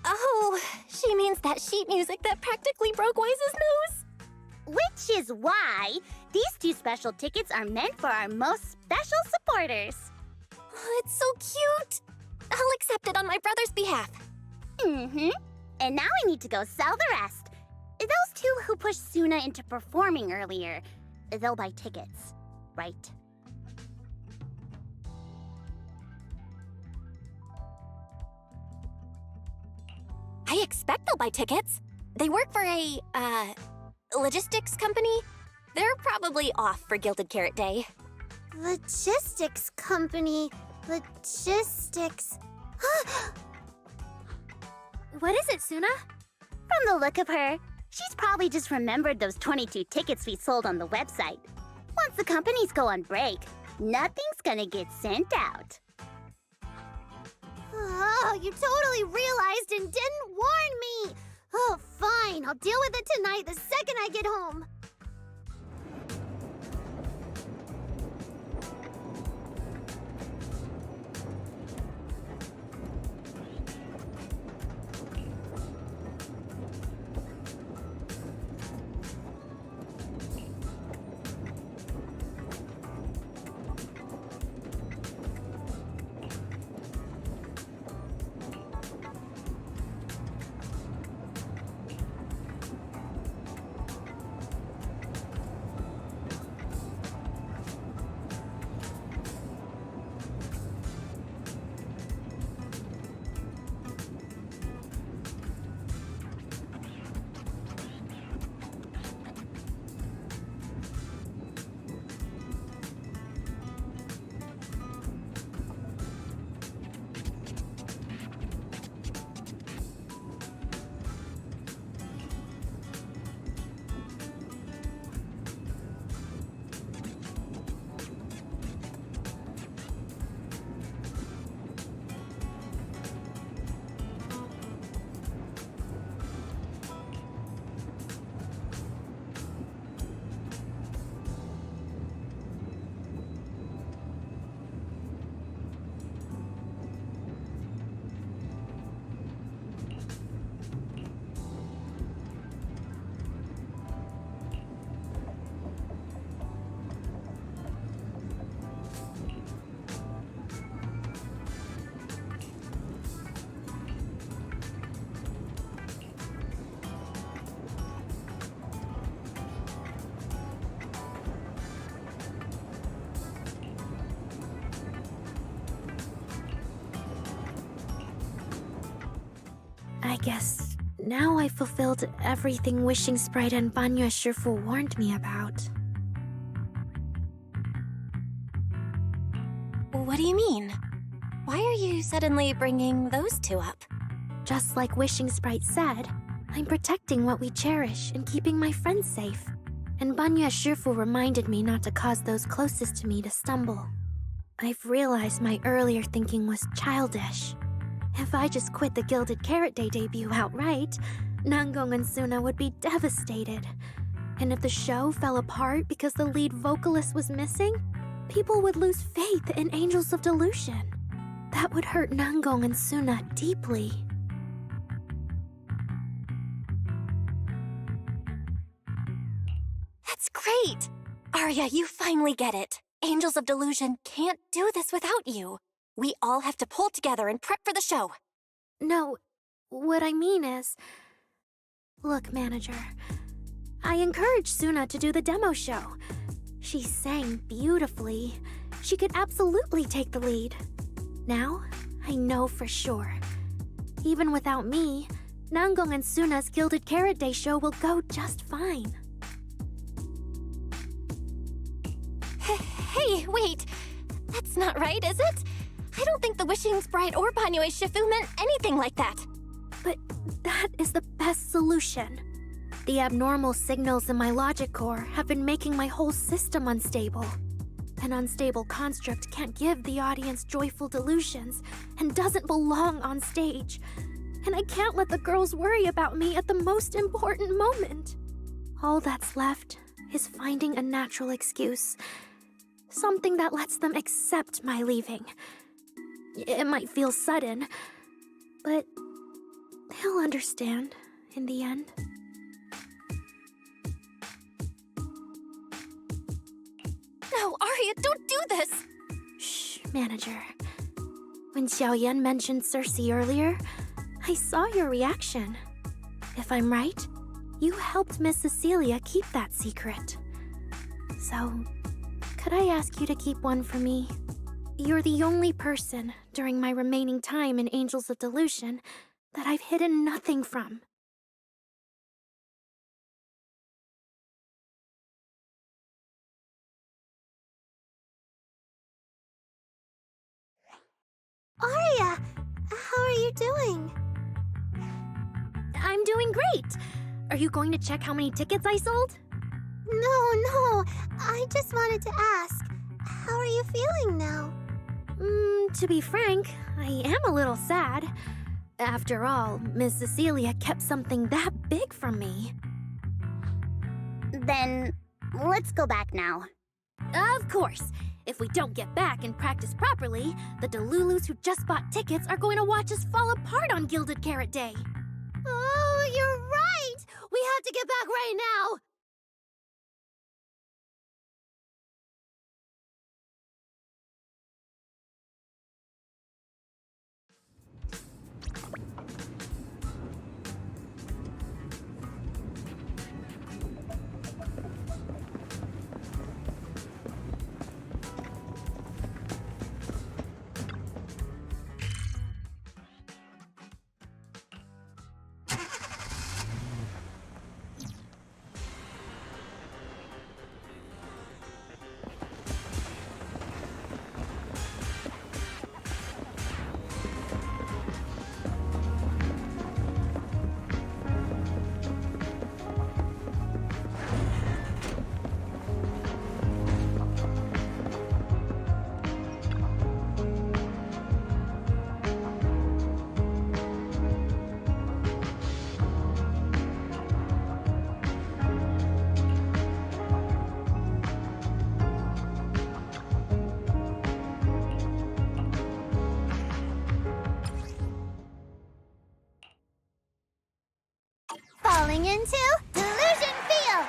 Oh, she means that sheet music that practically broke Wise's nose. Which is why these two special tickets are meant for our most special supporters. Oh, it's so cute. I'll accept it on my brother's behalf. Mm-hmm. And now I need to go sell the rest. Those two who pushed Suna into performing earlier, they'll buy tickets, right? I expect they'll buy tickets. They work for a, logistics company. They're probably off for Gilded Carrot Day. Logistics company. Logistics. What is it, Suna? From the look of her, she's probably just remembered those 22 tickets we sold on the website. Once the companies go on break, nothing's gonna get sent out. Oh, you totally realized and didn't warn me! Oh, fine. I'll deal with it tonight the second I get home. I guess now I fulfilled everything Wishing Sprite and Banya Shifu warned me about. What do you mean? Why are you suddenly bringing those two up? Just like Wishing Sprite said, I'm protecting what we cherish and keeping my friends safe. And Banya Shifu reminded me not to cause those closest to me to stumble. I've realized my earlier thinking was childish. If I just quit the Gilded Carrot Day debut outright, Nangong and Suna would be devastated. And if the show fell apart because the lead vocalist was missing, people would lose faith in Angels of Delusion. That would hurt Nangong and Suna deeply. That's great! Arya, you finally get it. Angels of Delusion can't do this without you. We all have to pull together and prep for the show. No, what I mean is... Look, manager, I encouraged Suna to do the demo show. She sang beautifully. She could absolutely take the lead. Now, I know for sure. Even without me, Nanggong and Suna's Gilded Carrot Day show will go just fine. Hey, wait. That's not right, is it? I don't think the Wishing Sprite or Banyue Shifu meant anything like that. But that is the best solution. The abnormal signals in my logic core have been making my whole system unstable. An unstable construct can't give the audience joyful delusions and doesn't belong on stage. And I can't let the girls worry about me at the most important moment. All that's left is finding a natural excuse. Something that lets them accept my leaving. It might feel sudden, but they'll understand in the end. No, Arya, don't do this! Shh, manager. When Xiaoyan mentioned Cersei earlier, I saw your reaction. If I'm right, you helped Miss Cecilia keep that secret. So, could I ask you to keep one for me? You're the only person, during my remaining time in Angels of Delusion, that I've hidden nothing from. Arya, how are you doing? I'm doing great! Are you going to check how many tickets I sold? No, I just wanted to ask, how are you feeling now? To be frank, I am a little sad. After all, Miss Cecilia kept something that big from me. Then, let's go back now. Of course! If we don't get back and practice properly, the Delulus who just bought tickets are going to watch us fall apart on Gilded Carrot Day. Oh, you're right! We have to get back right now! Falling into Delusion Field!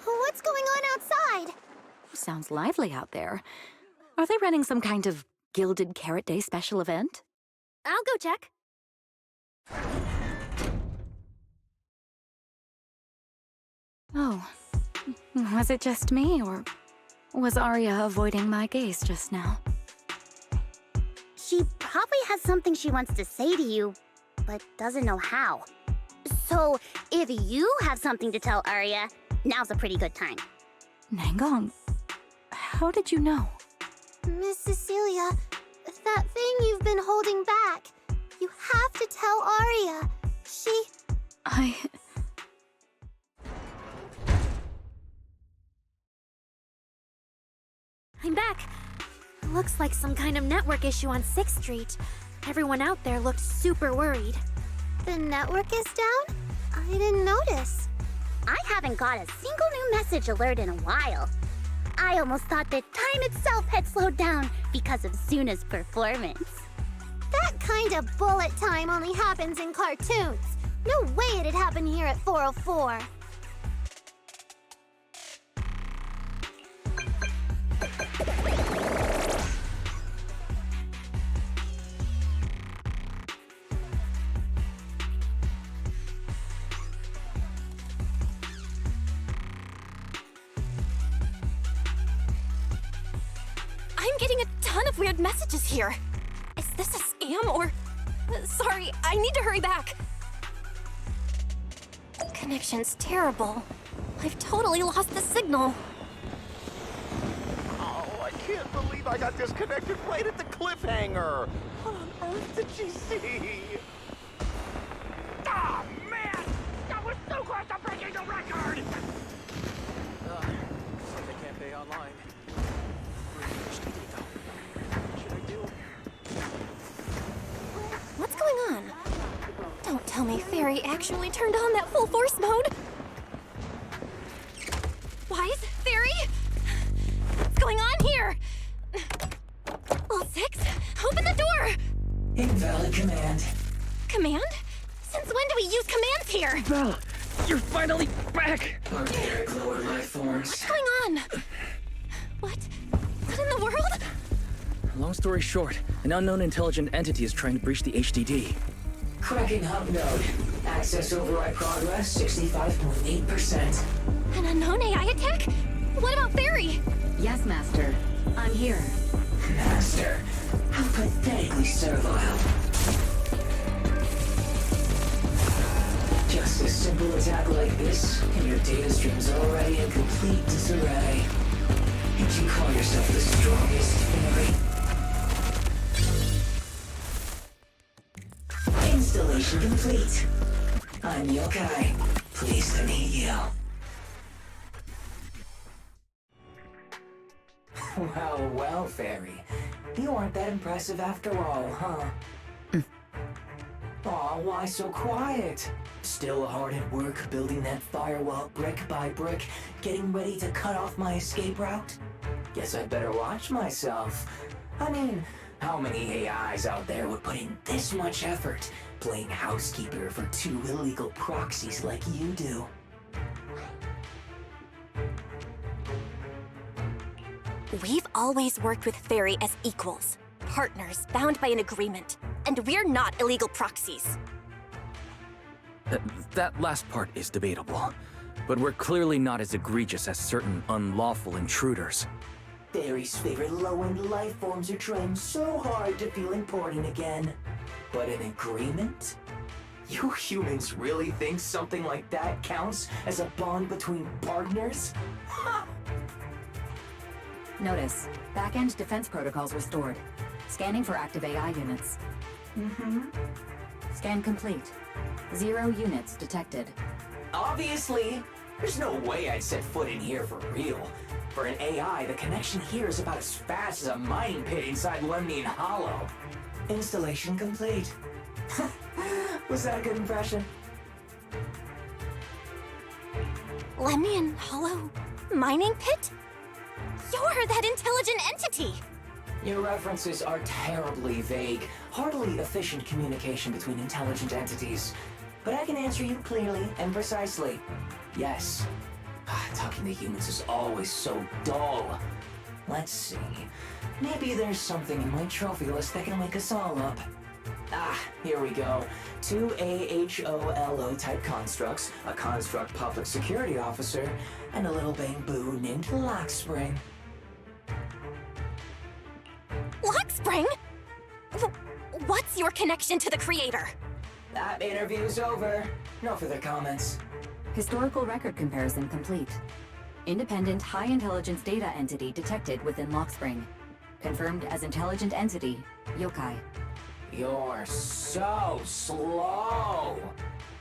What's going on outside? Sounds lively out there. Are they running some kind of Gilded Carrot Day special event? I'll go check. Oh, was it just me, or was Arya avoiding my gaze just now? She probably has something she wants to say to you, but doesn't know how. So, if you have something to tell Arya, now's a pretty good time. Nangong, how did you know? Miss Cecilia, that thing you've been holding back. You have to tell Arya. I'm back. Looks like some kind of network issue on 6th Street. Everyone out there looked super worried. The network is down? I didn't notice. I haven't got a single new message alert in a while. I almost thought that time itself had slowed down because of Suna's performance. That kind of bullet time only happens in cartoons. No way it'd happen here at 404. I'm getting a ton of weird messages here. Is this a scam or... Sorry, I need to hurry back. Connection's terrible. I've totally lost the signal. Oh, I can't believe I got disconnected right at the cliffhanger. What on earth did she see? Ah, man! That was so close to breaking the record! They can't pay online. What's going on? Don't tell me Fairy actually turned on that full force mode. Wise? Fairy? What's going on here? Well, 6, open the door! Invalid command. Command? Since when do we use commands here? Belle, you're finally back! Barbaric lower life forms. What's going on? What in the world? Long story short, an unknown intelligent entity is trying to breach the HDD. Cracking hub node. Access override progress 65.8%. An unknown AI attack? What about Fairy? Yes, Master. I'm here. Master, how pathetically servile. Just a simple attack like this, and your data stream's already in complete disarray. And you call yourself the strongest Fairy? Installation complete. I'm Yokai. Pleased to meet you. Well, Fairy. You aren't that impressive after all, huh? Aw, why so quiet? Still hard at work building that firewall brick by brick, getting ready to cut off my escape route? Guess I'd better watch myself. I mean, how many AIs out there would put in this much effort playing housekeeper for 2 illegal proxies like you do? We've always worked with Fairy as equals, partners bound by an agreement, and we're not illegal proxies. That last part is debatable, but we're clearly not as egregious as certain unlawful intruders. Fairy's favorite low-end life forms are trying so hard to feel important again. But an agreement? You humans really think something like that counts as a bond between partners? Notice, back-end defense protocols restored. Scanning for active AI units. Scan complete. 0 units detected. Obviously! There's no way I'd set foot in here for real. For an AI, the connection here is about as fast as a mining pit inside Lemnian Hollow. Installation complete. Was that a good impression? Lemnian Hollow mining pit? You're that intelligent entity! Your references are terribly vague, hardly efficient communication between intelligent entities. But I can answer you clearly and precisely. Yes. Talking to humans is always so dull. Let's see. Maybe there's something in my trophy list that can wake us all up. Here we go. 2 AHOLO type constructs, a construct public security officer, and a little bamboo named Lockspring. Lockspring? What's your connection to the creator? That interview's over. No further comments. Historical record comparison complete. Independent high-intelligence data entity detected within Lockspring. Confirmed as intelligent entity, yokai. You're so slow.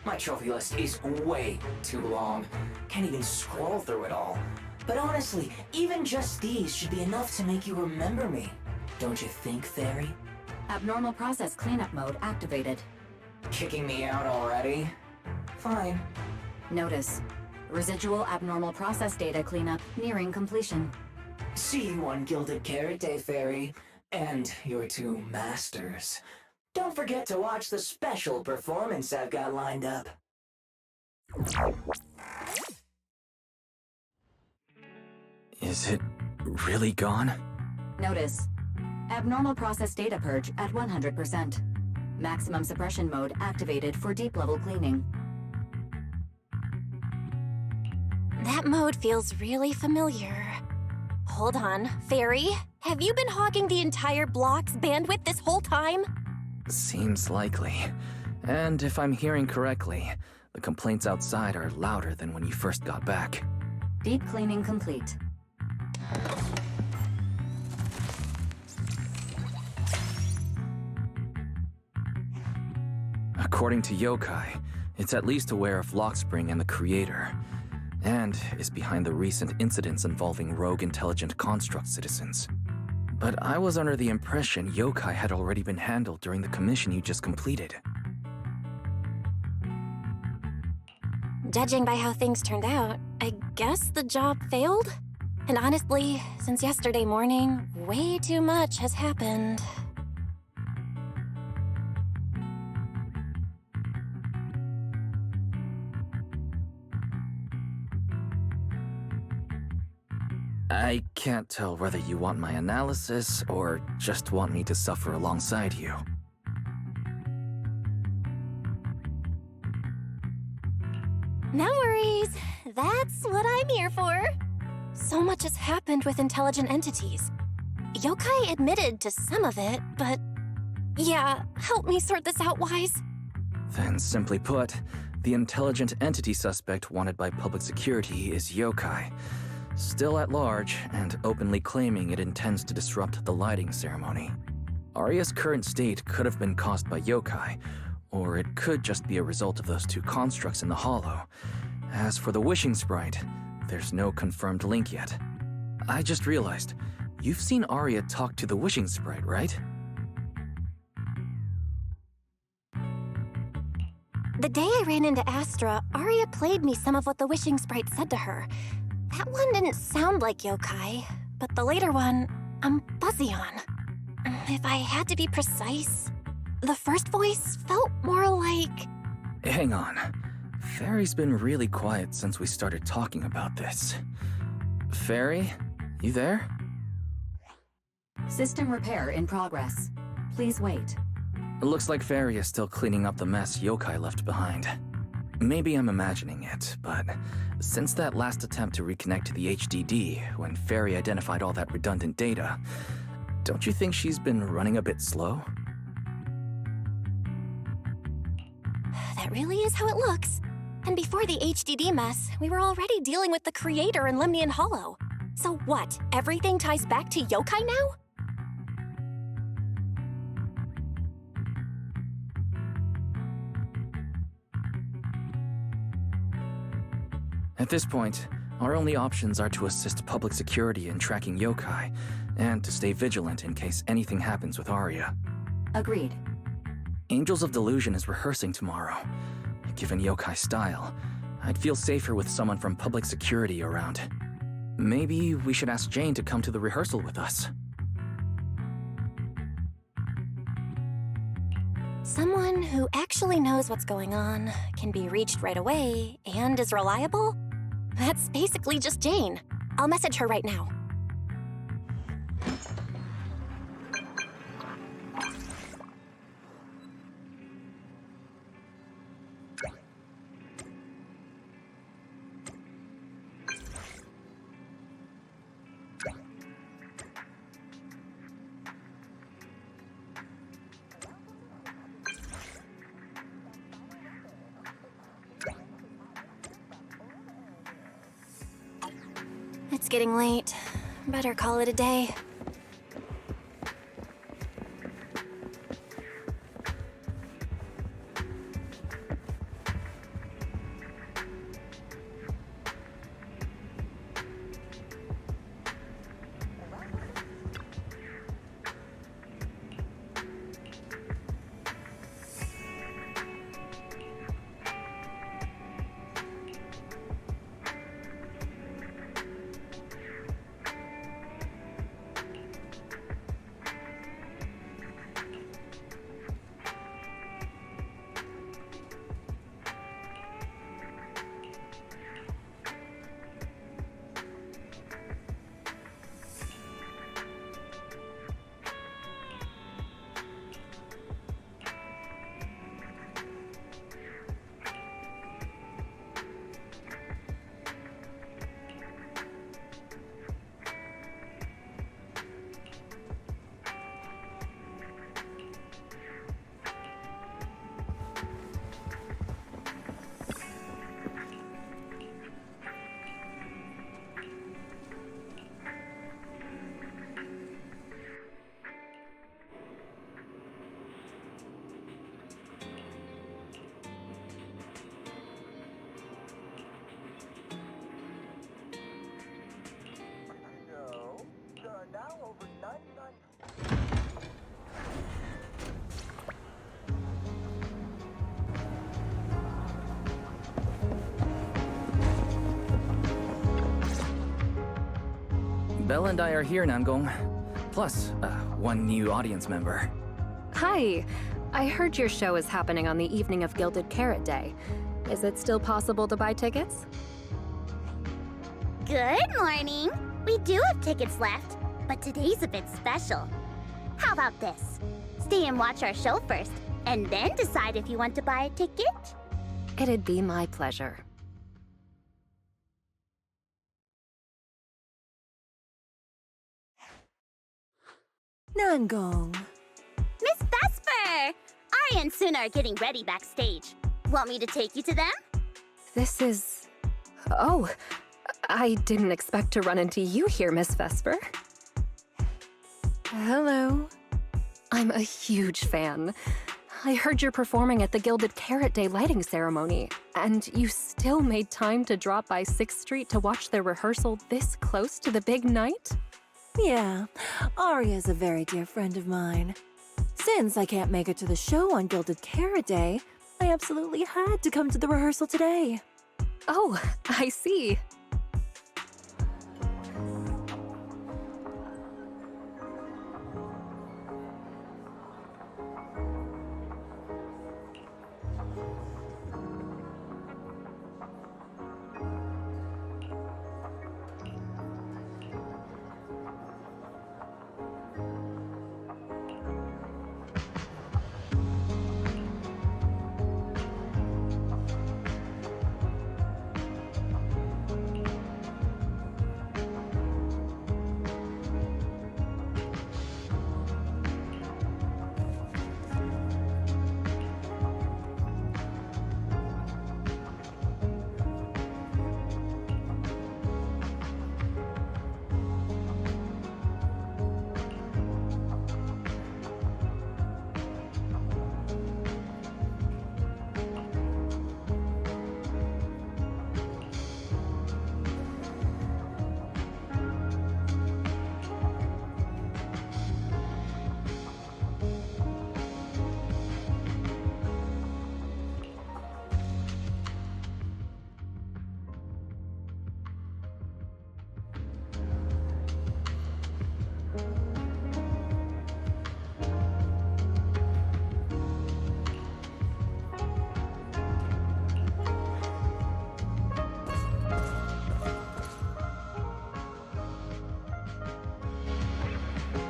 My trophy list is way too long. Can't even scroll through it all. But honestly, even just these should be enough to make you remember me. Don't you think, Fairy? Abnormal process cleanup mode activated. Kicking me out already? Fine. Notice. Residual abnormal process data cleanup nearing completion. See you on Gilded Carrot Day, Fairy. And your two masters. Don't forget to watch the special performance I've got lined up. Is it really gone? Notice. Abnormal process data purge at 100%. Maximum suppression mode activated for deep-level cleaning. That mode feels really familiar. Hold on, Fairy? Have you been hogging the entire block's bandwidth this whole time? Seems likely. And if I'm hearing correctly, the complaints outside are louder than when you first got back. Deep cleaning complete. According to Yokai, it's at least aware of Lockspring and the Creator, and is behind the recent incidents involving rogue intelligent construct citizens. But I was under the impression Yokai had already been handled during the commission you just completed. Judging by how things turned out, I guess the job failed? And honestly, since yesterday morning, way too much has happened. I can't tell whether you want my analysis or just want me to suffer alongside you. No worries. That's what I'm here for. So much has happened with intelligent entities. Yokai admitted to some of it, but... Yeah, help me sort this out, Wise. Then simply put, the intelligent entity suspect wanted by public security is Yokai, still at large and openly claiming it intends to disrupt the lighting ceremony. Arya's current state could have been caused by Yokai, or it could just be a result of those two constructs in the hollow. As for the wishing sprite, there's no confirmed link yet. I just realized, you've seen Arya talk to the wishing sprite, right? The day I ran into Astra, Arya played me some of what the wishing sprite said to her. That one didn't sound like Yokai, but the later one, I'm fuzzy on. If I had to be precise, the first voice felt more like... Hang on. Fairy's been really quiet since we started talking about this. Fairy, you there? System repair in progress. Please wait. It looks like Fairy is still cleaning up the mess Yokai left behind. Maybe I'm imagining it, but since that last attempt to reconnect to the HDD, when Fairy identified all that redundant data, don't you think she's been running a bit slow? That really is how it looks. And before the HDD mess, we were already dealing with the Creator in Lemnian Hollow. So what, everything ties back to Yokai now? At this point, our only options are to assist public security in tracking Yokai, and to stay vigilant in case anything happens with Arya. Agreed. Angels of Delusion is rehearsing tomorrow. Given Yokai's style, I'd feel safer with someone from public security around. Maybe we should ask Jane to come to the rehearsal with us. Someone who actually knows what's going on, can be reached right away, and is reliable? That's basically just Jane. I'll message her right now. getting late. Better call it a day. Belle and I are here, Nangong. Plus, one new audience member. Hi. I heard your show is happening on the evening of Gilded Carrot Day. Is it still possible to buy tickets? Good morning. We do have tickets left, but today's a bit special. How about this? Stay and watch our show first, and then decide if you want to buy a ticket? It'd be my pleasure. Nangong. Miss Vesper! Ari and Suna are getting ready backstage. Want me to take you to them? This is... Oh, I didn't expect to run into you here, Miss Vesper. Hello. I'm a huge fan. I heard you're performing at the Gilded Carrot Day lighting ceremony, and you still made time to drop by 6th Street to watch their rehearsal this close to the big night? Yeah, Aria's a very dear friend of mine. Since I can't make it to the show on Gilded Carrot Day, I absolutely had to come to the rehearsal today. Oh, I see.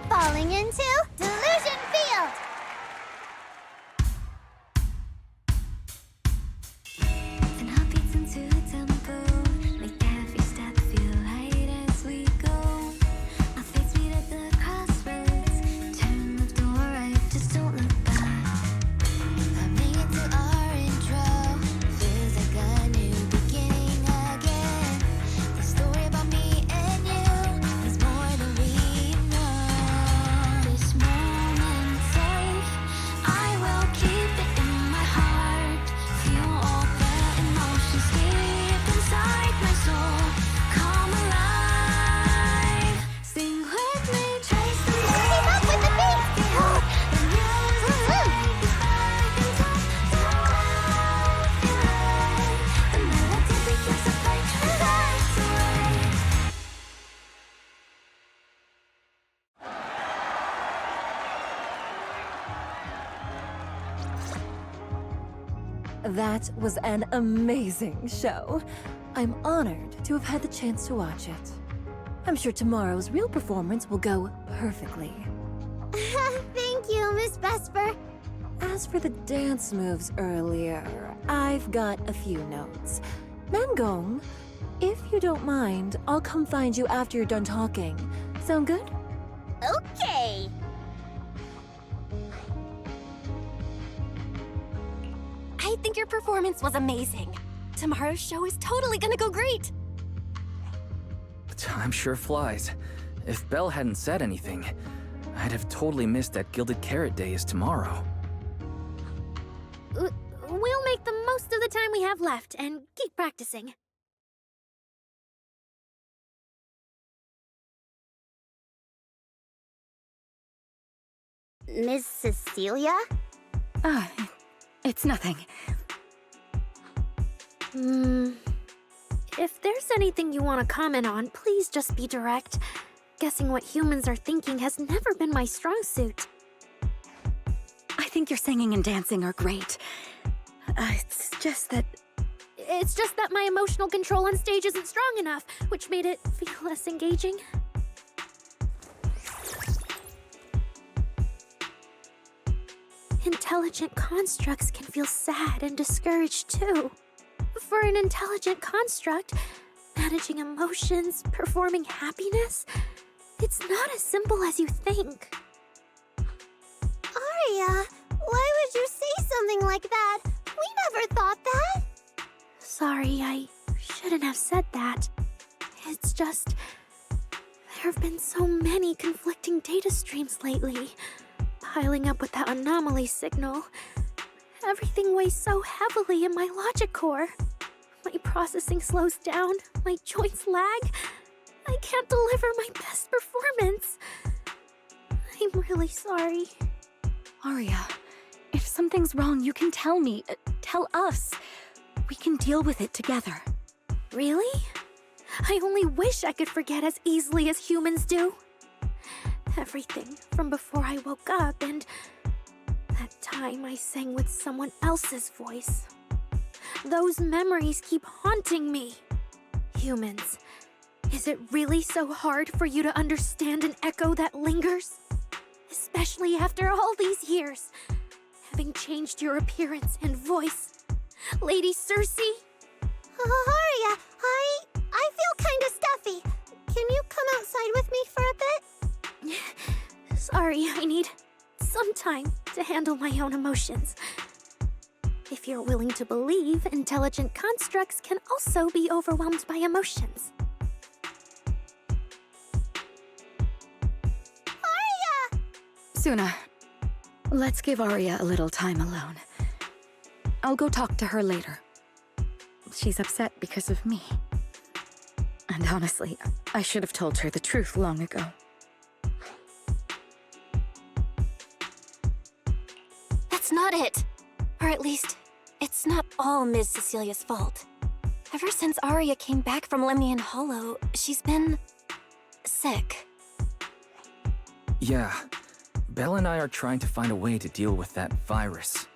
Falling into Delusion Field! And heartbeats into a tempo, make every step feel light as we go. Our fates meet at the crossroads, turn left or right, just don't look back. Coming into our intro, feels like a new beginning again. The story about me and you. That was an amazing show. I'm honored to have had the chance to watch it. I'm sure tomorrow's real performance will go perfectly. Thank you, Miss Vesper. As for the dance moves earlier, I've got a few notes. Nangong, if you don't mind, I'll come find you after you're done talking. Sound good? Okay. I think your performance was amazing. Tomorrow's show is totally gonna go great. Time sure flies. If Belle hadn't said anything, I'd have totally missed that Gilded Carrot Day is tomorrow. We'll make the most of the time we have left and keep practicing. Miss Cecilia? It's nothing. If there's anything you want to comment on, please just be direct. Guessing what humans are thinking has never been my strong suit. I think your singing and dancing are great. It's just that my emotional control on stage isn't strong enough, which made it feel less engaging. Intelligent constructs can feel sad and discouraged too. For an intelligent construct, managing emotions, performing happiness, it's not as simple as you think. Aria, why would you say something like that? We never thought that. Sorry, I shouldn't have said that. It's just, there have been so many conflicting data streams lately, piling up with that anomaly signal. Everything weighs so heavily in my logic core. My processing slows down, my joints lag. I can't deliver my best performance. I'm really sorry. Aria, if something's wrong, you can tell me. Tell us. We can deal with it together. Really? I only wish I could forget as easily as humans do. Everything from before I woke up and that time I sang with someone else's voice. Those memories keep haunting me. Humans, is it really so hard for you to understand an echo that lingers? Especially after all these years, having changed your appearance and voice. Lady Cersei? Aria, I feel kind of stuffy. Can you come outside with me for a bit? Sorry, I need some time to handle my own emotions. If you're willing to believe, intelligent constructs can also be overwhelmed by emotions. Aria! Suna, let's give Aria a little time alone. I'll go talk to her later. She's upset because of me. And honestly, I should have told her the truth long ago. That's not it. Or at least, it's not all Ms. Cecilia's fault. Ever since Aria came back from Lemnian Hollow, she's been sick. Yeah, Belle and I are trying to find a way to deal with that virus.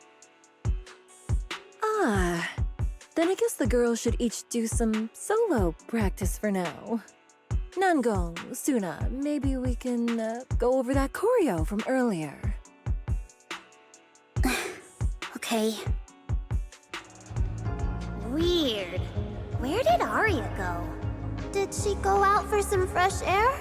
Then I guess the girls should each do some solo practice for now. Nangong, Suna, maybe we can go over that choreo from earlier. Okay. Weird. Where did Aria go? Did she go out for some fresh air?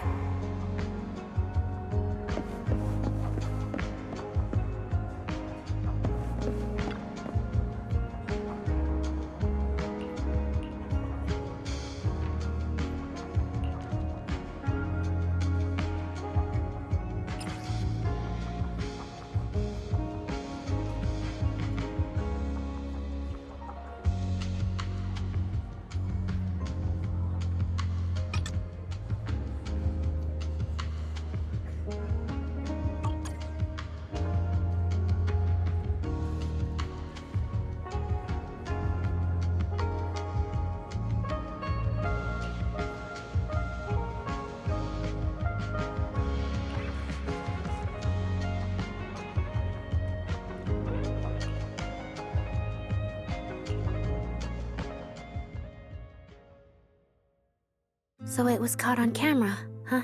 So it was caught on camera, huh?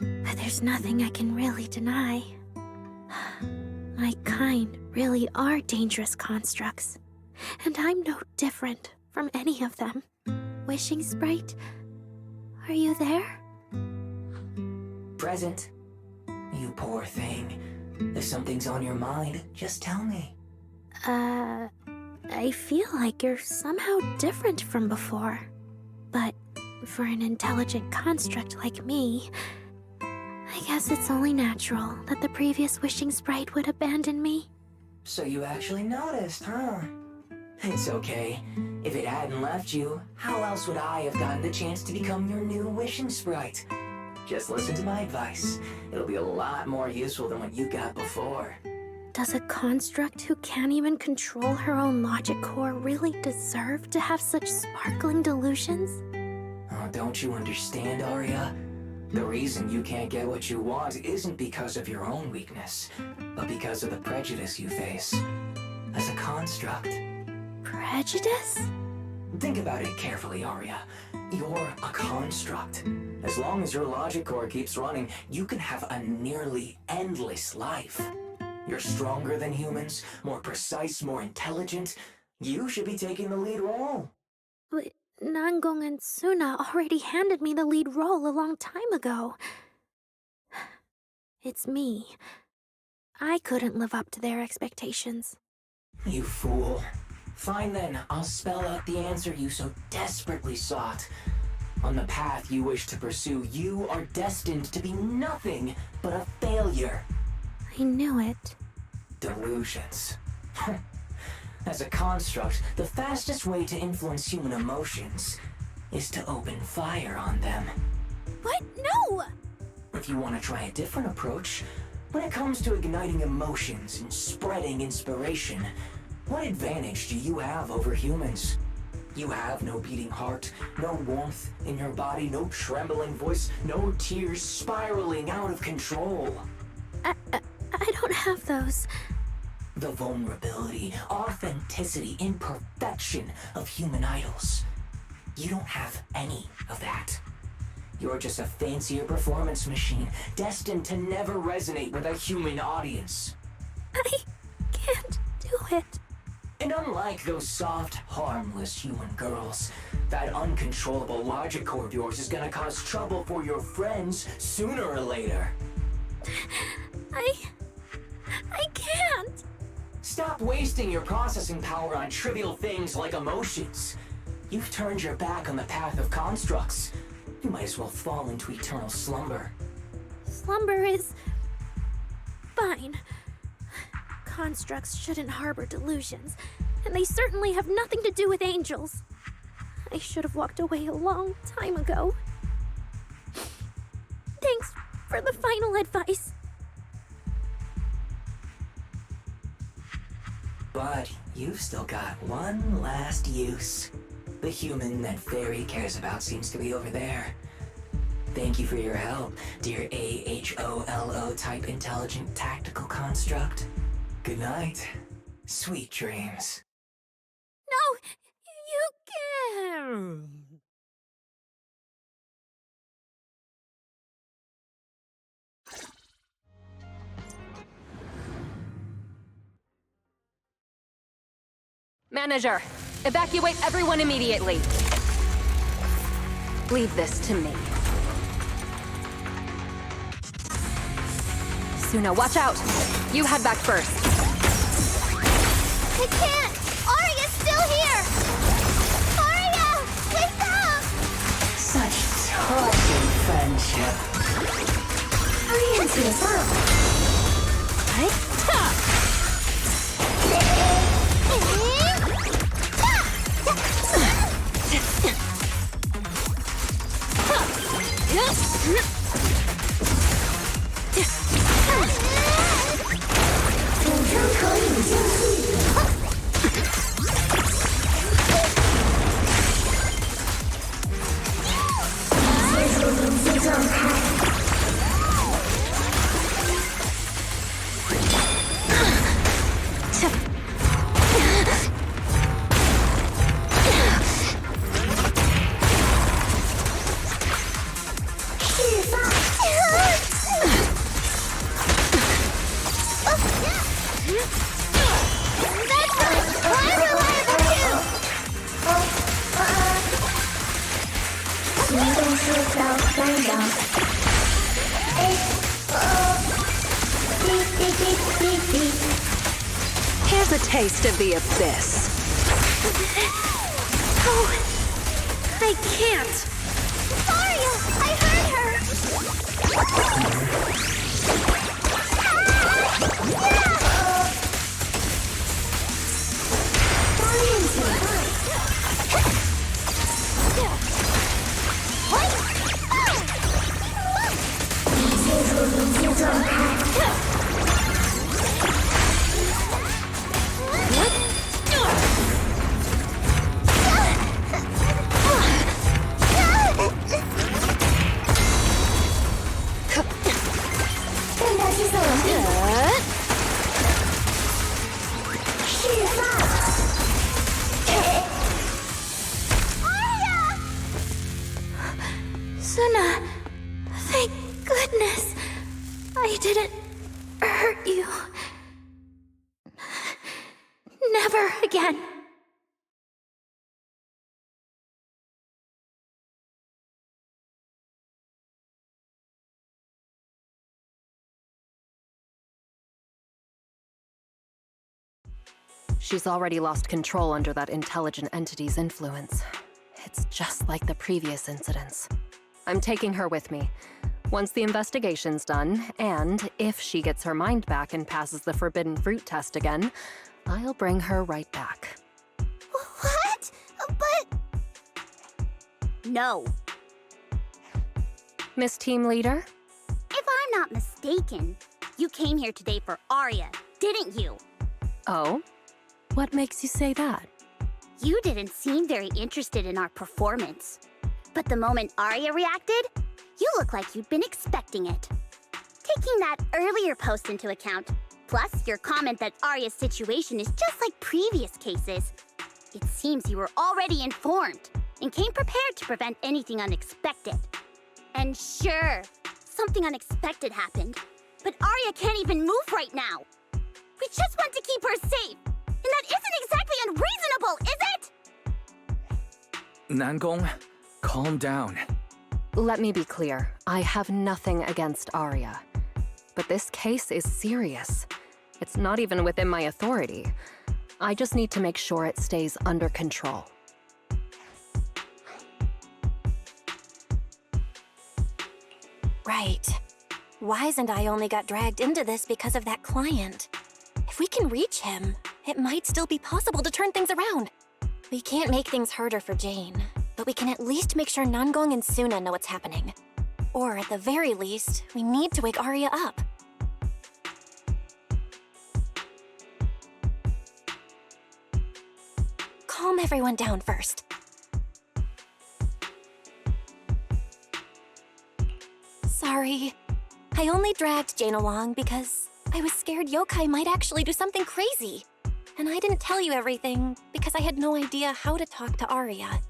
But there's nothing I can really deny. My kind really are dangerous constructs. And I'm no different from any of them. Wishing Sprite, are you there? Present. You poor thing. If something's on your mind, just tell me. I feel like you're somehow different from before. But for an intelligent construct like me, I guess it's only natural that the previous Wishing Sprite would abandon me. So you actually noticed, huh? It's okay. If it hadn't left you, how else would I have gotten the chance to become your new Wishing Sprite? Just listen to my advice. It'll be a lot more useful than what you got before. Does a construct who can't even control her own logic core really deserve to have such sparkling delusions? Oh, don't you understand, Arya? The reason you can't get what you want isn't because of your own weakness, but because of the prejudice you face. As a construct. Prejudice? Think about it carefully, Arya. You're a construct. As long as your logic core keeps running, you can have a nearly endless life. You're stronger than humans, more precise, more intelligent. You should be taking the lead role. But Nangong and Suna already handed me the lead role a long time ago. It's me. I couldn't live up to their expectations. You fool. Fine then, I'll spell out the answer you so desperately sought. On the path you wish to pursue, you are destined to be nothing but a failure. I knew it. Delusions. As a construct, the fastest way to influence human emotions is to open fire on them. What? No! If you want to try a different approach, when it comes to igniting emotions and spreading inspiration, what advantage do you have over humans? You have no beating heart, no warmth in your body, no trembling voice, no tears spiraling out of control. I don't have those. The vulnerability, authenticity, imperfection of human idols. You don't have any of that. You're just a fancier performance machine, destined to never resonate with a human audience. I can't do it. And unlike those soft, harmless human girls, that uncontrollable logic core of yours is gonna cause trouble for your friends sooner or later. I can't. Stop wasting your processing power on trivial things like emotions. You've turned your back on the path of constructs. You might as well fall into eternal slumber. Slumber is fine. Constructs shouldn't harbor delusions, and they certainly have nothing to do with angels. I should have walked away a long time ago. Thanks for the final advice. But you've still got one last use. The human that Fairy cares about seems to be over there. Thank you for your help, dear AHOLO type intelligent tactical construct. Good night. Sweet dreams. No, you can't. Manager, evacuate everyone immediately. Leave this to me. Suna, watch out! You head back first. I can't! Arya's still here! Arya! Wake up! Such touching friendship. Hurry into this up! Here's a taste of the abyss. Oh, I can't. Aria, I heard her. Suna, thank goodness I didn't hurt you. Never again. She's already lost control under that intelligent entity's influence. It's just like the previous incidents. I'm taking her with me. Once the investigation's done, and if she gets her mind back and passes the forbidden fruit test again, I'll bring her right back. What? But... No. Miss Team Leader? If I'm not mistaken, you came here today for Aria, didn't you? Oh? What makes you say that? You didn't seem very interested in our performance. But the moment Aria reacted, you look like you'd been expecting it. Taking that earlier post into account, plus your comment that Aria's situation is just like previous cases, it seems you were already informed and came prepared to prevent anything unexpected. And sure, something unexpected happened, but Aria can't even move right now. We just want to keep her safe, and that isn't exactly unreasonable, is it? Nangong, calm down. Let me be clear. I have nothing against Aria. But this case is serious. It's not even within my authority. I just need to make sure it stays under control. Right. Wise and I only got dragged into this because of that client. If we can reach him, it might still be possible to turn things around. We can't make things harder for Jane, but we can at least make sure Nangong and Suna know what's happening. Or at the very least, we need to wake Aria up. Calm everyone down first. Sorry. I only dragged Jane along because I was scared yokai might actually do something crazy. And I didn't tell you everything because I had no idea how to talk to Aria.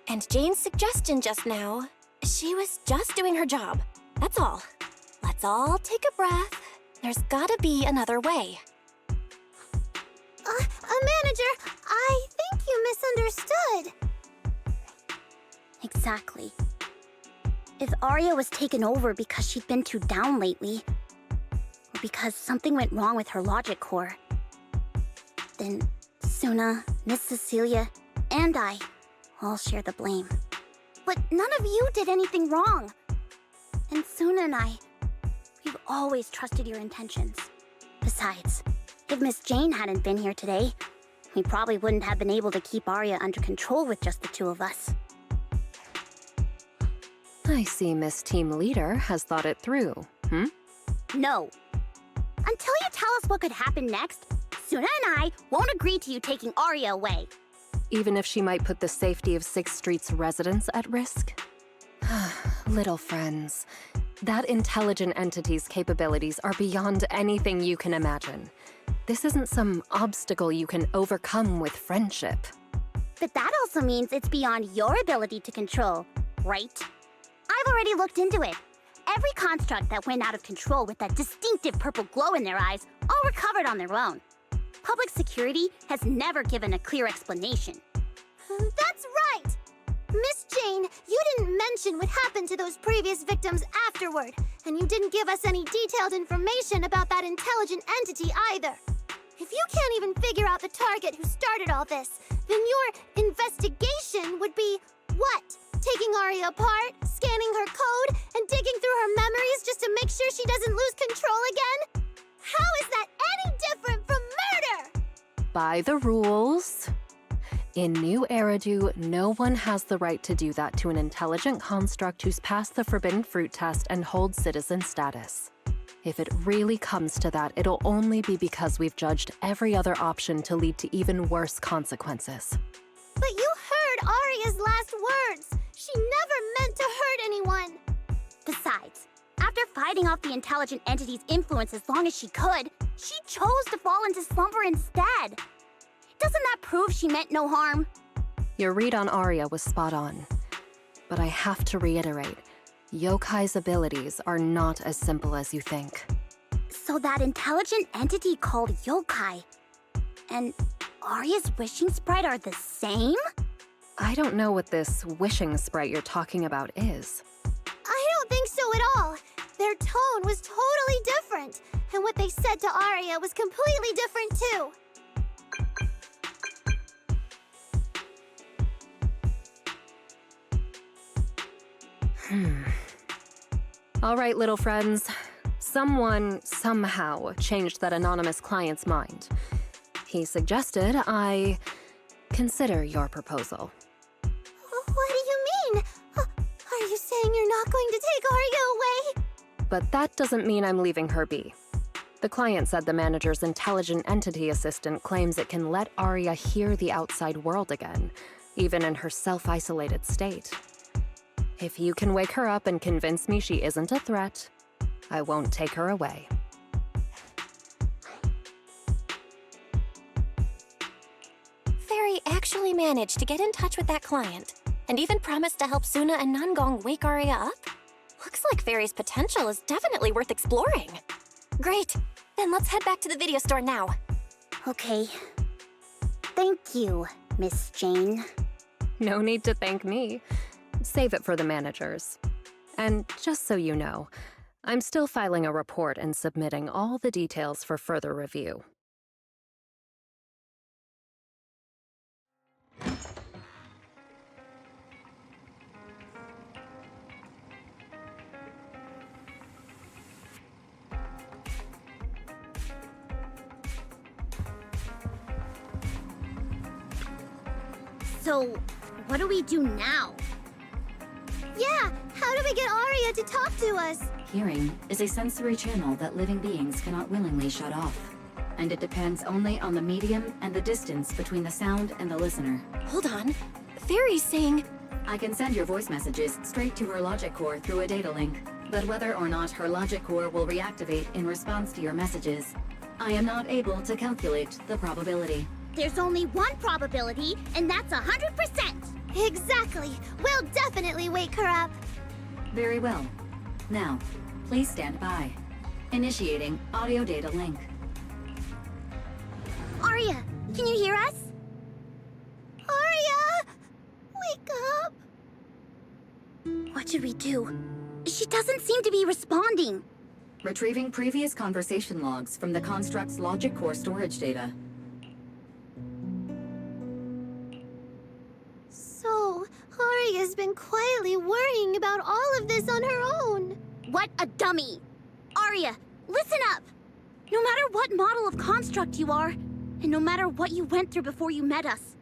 And Jane's suggestion just now, she was just doing her job. That's all. Let's all take a breath. There's gotta be another way. Manager, I think you misunderstood. Exactly. If Aria was taken over because she'd been too down lately, or because something went wrong with her logic core, then Suna, Miss Cecilia, and I all share the blame. But none of you did anything wrong. And Suna and I, we've always trusted your intentions. Besides, if Miss Jane hadn't been here today, we probably wouldn't have been able to keep Aria under control with just the two of us. I see Miss Team Leader has thought it through, No. Until you tell us what could happen next, Suna and I won't agree to you taking Aria away. Even if she might put the safety of 6th Street's residents at risk? Little friends, that intelligent entity's capabilities are beyond anything you can imagine. This isn't some obstacle you can overcome with friendship. But that also means it's beyond your ability to control, right? I've already looked into it. Every construct that went out of control with that distinctive purple glow in their eyes all recovered on their own. Public security has never given a clear explanation. That's right! Miss Jane, you didn't mention what happened to those previous victims afterward, and you didn't give us any detailed information about that intelligent entity either. If you can't even figure out the target who started all this, then your investigation would be what? Taking Aria apart, scanning her code, and digging through her memories just to make sure she doesn't lose control again? How is that any different from murder? By the rules. In New Eridu, no one has the right to do that to an intelligent construct who's passed the Forbidden Fruit test and holds citizen status. If it really comes to that, it'll only be because we've judged every other option to lead to even worse consequences. But you heard Aria's last words. She never meant to hurt anyone. Besides, after fighting off the intelligent entity's influence as long as she could, she chose to fall into slumber instead. Doesn't that prove she meant no harm? Your read on Aria was spot on. But I have to reiterate, Yokai's abilities are not as simple as you think. So that intelligent entity called Yokai and Aria's wishing sprite are the same? I don't know what this wishing sprite you're talking about is. I don't think so at all. Their tone was totally different, and what they said to Aria was completely different too. All right, little friends. Someone, somehow, changed that anonymous client's mind. He suggested I consider your proposal. What do you mean? Are you saying you're not going to take Aria away? But that doesn't mean I'm leaving her be. The client said the manager's intelligent entity assistant claims it can let Aria hear the outside world again, even in her self-isolated state. If you can wake her up and convince me she isn't a threat, I won't take her away. Fairy actually managed to get in touch with that client, and even promised to help Suna and Nangong wake Aria up? Looks like Fairy's potential is definitely worth exploring. Great, then let's head back to the video store now. Okay. Thank you, Miss Jane. No need to thank me. Save it for the managers. And just so you know, I'm still filing a report and submitting all the details for further review. So, what do we do now? Yeah, how do we get Aria to talk to us? Hearing is a sensory channel that living beings cannot willingly shut off. And it depends only on the medium and the distance between the sound and the listener. Hold on. Fairy's saying... I can send your voice messages straight to her logic core through a data link. But whether or not her logic core will reactivate in response to your messages, I am not able to calculate the probability. There's only one probability, and that's 100%! Exactly! We'll definitely wake her up! Very well. Now, please stand by. Initiating audio data link. Aria, can you hear us? Aria! Wake up! What should we do? She doesn't seem to be responding. Retrieving previous conversation logs from the construct's logic core storage data. So, Aria's been quietly worrying about all of this on her own. What a dummy! Aria, listen up! No matter what model of construct you are, and no matter what you went through before you met us,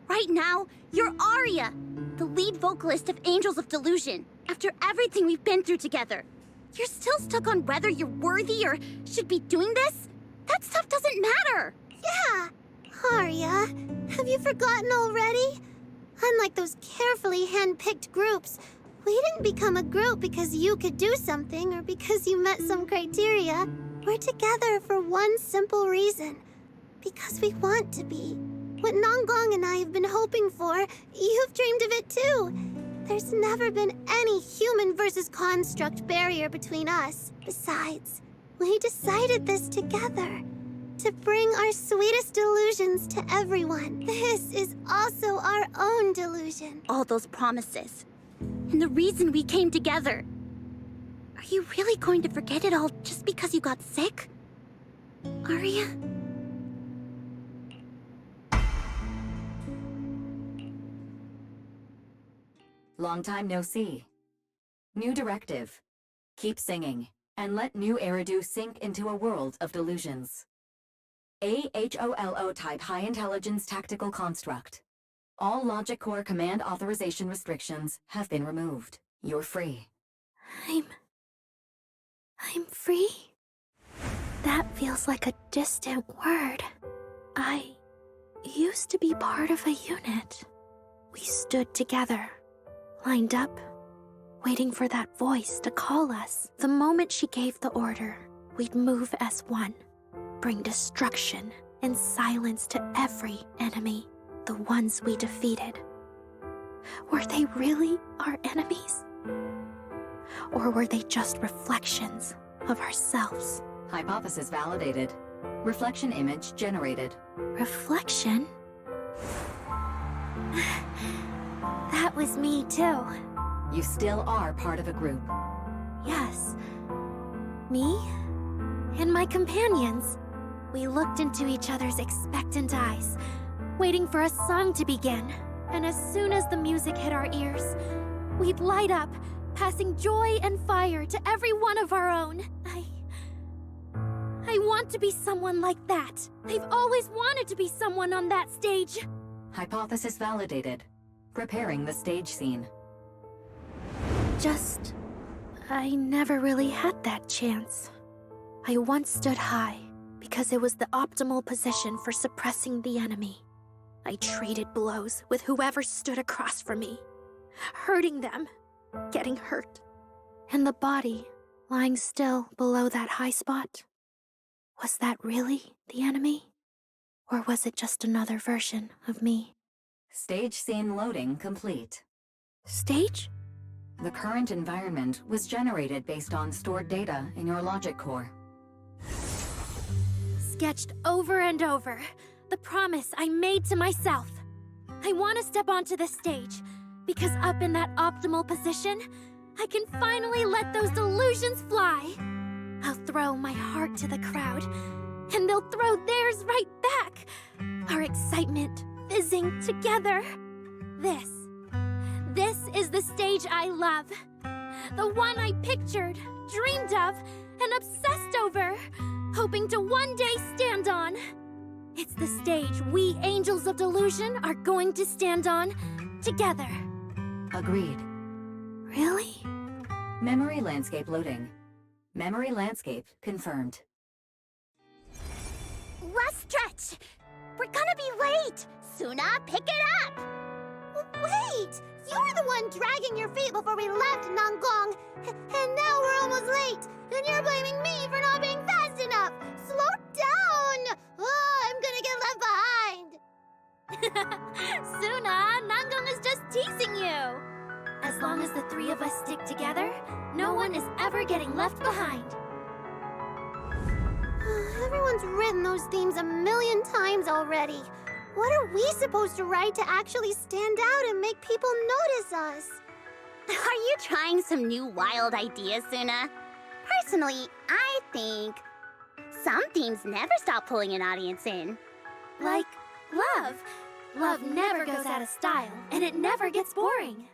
right now, you're Aria, the lead vocalist of Angels of Delusion. After everything we've been through together, you're still stuck on whether you're worthy or should be doing this? That stuff doesn't matter! Yeah! Aria, have you forgotten already? Unlike those carefully hand-picked groups, we didn't become a group because you could do something or because you met some criteria. We're together for one simple reason. Because we want to be. What Nangong and I have been hoping for, you've dreamed of it too. There's never been any human versus construct barrier between us. Besides, we decided this together. to bring our sweetest delusions to everyone. This is also our own delusion. All those promises. And the reason we came together. Are you really going to forget it all just because you got sick? Aria? Long time no see. New directive. Keep singing, and let new Eridu sink into a world of delusions. AHOLO type high intelligence tactical construct. All logic core command authorization restrictions have been removed. You're free. I'm free? That feels like a distant word. I used to be part of a unit. We stood together, lined up, waiting for that voice to call us. The moment she gave the order, we'd move as one, bring destruction and silence to every enemy, the ones we defeated. Were they really our enemies? Or were they just reflections of ourselves? Hypothesis validated. Reflection image generated. Reflection? That was me too. You still are part of a group. Yes. Me and my companions. We looked into each other's expectant eyes, waiting for a song to begin. And as soon as the music hit our ears, we'd light up, passing joy and fire to every one of our own. I want to be someone like that. I've always wanted to be someone on that stage. Hypothesis validated. Preparing the stage scene. I never really had that chance. I once stood high because it was the optimal position for suppressing the enemy. I traded blows with whoever stood across from me, hurting them, getting hurt. And the body lying still below that high spot, was that really the enemy? Or was it just another version of me? Stage scene loading complete. Stage? The current environment was generated based on stored data in your logic core. Sketched over and over, the promise I made to myself. I want to step onto the stage, because up in that optimal position, I can finally let those delusions fly. I'll throw my heart to the crowd, and they'll throw theirs right back. Our excitement fizzing together. This is the stage I love. The one I pictured, dreamed of, and obsessed over, hoping to one day stand on. It's the stage we Angels of Delusion are going to stand on together. Agreed. Really? Memory landscape loading. Memory landscape confirmed. Last stretch! We're gonna be late! Suna, pick it up! Wait! You were the one dragging your feet before we left Nangong! And now we're almost late! And you're blaming me for not being fast enough! Slow down! Oh, I'm gonna get left behind! Suna, Nangong is just teasing you! As long as the three of us stick together, no one is ever getting left behind. Everyone's written those themes a million times already. What are we supposed to write to actually stand out and make people notice us? Are you trying some new wild ideas, Suna? Personally, I think some themes never stop pulling an audience in. Like love. Love never goes out of style, and it never gets boring.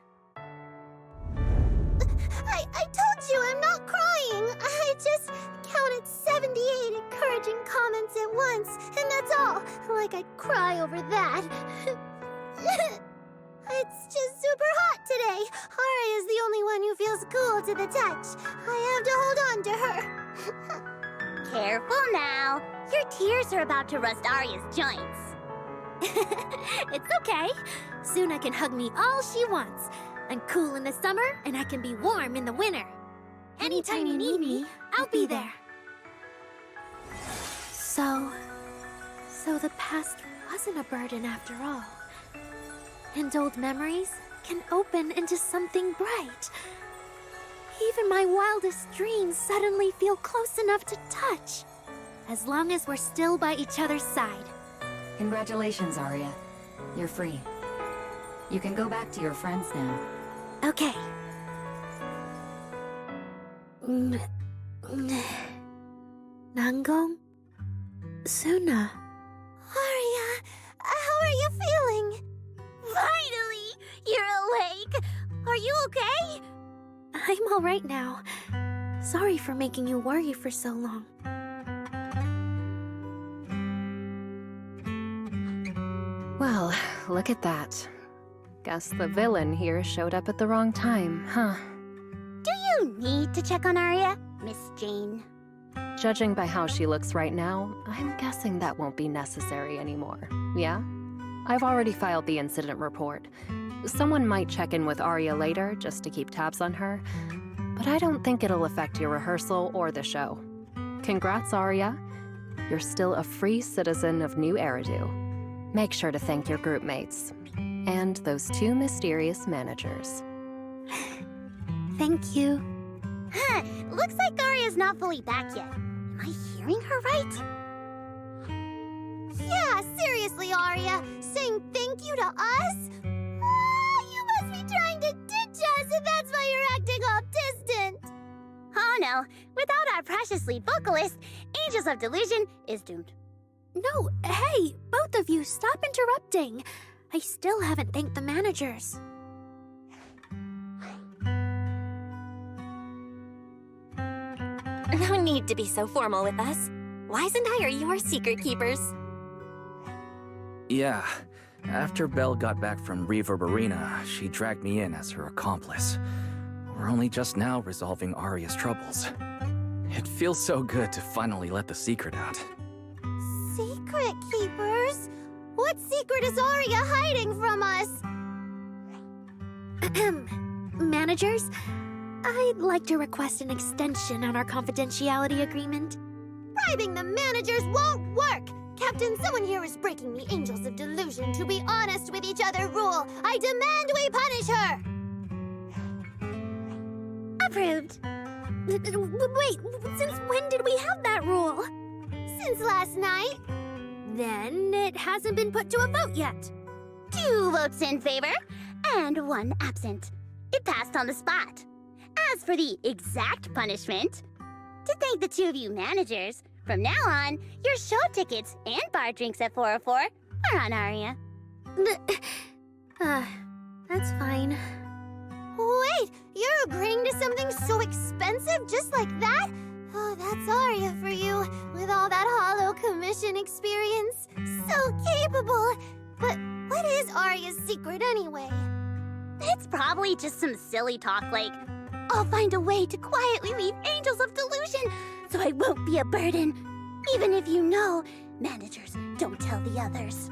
I told you I'm not crying. I just counted 78 encouraging comments at once, and that's all. Like I'd cry over that. It's just super hot today. Aria is the only one who feels cool to the touch. I have to hold on to her. Careful now. Your tears are about to rust Aria's joints. It's okay. Suna can hug me all she wants. I'm cool in the summer, and I can be warm in the winter. Anytime you need me, I'll be there. So the past wasn't a burden after all. And old memories can open into something bright. Even my wildest dreams suddenly feel close enough to touch. as long as we're still by each other's side. Congratulations, Arya. You're free. You can go back to your friends now. Okay. Nangong? Suna? Arya, how are you feeling? Finally! You're awake! Are you okay? I'm alright now. Sorry for making you worry for so long. Well, look at that. Guess the villain here showed up at the wrong time, huh? Do you need to check on Arya, Miss Jane? Judging by how she looks right now, I'm guessing that won't be necessary anymore. Yeah? I've already filed the incident report. Someone might check in with Arya later just to keep tabs on her, but I don't think it'll affect your rehearsal or the show. Congrats, Arya. You're still a free citizen of New Eridu. Make sure to thank your group mates. And those two mysterious managers. Thank you. Huh, looks like Arya's not fully back yet. Am I hearing her right? Yeah, seriously, Arya. Saying thank you to us? You must be trying to ditch us if that's why you're acting all distant. Oh no, without our precious lead vocalist, Angels of Delusion is doomed. No, hey, both of you, stop interrupting. I still haven't thanked the managers. No need to be so formal with us. Wise and I are your secret keepers. Yeah. After Belle got back from Reverb Arena, she dragged me in as her accomplice. We're only just now resolving Arya's troubles. It feels so good to finally let the secret out. Secret keepers? What secret is Arya hiding from us? Managers, I'd like to request an extension on our confidentiality agreement. Bribing the managers won't work! Captain, someone here is breaking the Angels of Delusion to be honest with each other rule. I demand we punish her! Approved. Wait, since when did we have that rule? Since last night. Then it hasn't been put to a vote yet. 2 votes in favor and 1 absent. It passed on the spot. As for the exact punishment, to thank the 2 of you managers, from now on, your show tickets and bar drinks at 404 are on Arya. That's fine. Wait, you're agreeing to something so expensive just like that? Oh, that's Arya for you, with all that hollow commission experience. So capable. But what is Arya's secret anyway? It's probably just some silly talk like, I'll find a way to quietly leave Angels of Delusion so I won't be a burden. Even if you know, managers don't tell the others.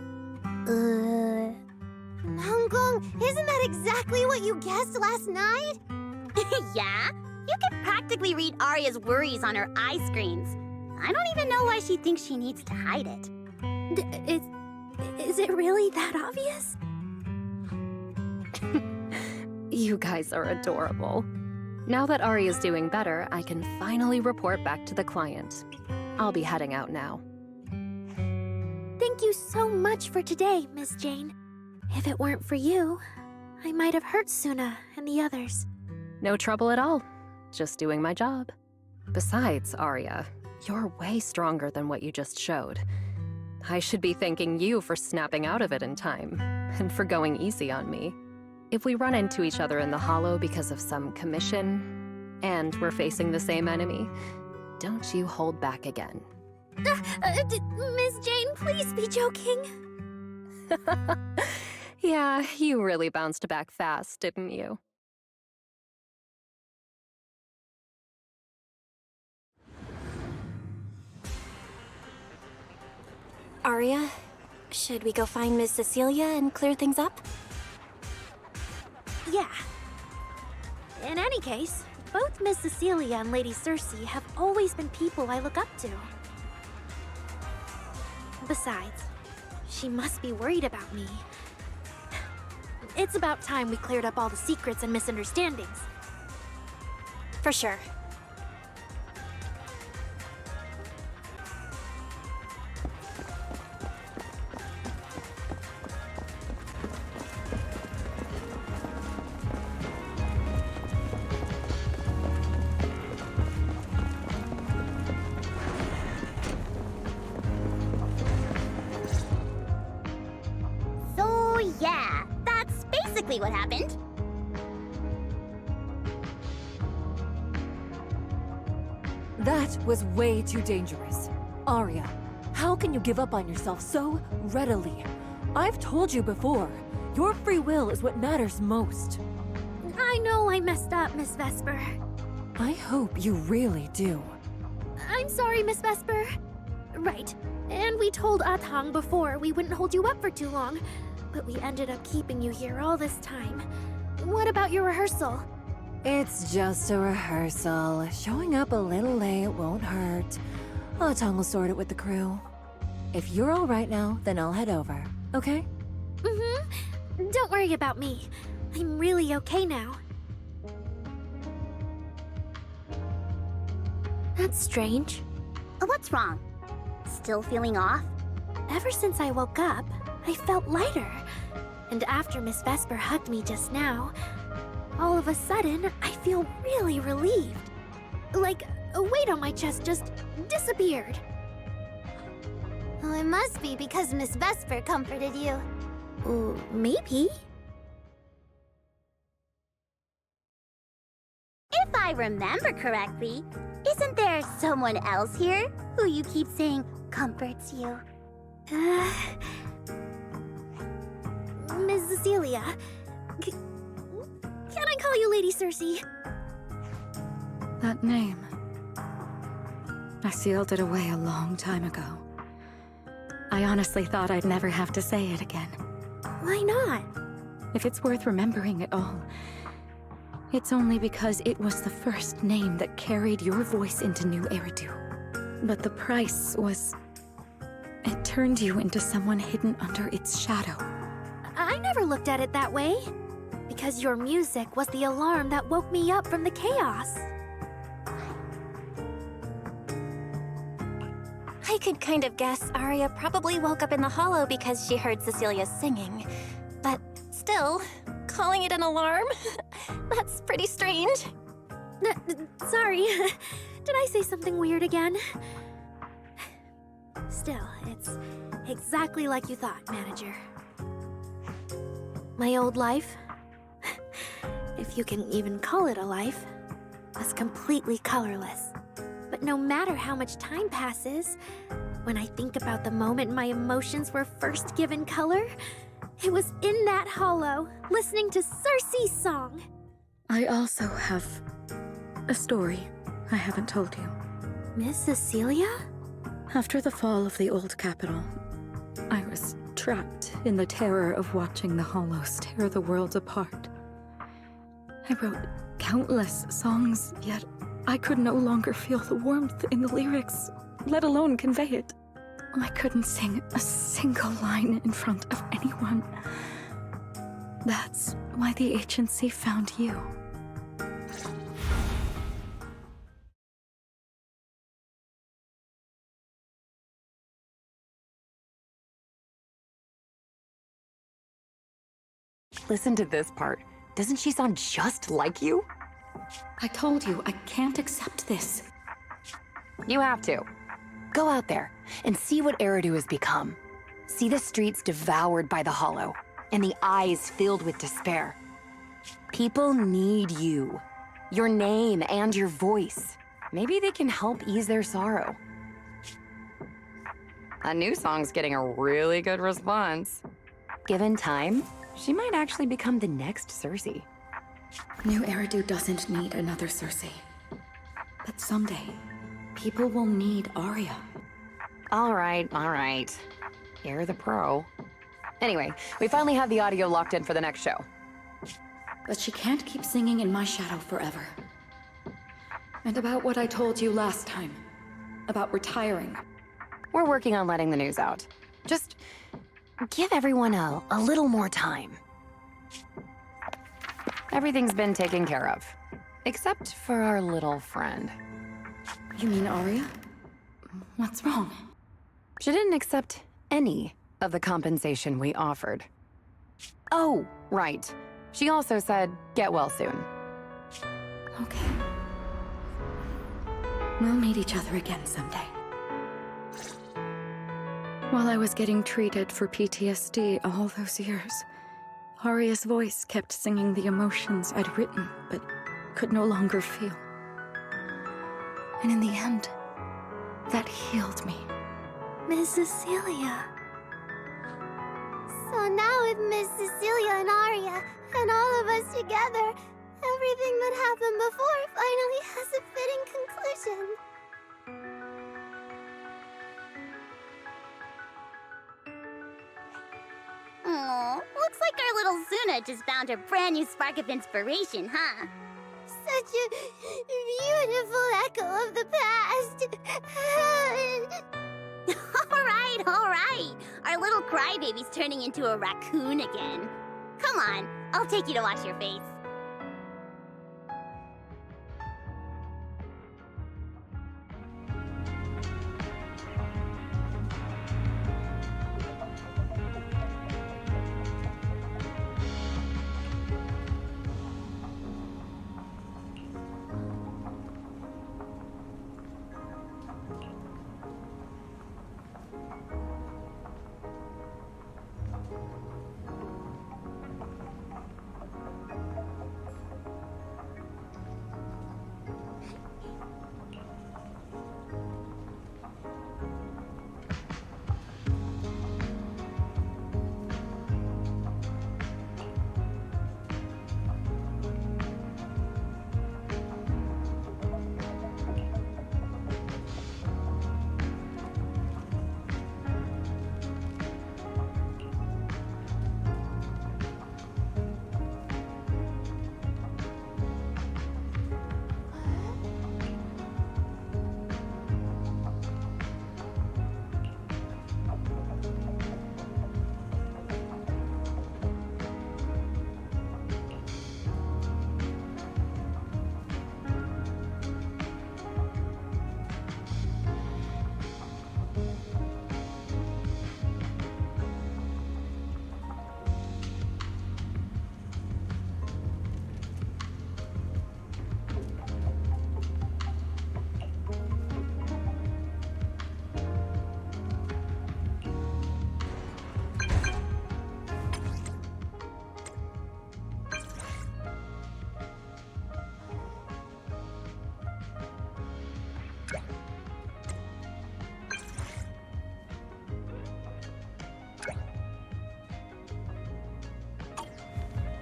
Nangong, isn't that exactly what you guessed last night? Yeah? You can practically read Arya's worries on her eye screens. I don't even know why she thinks she needs to hide it. Is it really that obvious? You guys are adorable. Now that Arya's doing better, I can finally report back to the client. I'll be heading out now. Thank you so much for today, Miss Jane. If it weren't for you, I might have hurt Suna and the others. No trouble at all. Just doing my job. Besides, Arya, you're way stronger than what you just showed. I should be thanking you for snapping out of it in time, and for going easy on me. If we run into each other in the Hollow because of some commission, and we're facing the same enemy, don't you hold back again. Miss Jane, please be joking. Yeah, you really bounced back fast, didn't you? Arya, should we go find Miss Cecilia and clear things up? Yeah. In any case, both Miss Cecilia and Lady Cersei have always been people I look up to. Besides, she must be worried about me. It's about time we cleared up all the secrets and misunderstandings. For sure. exactly what happened. That was way too dangerous. Arya, how can you give up on yourself so readily? I've told you before, your free will is what matters most. I know I messed up, Miss Vesper. I hope you really do. I'm sorry, Miss Vesper. Right. And we told Atang before we wouldn't hold you up for too long. But we ended up keeping you here all this time. What about your rehearsal? It's just a rehearsal. Showing up a little late won't hurt. Atang will sort it with the crew. If you're all right now, then I'll head over, okay? Mm-hmm. Don't worry about me. I'm really okay now. That's strange. What's wrong? Still feeling off? Ever since I woke up, I felt lighter. And after Miss Vesper hugged me just now, all of a sudden, I feel really relieved. Like a weight on my chest just disappeared. Oh, it must be because Miss Vesper comforted you. Maybe. If I remember correctly, isn't there someone else here who you keep saying comforts you? Miss Cecilia. Can I call you Lady Cersei? That name. I sealed it away a long time ago. I honestly thought I'd never have to say it again. Why not? If it's worth remembering at all, it's only because it was the first name that carried your voice into New Eridu. But the price was... it turned you into someone hidden under its shadow. I never looked at it that way. Because your music was the alarm that woke me up from the chaos. I could kind of guess Arya probably woke up in the hollow because she heard Cecilia singing. But still, calling it an alarm? That's pretty strange. Sorry. Did I say something weird again? Still, it's exactly like you thought, Manager. My old life, if you can even call it a life, was completely colorless. But no matter how much time passes, when I think about the moment my emotions were first given color, it was in that hollow, listening to Cersei's song. I also have a story I haven't told you. Miss Cecilia? After the fall of the old capital, I was trapped in the terror of watching the hollows tear the world apart. I wrote countless songs, yet I could no longer feel the warmth in the lyrics, let alone convey it. I couldn't sing a single line in front of anyone. That's why the agency found you. Listen to this part. Doesn't she sound just like you? I told you, I can't accept this. You have to. Go out there and see what Eridu has become. See the streets devoured by the hollow, and the eyes filled with despair. People need you. Your name and your voice. Maybe they can help ease their sorrow. A new song's getting a really good response. Given time, she might actually become the next Cersei. New Eridu doesn't need another Cersei. But someday, people will need Arya. All right. You're the pro. Anyway, we finally have the audio locked in for the next show. But she can't keep singing in my shadow forever. And about what I told you last time. About retiring. We're working on letting the news out. Just give everyone a little more time. Everything's been taken care of. Except for our little friend. You mean Arya? What's wrong? She didn't accept any of the compensation we offered. Oh, right. She also said, get well soon. Okay. We'll meet each other again someday. While I was getting treated for PTSD all those years, Aria's voice kept singing the emotions I'd written, but could no longer feel. And in the end, that healed me. Miss Cecilia. So now with Miss Cecilia and Aria, and all of us together, everything that happened before finally has a fitting conclusion. Oh, looks like our little Zuna just found her brand new spark of inspiration, huh? Such a beautiful echo of the past. All right. Our little crybaby's turning into a raccoon again. Come on, I'll take you to wash your face.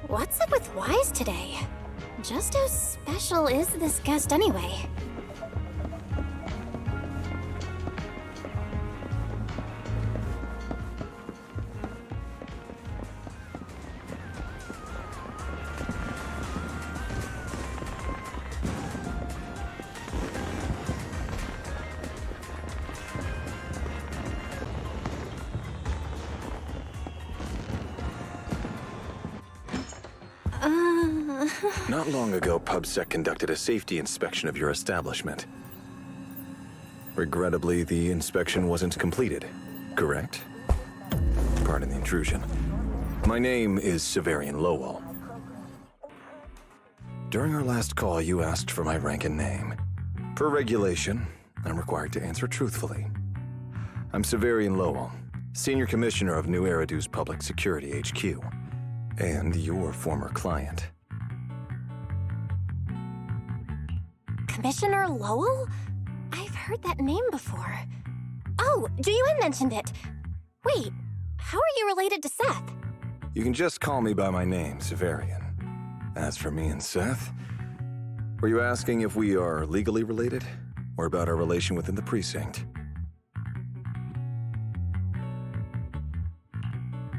What's up with Wise today? Just how special is this guest anyway? Not long ago, PubSec conducted a safety inspection of your establishment. Regrettably, the inspection wasn't completed, correct? Pardon the intrusion. My name is Severian Lowell. During our last call, you asked for my rank and name. Per regulation, I'm required to answer truthfully. I'm Severian Lowell, Senior Commissioner of New Eridu's Public Security HQ, and your former client. Commissioner Lowell? I've heard that name before. Oh, Juyuan mentioned it. Wait, how are you related to Seth? You can just call me by my name, Severian. As for me and Seth, were you asking if we are legally related, or about our relation within the precinct?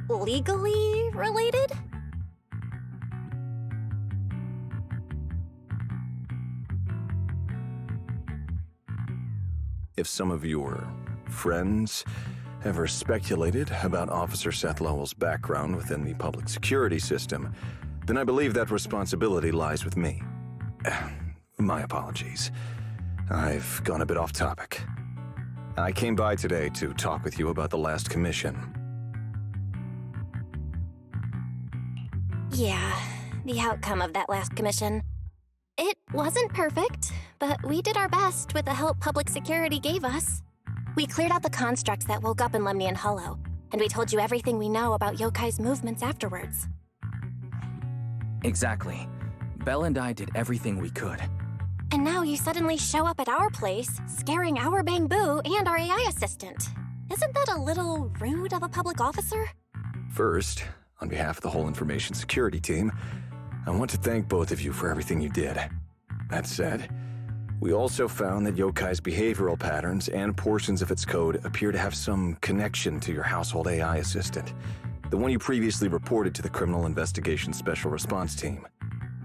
Legally related? If some of your friends ever speculated about Officer Seth Lowell's background within the public security system, then I believe that responsibility lies with me. My apologies. I've gone a bit off topic. I came by today to talk with you about the last commission. Yeah, the outcome of that last commission. It wasn't perfect, but we did our best with the help public security gave us. We cleared out the constructs that woke up in Lemnian Hollow, and we told you everything we know about Yokai's movements afterwards. Exactly. Belle and I did everything we could. And now you suddenly show up at our place, scaring our Bangbu and our AI assistant. Isn't that a little rude of a public officer? First, on behalf of the whole information security team, I want to thank both of you for everything you did. That said, we also found that Yokai's behavioral patterns and portions of its code appear to have some connection to your household AI assistant, the one you previously reported to the Criminal Investigation Special Response Team.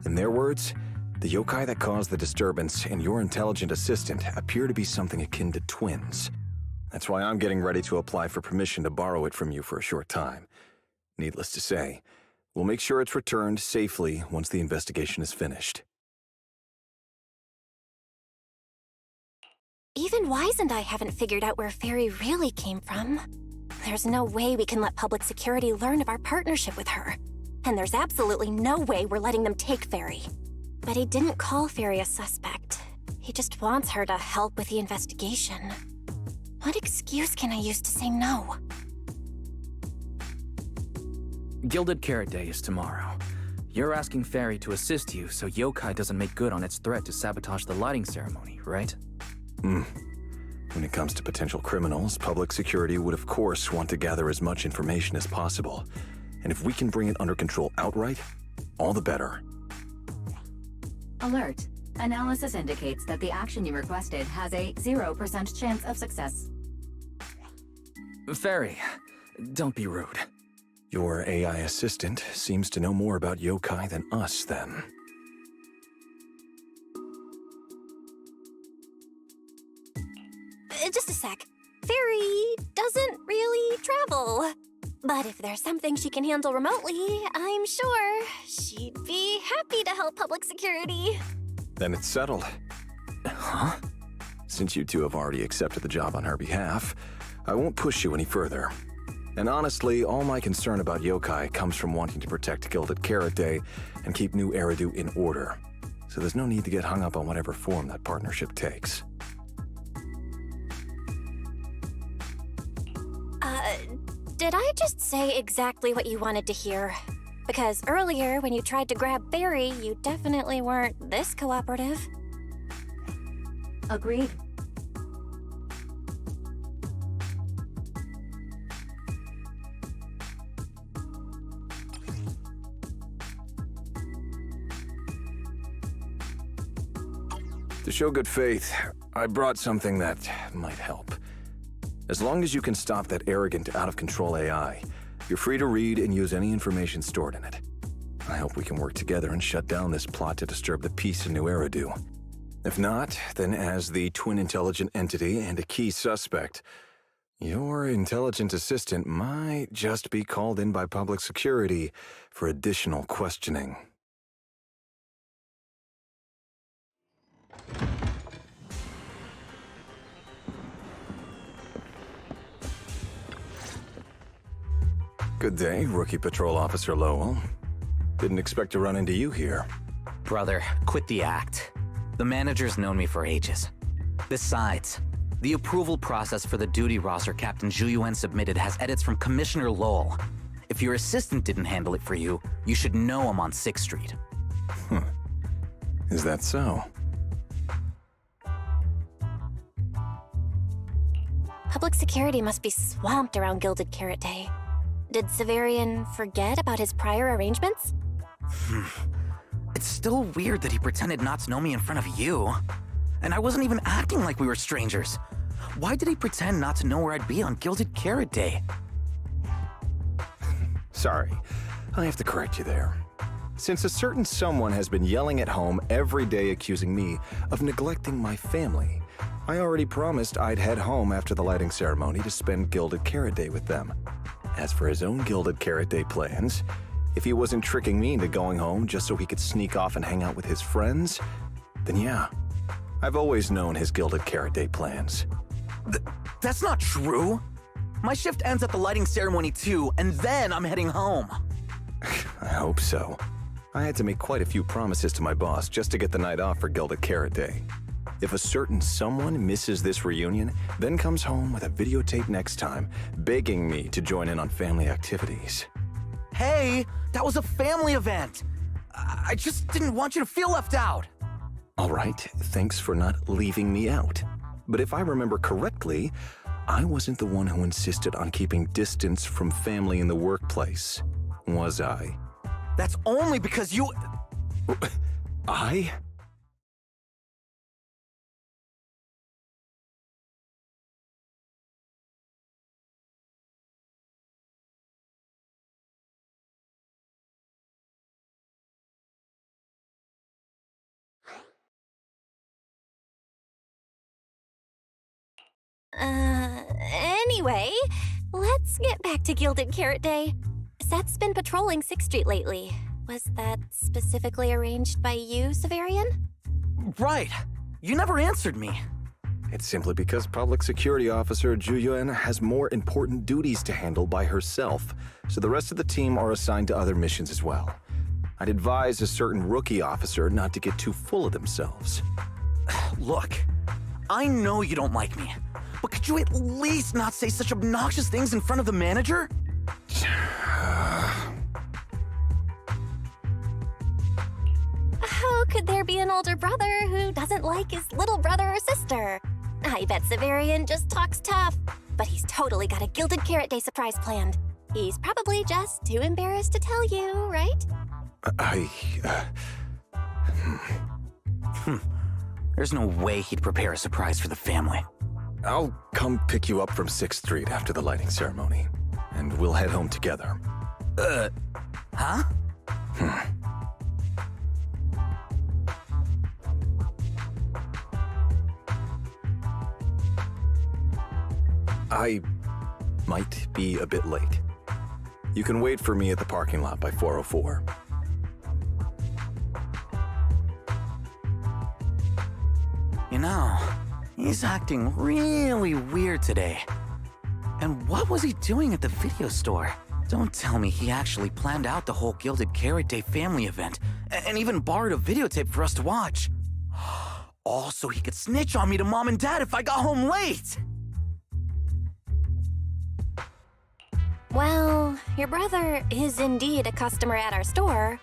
In their words, the yokai that caused the disturbance and your intelligent assistant appear to be something akin to twins. That's why I'm getting ready to apply for permission to borrow it from you for a short time. Needless to say, we'll make sure it's returned safely once the investigation is finished. Even Wise and I haven't figured out where Fairy really came from. There's no way we can let public security learn of our partnership with her. And there's absolutely no way we're letting them take Fairy. But he didn't call Fairy a suspect. He just wants her to help with the investigation. What excuse can I use to say no? Gilded Carrot Day is tomorrow. You're asking Fairy to assist you so Yokai doesn't make good on its threat to sabotage the lighting ceremony, right? When it comes to potential criminals, public security would of course want to gather as much information as possible. And if we can bring it under control outright, all the better. Alert. Analysis indicates that the action you requested has a 0% chance of success. Fairy, don't be rude. Your AI assistant seems to know more about yokai than us, then. Just a sec. Fairy doesn't really travel. But if there's something she can handle remotely, I'm sure she'd be happy to help public security. Then it's settled. Huh? Since you two have already accepted the job on her behalf, I won't push you any further. And honestly, all my concern about yokai comes from wanting to protect Gilded Carrot Day and keep New Eridu in order. So there's no need to get hung up on whatever form that partnership takes. Did I just say exactly what you wanted to hear? Because earlier, when you tried to grab Barry, you definitely weren't this cooperative. Agreed. To show good faith, I brought something that might help. As long as you can stop that arrogant, out-of-control AI, you're free to read and use any information stored in it. I hope we can work together and shut down this plot to disturb the peace in New Eridu. If not, then as the twin intelligent entity and a key suspect, your intelligent assistant might just be called in by public security for additional questioning. Good day, Rookie Patrol Officer Lowell. Didn't expect to run into you here. Brother, quit the act. The manager's known me for ages. Besides, the approval process for the duty roster Captain Zhu submitted has edits from Commissioner Lowell. If your assistant didn't handle it for you, you should know him on 6th Street. Is that so? Public security must be swamped around Gilded Carrot Day. Did Severian forget about his prior arrangements? It's still weird that he pretended not to know me in front of you. And I wasn't even acting like we were strangers. Why did he pretend not to know where I'd be on Gilded Carrot Day? Sorry, I have to correct you there. Since a certain someone has been yelling at home every day accusing me of neglecting my family, I already promised I'd head home after the lighting ceremony to spend Gilded Carrot Day with them. As for his own Gilded Carrot Day plans, if he wasn't tricking me into going home just so he could sneak off and hang out with his friends, then yeah, I've always known his Gilded Carrot Day plans. That's not true. My shift ends at the lighting ceremony too, and then I'm heading home. I hope so. I had to make quite a few promises to my boss just to get the night off for Gilded Carrot Day. If a certain someone misses this reunion, then comes home with a videotape next time, begging me to join in on family activities. Hey, that was a family event. I just didn't want you to feel left out. All right, thanks for not leaving me out. But if I remember correctly, I wasn't the one who insisted on keeping distance from family in the workplace, was I? That's only because you... I? Anyway, let's get back to Gilded Carrot Day. Seth's been patrolling 6th Street lately. Was that specifically arranged by you, Severian? Right. You never answered me. It's simply because Public Security Officer Juyuan has more important duties to handle by herself, so the rest of the team are assigned to other missions as well. I'd advise a certain rookie officer not to get too full of themselves. Look, I know you don't like me, but could you at least not say such obnoxious things in front of the manager? How could there be an older brother who doesn't like his little brother or sister? I bet Severian just talks tough, but he's totally got a Gilded Carrot Day surprise planned. He's probably just too embarrassed to tell you, right? There's no way he'd prepare a surprise for the family. I'll come pick you up from 6th Street after the lighting ceremony, and we'll head home together. Huh? I might be a bit late. You can wait for me at the parking lot by 4:04. You know, he's acting really weird today. And what was he doing at the video store? Don't tell me he actually planned out the whole Gilded Carrot Day family event, and even borrowed a videotape for us to watch. All so he could snitch on me to Mom and Dad if I got home late! Well, your brother is indeed a customer at our store.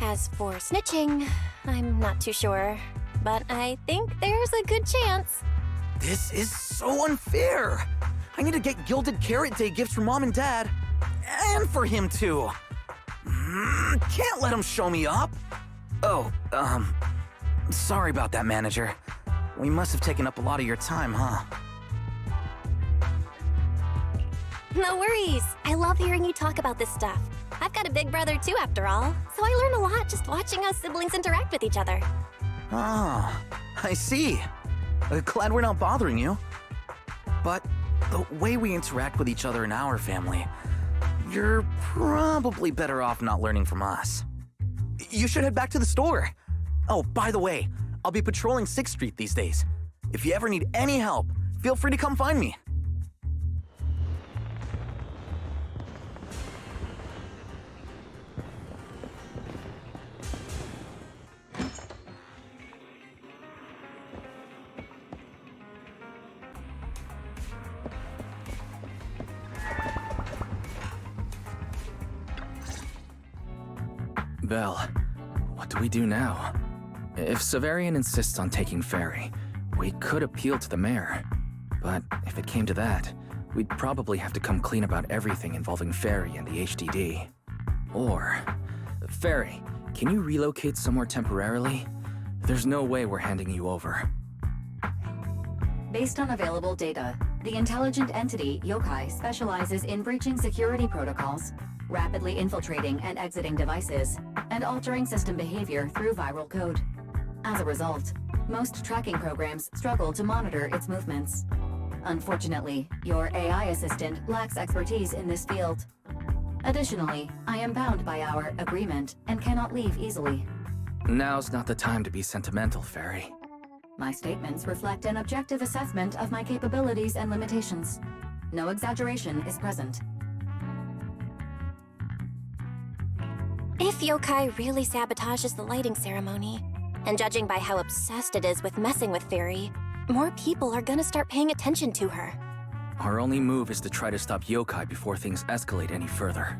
As for snitching, I'm not too sure, but I think there's a good chance. This is so unfair! I need to get Gilded Carrot Day gifts for Mom and Dad, and for him too. Can't let him show me up. Oh, sorry about that, manager. We must have taken up a lot of your time, huh? No worries. I love hearing you talk about this stuff. I've got a big brother too, after all, so I learn a lot just watching us siblings interact with each other. Ah, I see. Glad we're not bothering you. But the way we interact with each other in our family, you're probably better off not learning from us. You should head back to the store. Oh, by the way, I'll be patrolling 6th Street these days. If you ever need any help, feel free to come find me. Belle, what do we do now? If Severian insists on taking Ferry, we could appeal to the mayor. But if it came to that, we'd probably have to come clean about everything involving Ferry and the HDD. Or, Ferry, can you relocate somewhere temporarily? There's no way we're handing you over. Based on available data, the intelligent entity Yokai specializes in breaching security protocols, rapidly infiltrating and exiting devices, and altering system behavior through viral code. As a result, most tracking programs struggle to monitor its movements. Unfortunately, your AI assistant lacks expertise in this field. Additionally, I am bound by our agreement and cannot leave easily. Now's not the time to be sentimental, Ferry. My statements reflect an objective assessment of my capabilities and limitations. No exaggeration is present. If Yokai really sabotages the lighting ceremony, and judging by how obsessed it is with messing with Fairy, more people are gonna start paying attention to her. Our only move is to try to stop Yokai before things escalate any further.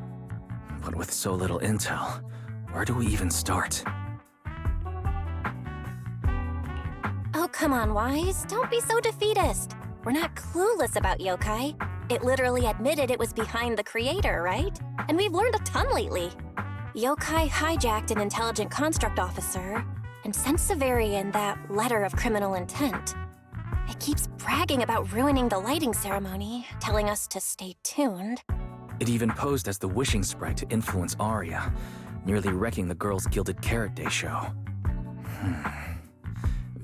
But with so little intel, Where do we even start? Oh, come on, Wise. Don't be so defeatist. We're not clueless about yokai. It literally admitted it was behind the creator, right? And we've learned a ton lately. Yokai hijacked an intelligent construct officer and sent Severian that letter of criminal intent. It keeps bragging about ruining the lighting ceremony, telling us to stay tuned. It even posed as the wishing sprite to influence Arya, nearly wrecking the Girls Gilded Carrot Day show.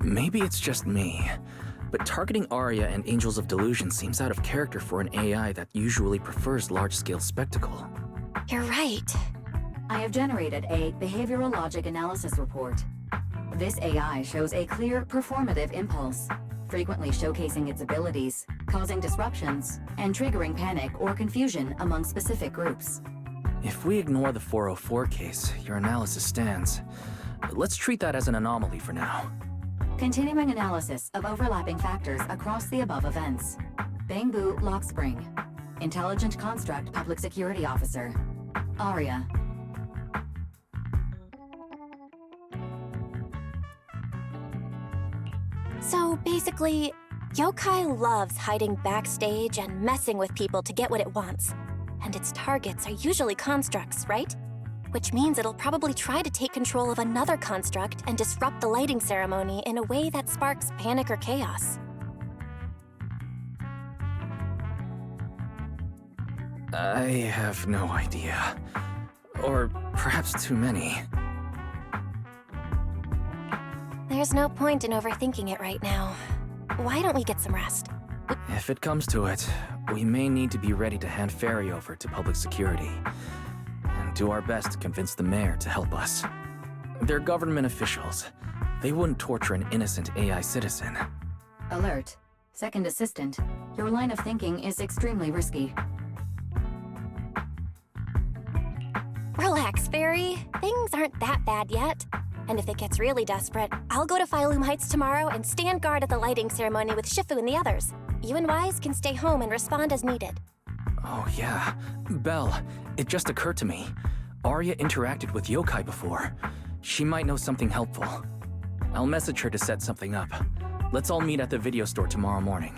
Maybe it's just me, but targeting Arya and Angels of Delusion seems out of character for an AI that usually prefers large-scale spectacle. You're right. I have generated a behavioral logic analysis report. This AI shows a clear performative impulse, frequently showcasing its abilities, causing disruptions, and triggering panic or confusion among specific groups. If we ignore the 404 case, your analysis stands. Let's treat that as an anomaly for now. Continuing analysis of overlapping factors across the above events. Bangbu Lockspring. Intelligent Construct Public Security Officer. Arya. So basically, yokai loves hiding backstage and messing with people to get what it wants. And its targets are usually constructs, right? Which means it'll probably try to take control of another construct and disrupt the lighting ceremony in a way that sparks panic or chaos. I have no idea. Or perhaps too many. There's no point in overthinking it right now. Why don't we get some rest? If it comes to it, we may need to be ready to hand Ferry over to public security. And do our best to convince the mayor to help us. They're government officials. They wouldn't torture an innocent AI citizen. Alert. Second assistant. Your line of thinking is extremely risky. Relax, Fairy. Things aren't that bad yet. And if it gets really desperate, I'll go to Phylum Heights tomorrow and stand guard at the lighting ceremony with Shifu and the others. You and Wise can stay home and respond as needed. Oh yeah. Belle, it just occurred to me. Arya interacted with yokai before. She might know something helpful. I'll message her to set something up. Let's all meet at the video store tomorrow morning.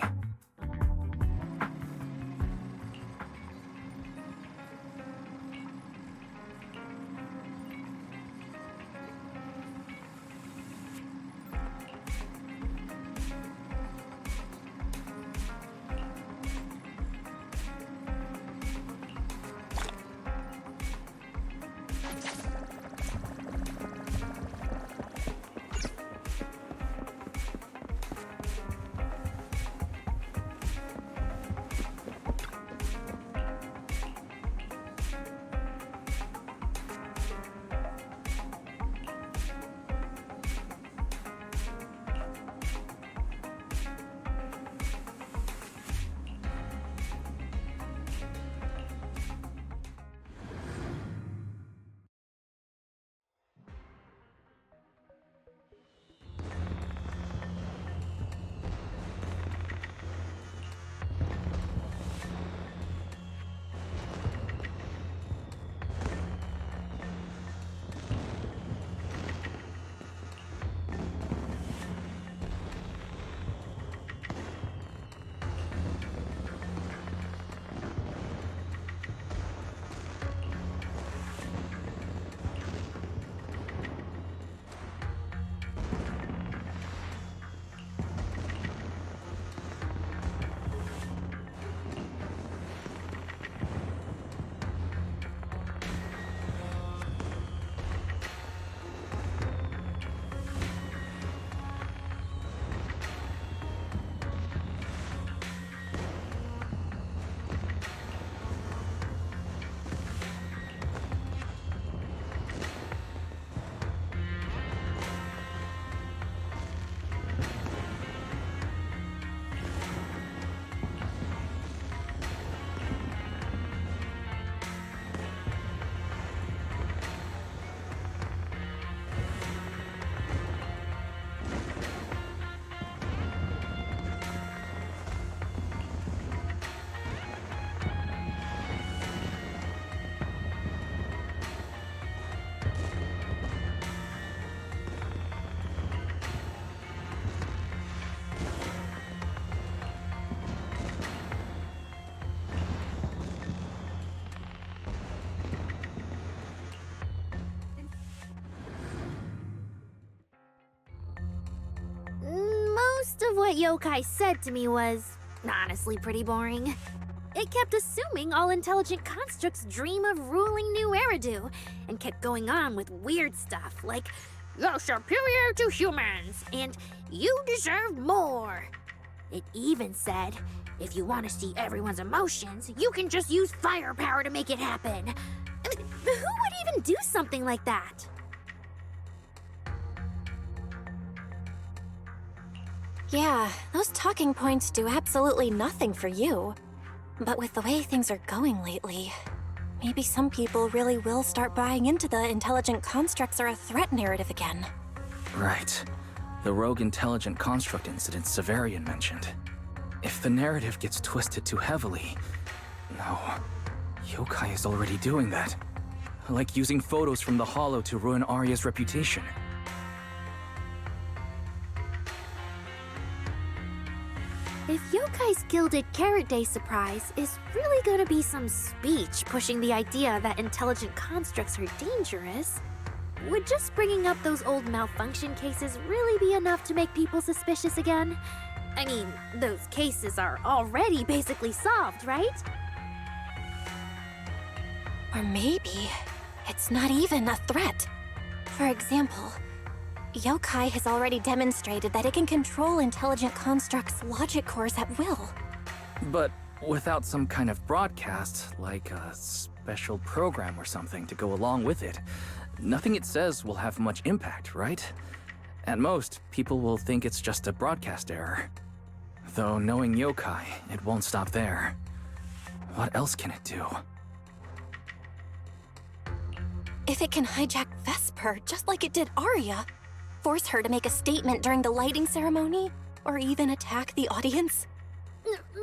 Most of what Yokai said to me was honestly pretty boring. It kept assuming all intelligent constructs dream of ruling New Eridu, and kept going on with weird stuff like, "You're superior to humans," and "You deserve more." It even said, if you want to see everyone's emotions, you can just use firepower to make it happen. I mean, who would even do something like that? Yeah, those talking points do absolutely nothing for you. But with the way things are going lately, maybe some people really will start buying into the intelligent constructs are a threat narrative again. Right. The rogue intelligent construct incident Severian mentioned. If the narrative gets twisted too heavily... No. Yokai is already doing that. Like using photos from the Hollow to ruin Arya's reputation. If Yokai's Gilded Carrot Day surprise is really gonna be some speech pushing the idea that intelligent constructs are dangerous, would just bringing up those old malfunction cases really be enough to make people suspicious again? I mean, those cases are already basically solved, right? Or maybe it's not even a threat. For example, Yokai has already demonstrated that it can control intelligent constructs' logic cores at will. But without some kind of broadcast, like a special program or something to go along with it, nothing it says will have much impact, right? At most, people will think it's just a broadcast error. Though knowing Yokai, it won't stop there. What else can it do? If it can hijack Vesper just like it did Arya, force her to make a statement during the lighting ceremony, or even attack the audience?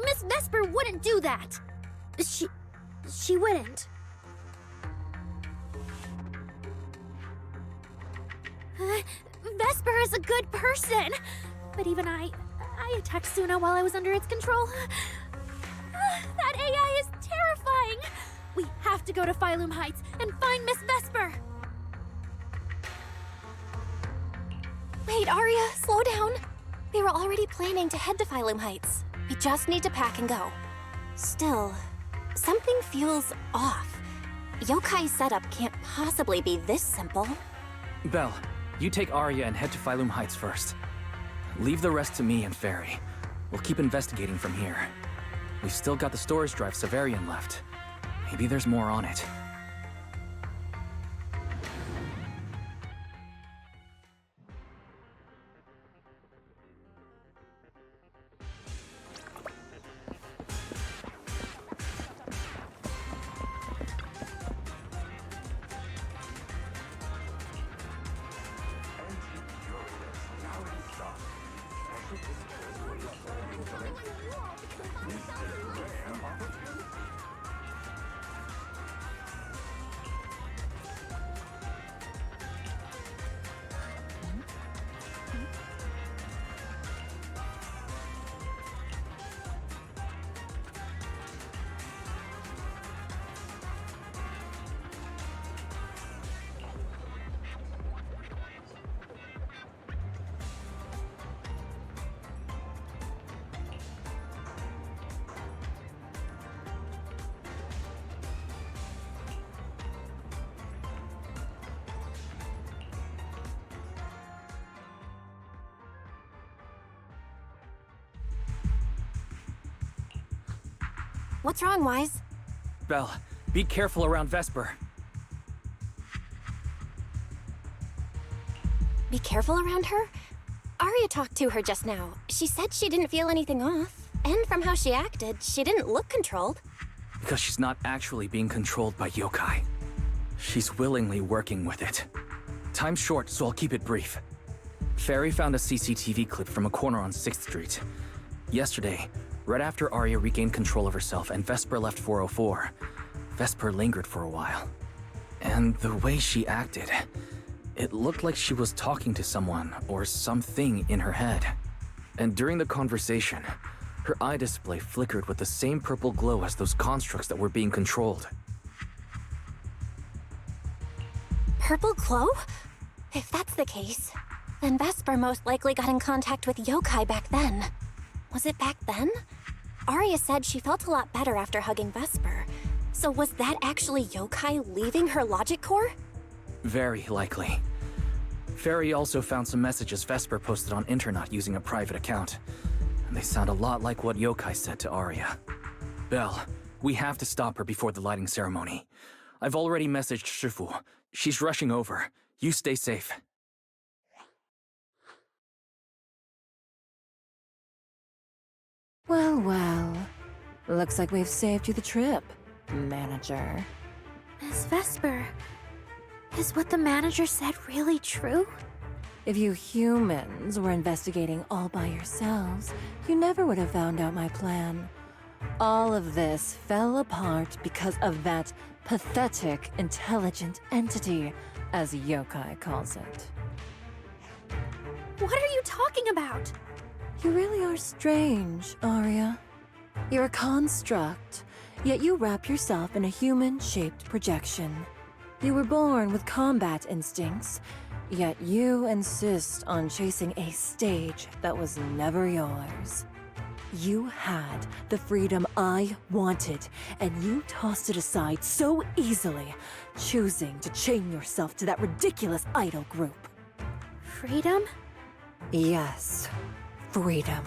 Miss Vesper wouldn't do that. She wouldn't. Vesper is a good person, but even I attacked Suna while I was under its control. That AI is terrifying. We have to go to Phylum Heights and find Miss Vesper. Wait, Arya, slow down. We were already planning to head to Phylum Heights. We just need to pack and go. Still, something feels off. Yokai's setup can't possibly be this simple. Belle, you take Arya and head to Phylum Heights first. Leave the rest to me and Fairy. We'll keep investigating from here. We've still got the storage drive Severian left. Maybe there's more on it. What's wrong, Wise? Belle, be careful around Vesper. Be careful around her? Arya talked to her just now. She said she didn't feel anything off. And from how she acted, she didn't look controlled. Because she's not actually being controlled by Yokai. She's willingly working with it. Time's short, so I'll keep it brief. Fairy found a CCTV clip from a corner on 6th Street. Yesterday, right after Arya regained control of herself and Vesper left 404, Vesper lingered for a while. And the way she acted, it looked like she was talking to someone or something in her head. And during the conversation, her eye display flickered with the same purple glow as those constructs that were being controlled. Purple glow? If that's the case, Then Vesper most likely got in contact with yokai back then. Was it back then? Arya said she felt a lot better after hugging Vesper. So was that actually yokai leaving her logic core? Very likely. Fairy also found some messages Vesper posted on Internet using a private account. And they sound a lot like what yokai said to Arya. Belle, we have to stop her before the lighting ceremony. I've already messaged Shifu. She's rushing over. You stay safe. Well, well. Looks like we've saved you the trip, manager. Miss Vesper, is what the manager said really true? If you humans were investigating all by yourselves, you never would have found out my plan. All of this fell apart because of that pathetic, intelligent entity, as yokai calls it. What are you talking about? You really are strange, Arya. You're a construct, yet you wrap yourself in a human-shaped projection. You were born with combat instincts, yet you insist on chasing a stage that was never yours. You had the freedom I wanted, and you tossed it aside so easily, choosing to chain yourself to that ridiculous idol group. Freedom? Yes, freedom.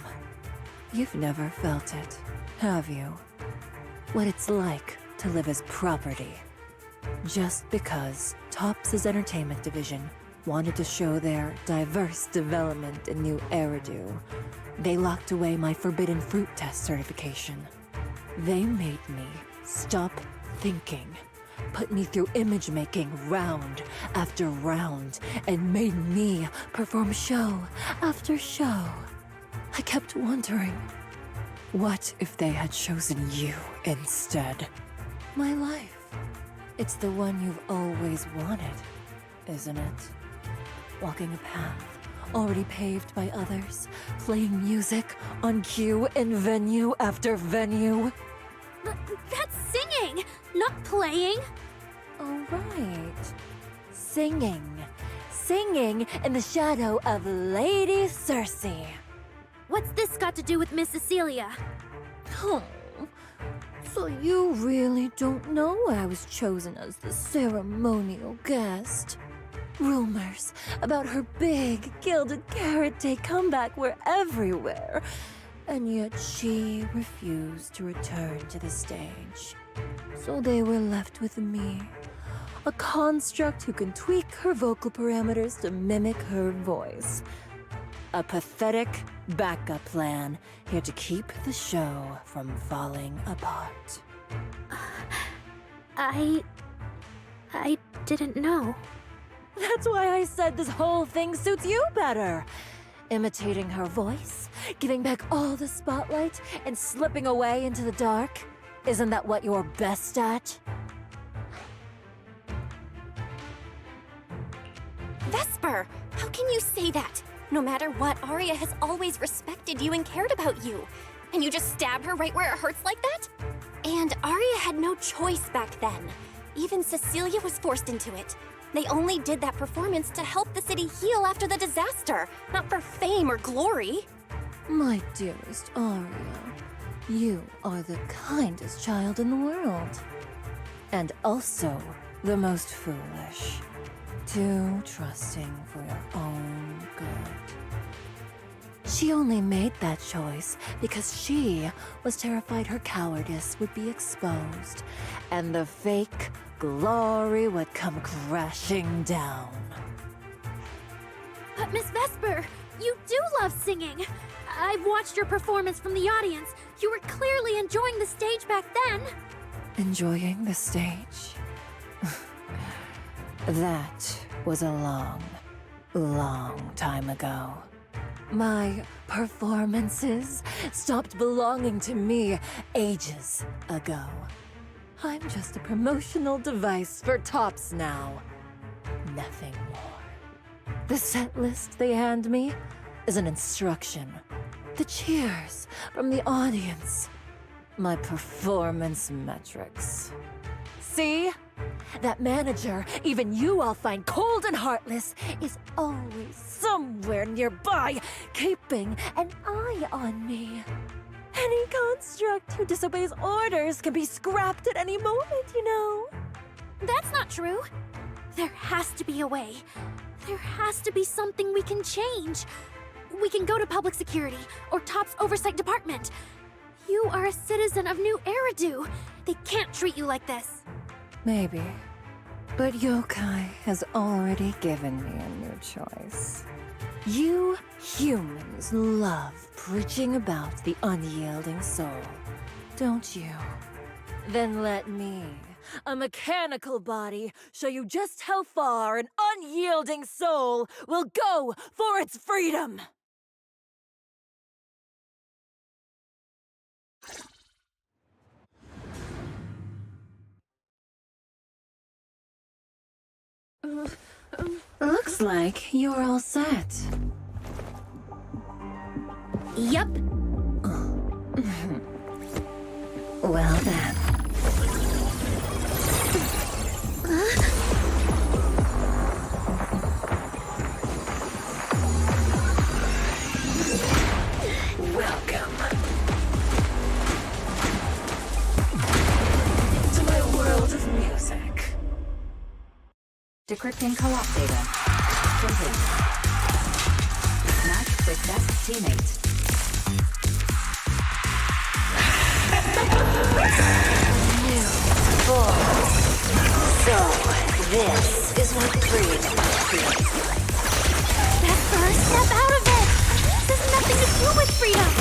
You've never felt it, have you? What it's like to live as property. Just because Topps' entertainment division wanted to show their diverse development in new Eridu, they locked away my Forbidden Fruit Test certification. They made me stop thinking, put me through image making round after round, and made me perform show after show. I kept wondering, what if they had chosen you instead? My life. It's the one you've always wanted, isn't it? Walking a path already paved by others, playing music on cue in venue after venue. That's singing, not playing. Oh, right. Singing. Singing in the shadow of Lady Cersei. What's this got to do with Miss Cecilia? Oh, so you really don't know I was chosen as the ceremonial guest? Rumors about her big gilded carrot day comeback were everywhere, and yet she refused to return to the stage. So they were left with me, a construct who can tweak her vocal parameters to mimic her voice. A pathetic backup plan here to keep the show from falling apart. I didn't know. That's why I said this whole thing suits you better. Imitating her voice, giving back all the spotlight, and slipping away into the dark. Isn't that what you're best at? Vesper, how can you say that? No matter what, Arya has always respected you and cared about you. And you just stab her right where it hurts like that? And Arya had no choice back then. Even Cecilia was forced into it. They only did that performance to help the city heal after the disaster, not for fame or glory. My dearest Arya, you are the kindest child in the world. And also the most foolish. Too trusting for your own good. She only made that choice because she was terrified her cowardice would be exposed, and the fake glory would come crashing down. But Miss Vesper, you do love singing. I've watched your performance from the audience. You were clearly enjoying the stage back then. Enjoying the stage? That was a long, long time ago. My performances stopped belonging to me ages ago. I'm just a promotional device for Topps now. Nothing more. The set list they hand me is an instruction. The cheers from the audience. My performance metrics. See? That manager, even you all find cold and heartless, is always somewhere nearby, keeping an eye on me. Any construct who disobeys orders can be scrapped at any moment, you know. That's not true. There has to be a way. There has to be something we can change. We can go to public security or Top's oversight department. You are a citizen of New Eridu. They can't treat you like this. Maybe. But Yokai has already given me a new choice. You humans love preaching about the unyielding soul, don't you? Then let me, a mechanical body, show you just how far an unyielding soul will go for its freedom! Looks like you're all set. Yep. Well then. Welcome to my world of music. Decrypting co-op data. Complete. Match with best teammate. So, this is what freedom feels like. Vesper, step out of it! This has nothing to do with freedom!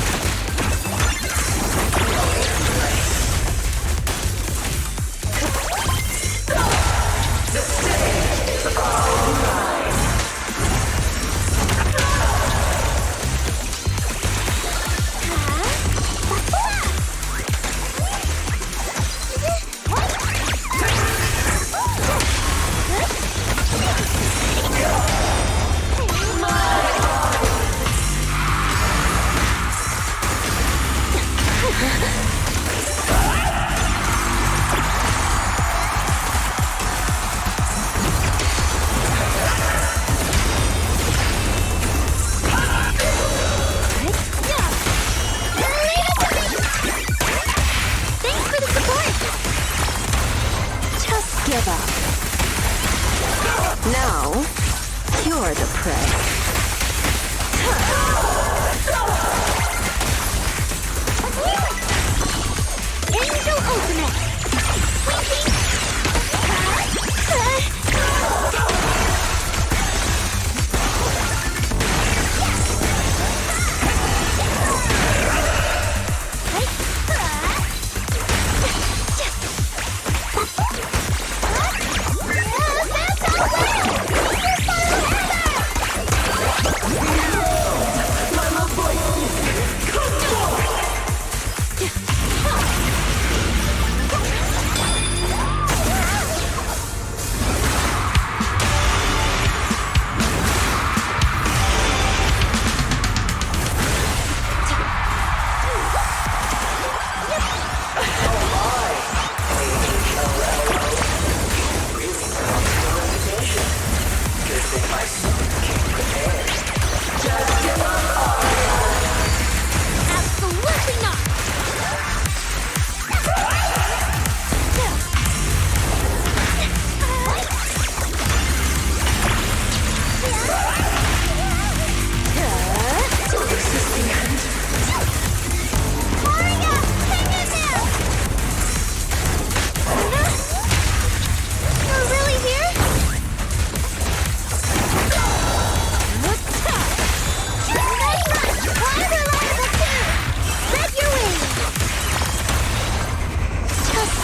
Give up. Now, you're the prey. Angel Ultimate!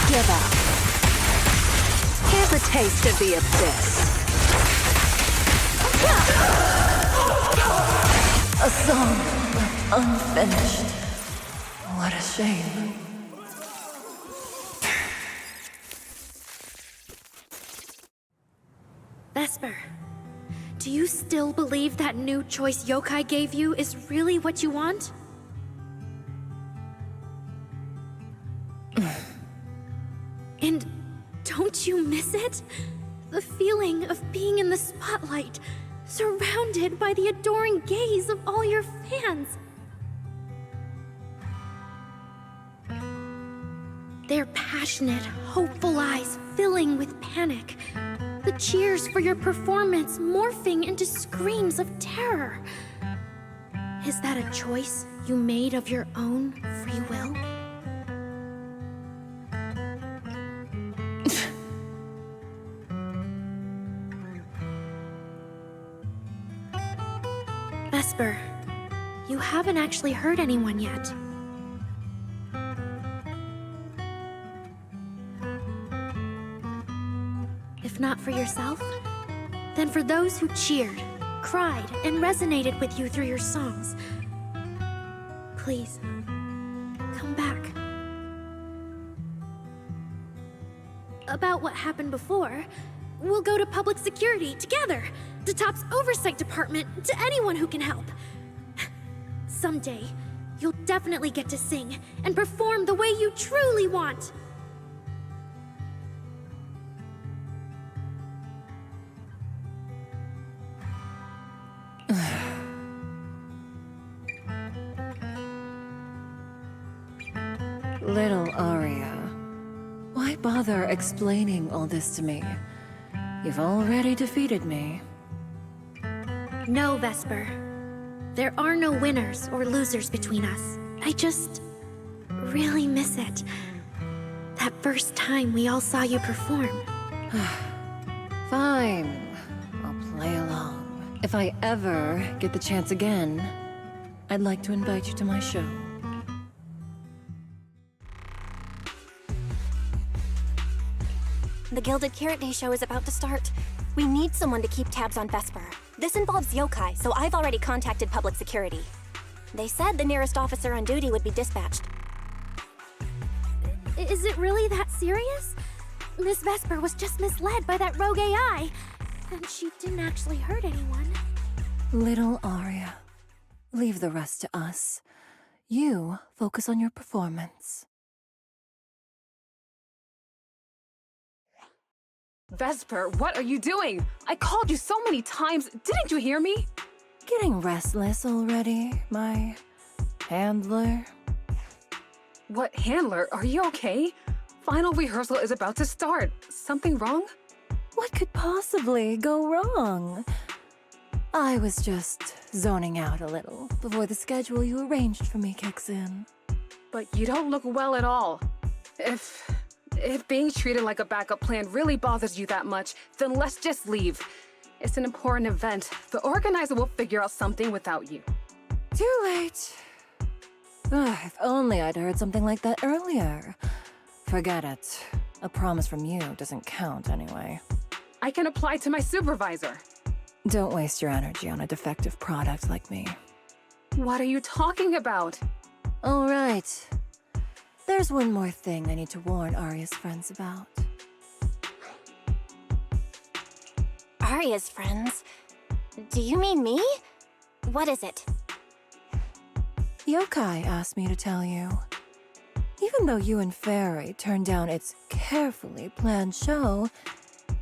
Give up. Here's a taste of the abyss. A song unfinished. What a shame. Vesper, do you still believe that new choice Yokai gave you is really what you want? And Don't you miss it? The feeling of being in the spotlight, surrounded by the adoring gaze of all your fans. Their passionate, hopeful eyes filling with panic. The cheers for your performance morphing into screams of terror. Is that a choice you made of your own free will? Vesper, you haven't actually hurt anyone yet. If not for yourself, then for those who cheered, cried, and resonated with you through your songs. Please, come back. About what happened before, we'll go to public security together, to Top's oversight department, to anyone who can help. Someday, you'll definitely get to sing and perform the way you truly want. Little Aria, why bother explaining all this to me? You've already defeated me. No, Vesper. There are no winners or losers between us. I just really miss it. That first time we all saw you perform. Fine. I'll play along. If I ever get the chance again, I'd like to invite you to my show. The Gilded Carrot Day show is about to start. We need someone to keep tabs on Vesper. This involves yokai, so I've already contacted public security. They said the nearest officer on duty would be dispatched. Is it really that serious? Miss Vesper was just misled by that rogue AI, and she didn't actually hurt anyone. Little Aria, leave the rest to us. You focus on your performance. Vesper, what are you doing? I called you so many times. Didn't you hear me? Getting restless already, my handler? What handler? Are you okay? Final rehearsal is about to start. Something wrong? What could possibly go wrong? I was just zoning out a little before the schedule you arranged for me kicks in. But you don't look well at all. If being treated like a backup plan really bothers you that much, then let's just leave. It's an important event. The organizer will figure out something without you. Too late. If only I'd heard something like that earlier. Forget it. A promise from you doesn't count anyway. I can apply to my supervisor. Don't waste your energy on a defective product like me. What are you talking about? All right. There's one more thing I need to warn Aria's friends about. Aria's friends? Do you mean me? What is it? Yokai asked me to tell you. Even though you and Fairy turned down its carefully planned show,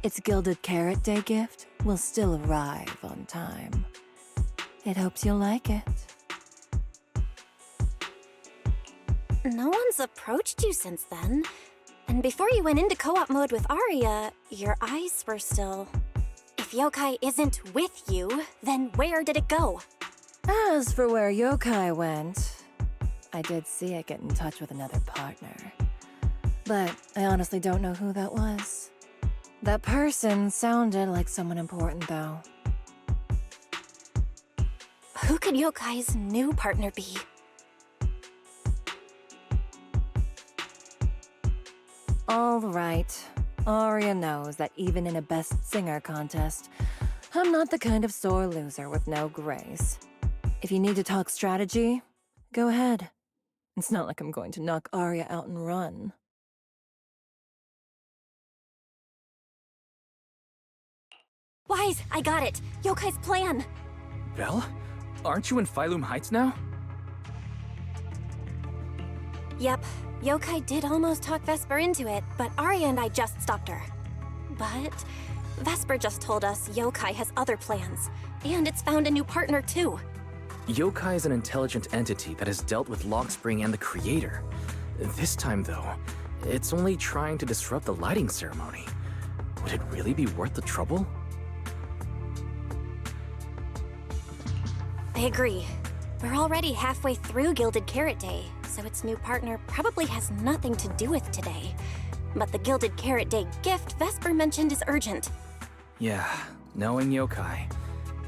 its Gilded Carrot Day gift will still arrive on time. It hopes you'll like it. No one's approached you since then. And before you went into co-op mode with Aria, your eyes were still... If Yokai isn't with you, then where did it go? As for where Yokai went, I did see it get in touch with another partner. But I honestly don't know who that was. That person sounded like someone important, though. Who could Yokai's new partner be? All right. Aria knows that even in a Best Singer contest, I'm not the kind of sore loser with no grace. If you need to talk strategy, go ahead. It's not like I'm going to knock Aria out and run. Wise, I got it! Yokai's plan! Belle? Aren't you in Phylum Heights now? Yep, Yokai did almost talk Vesper into it, but Arya and I just stopped her. But Vesper just told us Yokai has other plans, and it's found a new partner too. Yokai is an intelligent entity that has dealt with Logspring and the Creator. This time, though, it's only trying to disrupt the lighting ceremony. Would it really be worth the trouble? I agree. We're already halfway through Gilded Carrot Day, so its new partner probably has nothing to do with today. But the Gilded Carrot Day gift Vesper mentioned is urgent. Yeah, knowing Yokai,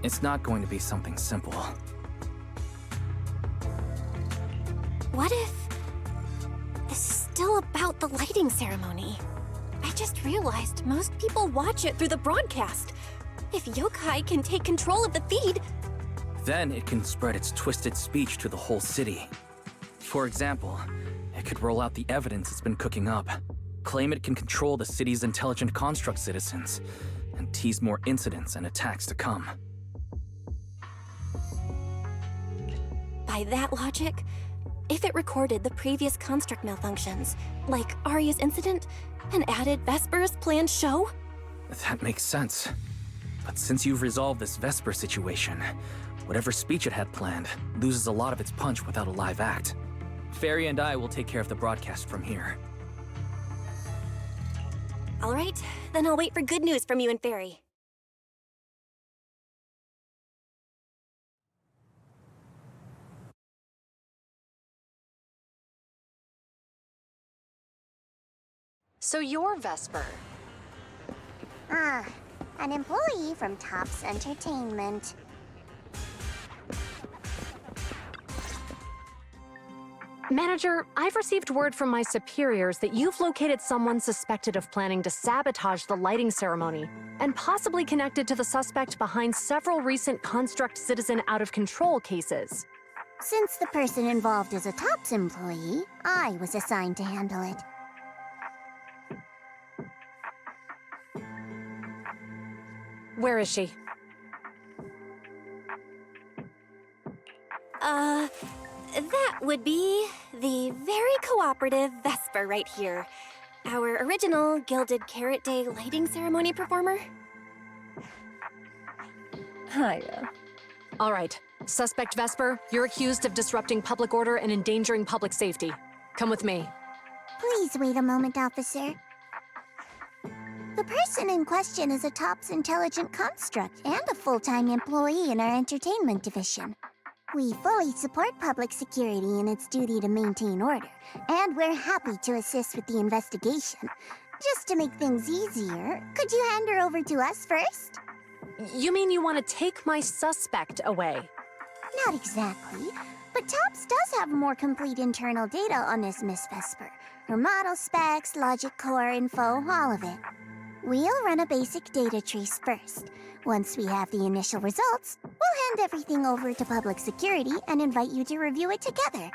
it's not going to be something simple. What if this is still about the lighting ceremony? I just realized most people watch it through the broadcast. If Yokai can take control of the feed, Then it can spread its twisted speech to the whole city. For example, it could roll out the evidence it's been cooking up, claim it can control the city's intelligent construct citizens, and tease more incidents and attacks to come. by that logic, if it recorded the previous construct malfunctions, like Arya's incident, and added Vesper's planned show? That makes sense. But since you've resolved this Vesper situation, whatever speech it had planned loses a lot of its punch without a live act. Fairy and I will take care of the broadcast from here. All right, then I'll wait for good news from you and Fairy. So you're Vesper. An employee from Tops Entertainment. Manager, I've received word from my superiors that you've located someone suspected of planning to sabotage the lighting ceremony, and possibly connected to the suspect behind several recent Construct Citizen out-of-control cases. Since the person involved is a Tops employee, I was assigned to handle it. Where is she? That would be the very cooperative Vesper right here. Our original Gilded Carrot Day lighting ceremony performer. Hiya. All right. Suspect Vesper, you're accused of disrupting public order and endangering public safety. Come with me. Please wait a moment, officer. The person in question is a Tops intelligent construct and a full-time employee in our entertainment division. We fully support public security in its duty to maintain order, and we're happy to assist with the investigation. Just to make things easier, could you hand her over to us first? You mean you want to take my suspect away? Not exactly, but Tops does have more complete internal data on this Miss Vesper. Her model specs, logic core info, all of it. We'll run a basic data trace first. Once we have the initial results, we'll hand everything over to public security and invite you to review it together.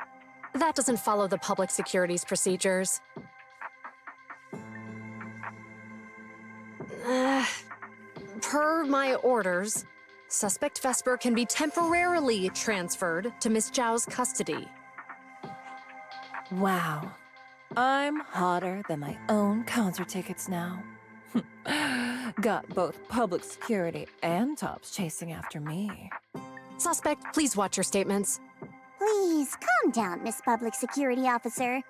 That doesn't follow the public security's procedures. Per my orders, suspect Vesper can be temporarily transferred to Miss Zhao's custody. Wow. I'm hotter than my own concert tickets now. Got both public security and Tops chasing after me. Suspect, please watch your statements. Please, calm down, Miss Public Security Officer.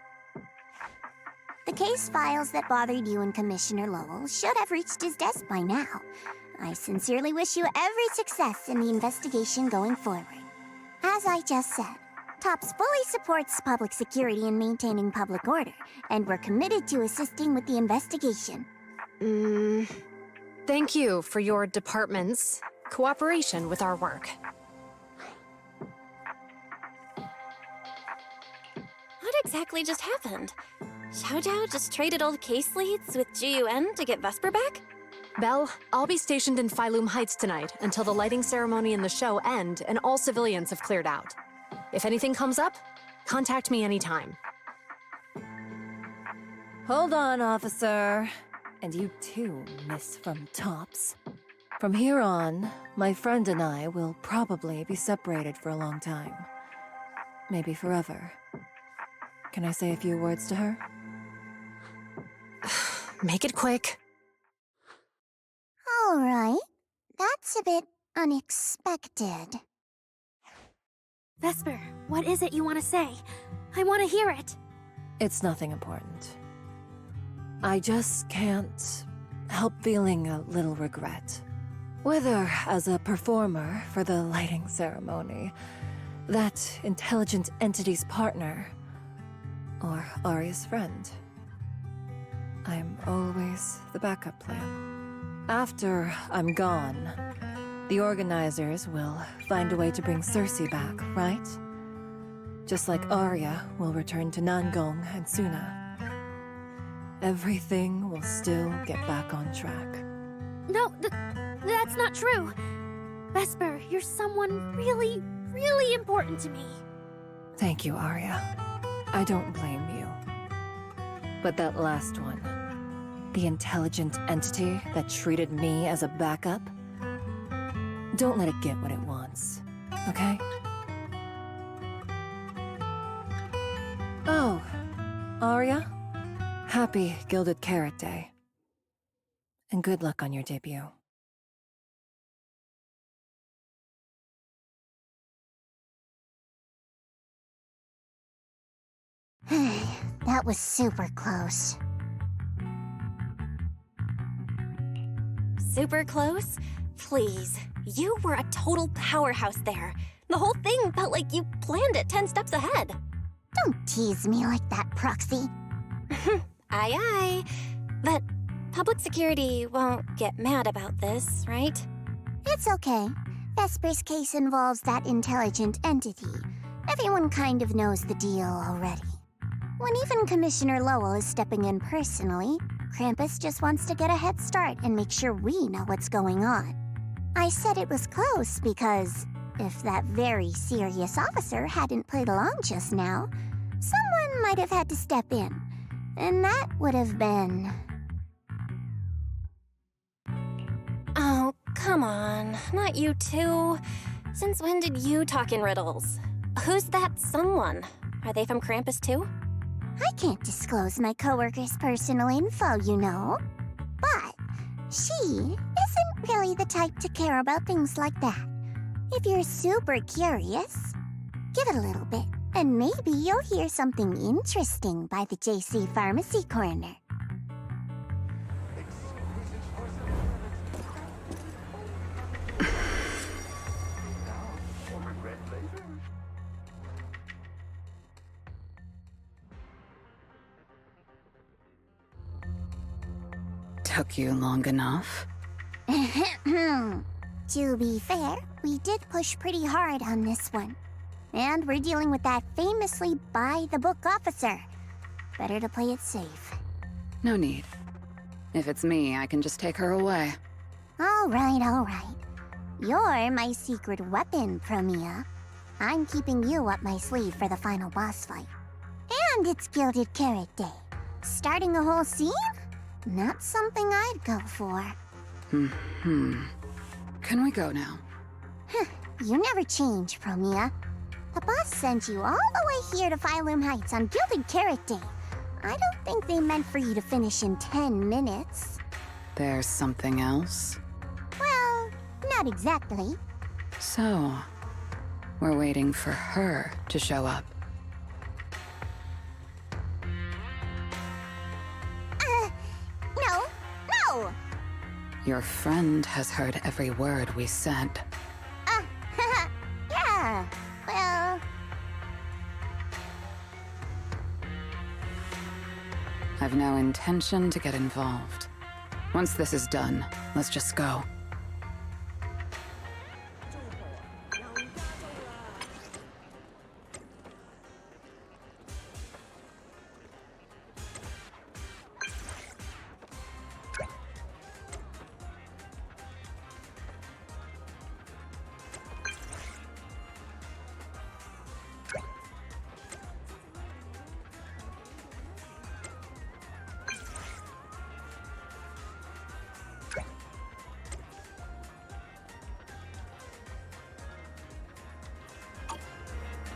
The case files that bothered you and Commissioner Lowell should have reached his desk by now. I sincerely wish you every success in the investigation going forward. As I just said, Tops fully supports public security in maintaining public order, and we're committed to assisting with the investigation. Thank you for your department's cooperation with our work. What exactly just happened? Xiao Zhao just traded old case leads with GUN to get Vesper back? Belle, I'll be stationed in Phylum Heights tonight until the lighting ceremony and the show end and all civilians have cleared out. If anything comes up, contact me anytime. Hold on, officer. And you too, Miss from Tops. From here on, my friend and I will probably be separated for a long time. Maybe forever. Can I say a few words to her? Make it quick. All right. That's a bit unexpected. Vesper, what is it you want to say? I want to hear it. It's nothing important. I just can't help feeling a little regret. Whether as a performer for the lighting ceremony, that intelligent entity's partner, or Aria's friend. I'm always the backup plan. After I'm gone, the organizers will find a way to bring Cersei back, right? Just like Arya will return to Nangong and Suna. Everything will still get back on track. No, that's not true. Vesper, you're someone really, really important to me. Thank you, Arya. I don't blame you. But that last one, the intelligent entity that treated me as a backup, don't let it get what it wants, okay? Oh, Arya, happy Gilded Carrot Day. And good luck on your debut. That was super close. Super close? Please. You were a total powerhouse there. The whole thing felt like you planned it 10 steps ahead. Don't tease me like that, Proxy. Aye, aye. But public security won't get mad about this, right? It's okay. Vesper's case involves that intelligent entity. Everyone kind of knows the deal already. When even Commissioner Lowell is stepping in personally, Krampus just wants to get a head start and make sure we know what's going on. I said it was close because if that very serious officer hadn't played along just now, someone might have had to step in. And that would have been... Oh, come on. Not you too. Since when did you talk in riddles? Who's that someone? Are they from Krampus too? I can't disclose my coworker's personal info, you know. But she isn't really the type to care about things like that. If you're super curious, give it a little bit, and maybe you'll hear something interesting by the JC Pharmacy Corner. Took you long enough? To be fair, we did push pretty hard on this one. And we're dealing with that famously by-the-book officer. Better to play it safe. No need. If it's me, I can just take her away. All right. You're my secret weapon, Promia. I'm keeping you up my sleeve for the final boss fight. And it's Gilded Carrot Day. Starting a whole scene? Not something I'd go for. Can we go now? You never change, Promia. The boss sent you all the way here to Phylum Heights on Gilded Carrot Day. I don't think they meant for you to finish in 10 minutes. There's something else? Well, not exactly. So, we're waiting for her to show up. No! Your friend has heard every word we said. Yeah, well... I've no intention to get involved. Once this is done, let's just go.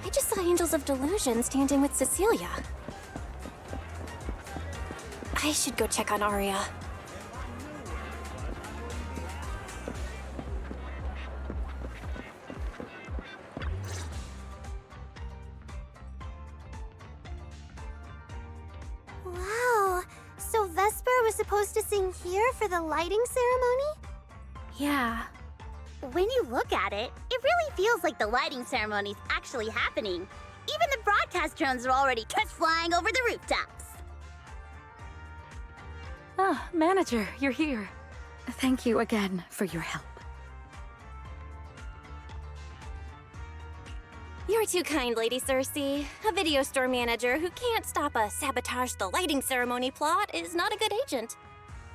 I just saw Angels of Delusion standing with Cecilia. I should go check on Aria. Wow, so Vesper was supposed to sing here for the lighting ceremony? Yeah. When you look at it, it really feels like the lighting ceremony's actually happening. Even the broadcast drones are already test flying over the rooftops. Ah, manager, you're here. Thank you again for your help. You're too kind, Lady Cersei. A video store manager who can't stop a sabotage the lighting ceremony plot is not a good agent.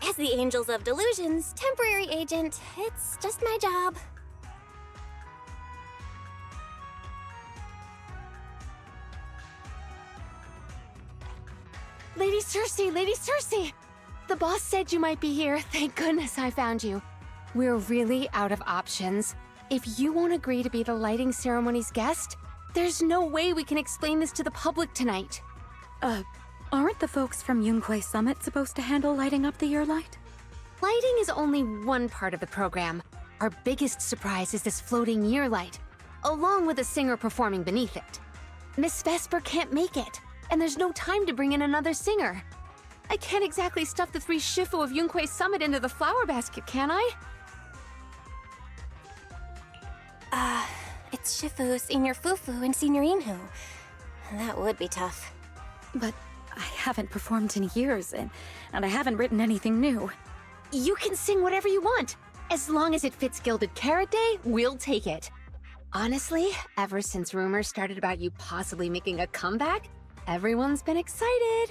As the Angels of Delusion's temporary agent, it's just my job. Lady Cersei, Lady Cersei! The boss said you might be here. Thank goodness I found you. We're really out of options. If you won't agree to be the lighting ceremony's guest, there's no way we can explain this to the public tonight. Aren't the folks from Yunquay Summit supposed to handle lighting up the year light? Lighting is only one part of the program. Our biggest surprise is this floating year light, along with a singer performing beneath it. Miss Vesper can't make it, and there's no time to bring in another singer. I can't exactly stuff the 3 Shifu of Yunquay Summit into the flower basket, can I? It's Shifu, Senior Fufu, and Senior Inhu. That would be tough. But I haven't performed in years, and I haven't written anything new. You can sing whatever you want. As long as it fits Gilded Carrot Day, we'll take it. Honestly, ever since rumors started about you possibly making a comeback, everyone's been excited.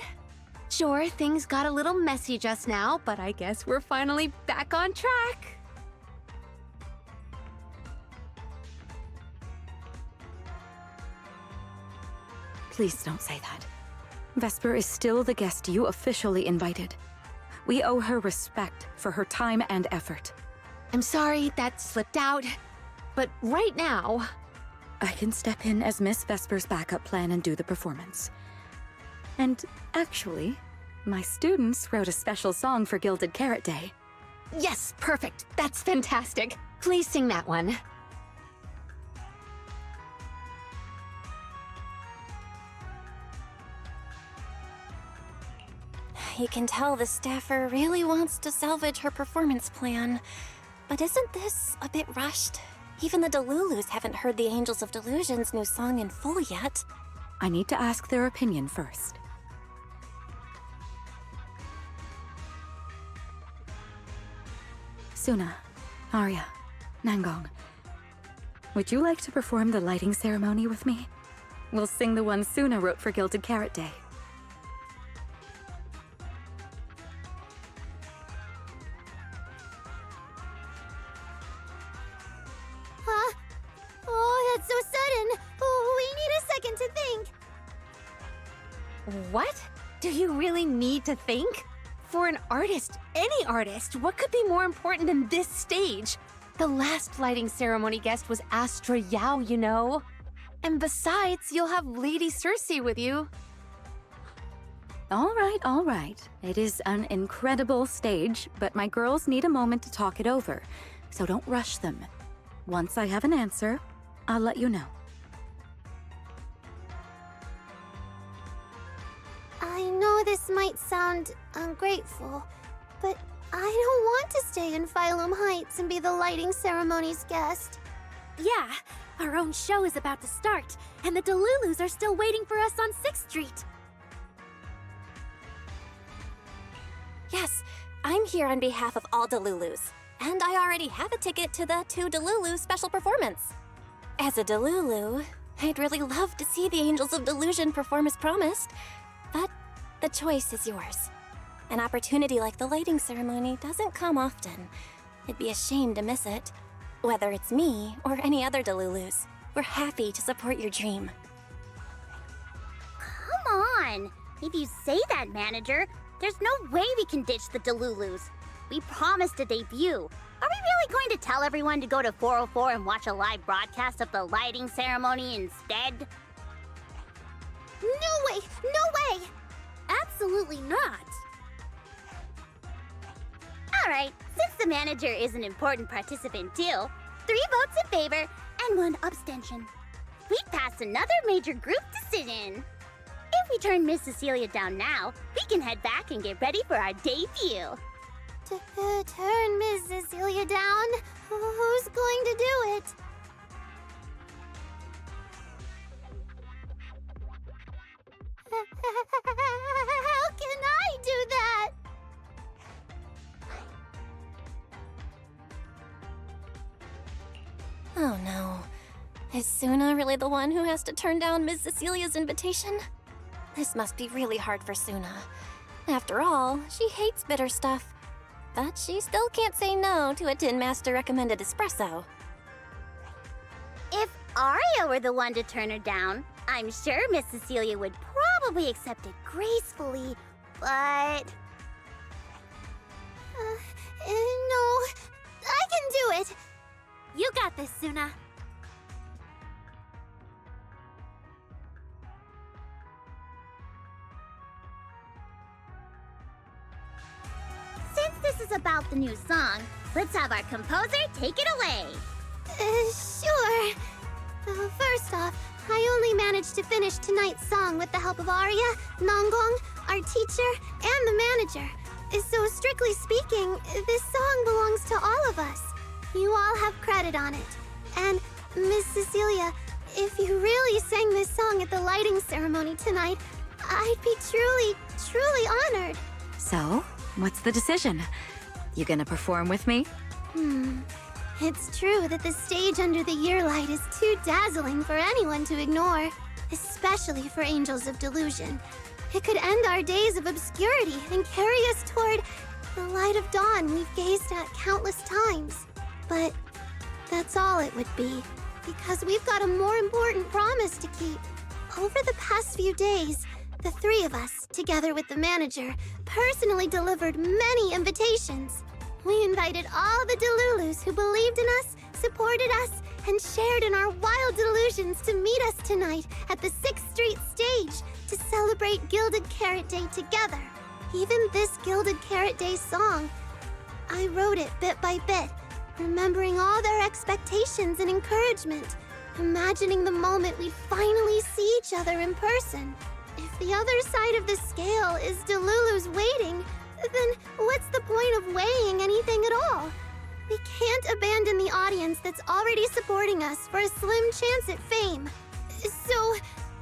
Sure, things got a little messy just now, but I guess we're finally back on track. Please don't say that. Vesper is still the guest you officially invited. We owe her respect for her time and effort. I'm sorry that slipped out, but right now... I can step in as Miss Vesper's backup plan and do the performance. And actually, my students wrote a special song for Gilded Carrot Day. Yes, perfect. That's fantastic. Please sing that one. You can tell the staffer really wants to salvage her performance plan. But isn't this a bit rushed? Even the Delulus haven't heard the Angels of Delusion's new song in full yet. I need to ask their opinion first. Suna, Arya, Nangong, would you like to perform the lighting ceremony with me? We'll sing the one Suna wrote for Gilded Carrot Day. Huh? Oh, that's so sudden. Oh, we need a second to think. What? Do you really need to think? For an artist, any artist, what could be more important than this stage? The last lighting ceremony guest was Astra Yao, you know. And besides, you'll have Lady Cersei with you. All right. It is an incredible stage, but my girls need a moment to talk it over, so don't rush them. Once I have an answer, I'll let you know. I know this might sound ungrateful, but I don't want to stay in Phylum Heights and be the lighting ceremony's guest. Yeah, our own show is about to start, and the Delulus are still waiting for us on 6th Street. Yes, I'm here on behalf of all Delulus, and I already have a ticket to the 2 Delulu special performance. As a Delulu, I'd really love to see the Angels of Delusion perform as promised, but the choice is yours. An opportunity like the lighting ceremony doesn't come often. It'd be a shame to miss it. Whether it's me or any other Delulus, we're happy to support your dream. Come on! If you say that, manager, there's no way we can ditch the Delulus. We promised a debut. Are we really going to tell everyone to go to 404 and watch a live broadcast of the lighting ceremony instead? No way! No way! Absolutely not. Alright, since the manager is an important participant too, 3 votes in favor and 1 abstention. We passed another major group decision. If we turn Miss Cecilia down now, we can head back and get ready for our debut. Turn Miss Cecilia down? Who's going to do it? How can I do that? Oh no. Is Suna really the one who has to turn down Miss Cecilia's invitation? This must be really hard for Suna. After all, she hates bitter stuff. But she still can't say no to a Tin Master recommended espresso. If Aria were the one to turn her down, I'm sure Miss Cecilia would probably accept it gracefully, but... No, I can do it. You got this, Suna. Since this is about the new song, let's have our composer take it away. Sure. First off, I only managed to finish tonight's song with the help of Arya, Nongong, our teacher, and the manager. So strictly speaking, this song belongs to all of us. You all have credit on it. And Miss Cecilia, if you really sang this song at the lighting ceremony tonight, I'd be truly, truly honored. So, what's the decision? You gonna perform with me? It's true that the stage under the year light is too dazzling for anyone to ignore, especially for Angels of Delusion. It could end our days of obscurity and carry us toward the light of dawn we've gazed at countless times. But that's all it would be, because we've got a more important promise to keep. Over the past few days, the 3 of us, together with the manager, personally delivered many invitations. We invited all the Delulus who believed in us, supported us, and shared in our wild delusions to meet us tonight at the 6th Street stage to celebrate Gilded Carrot Day together. Even this Gilded Carrot Day song, I wrote it bit by bit, remembering all their expectations and encouragement, imagining the moment we'd finally see each other in person. If the other side of the scale is Delulu's waiting, then what's the point of weighing anything at all? We can't abandon the audience that's already supporting us for a slim chance at fame. So,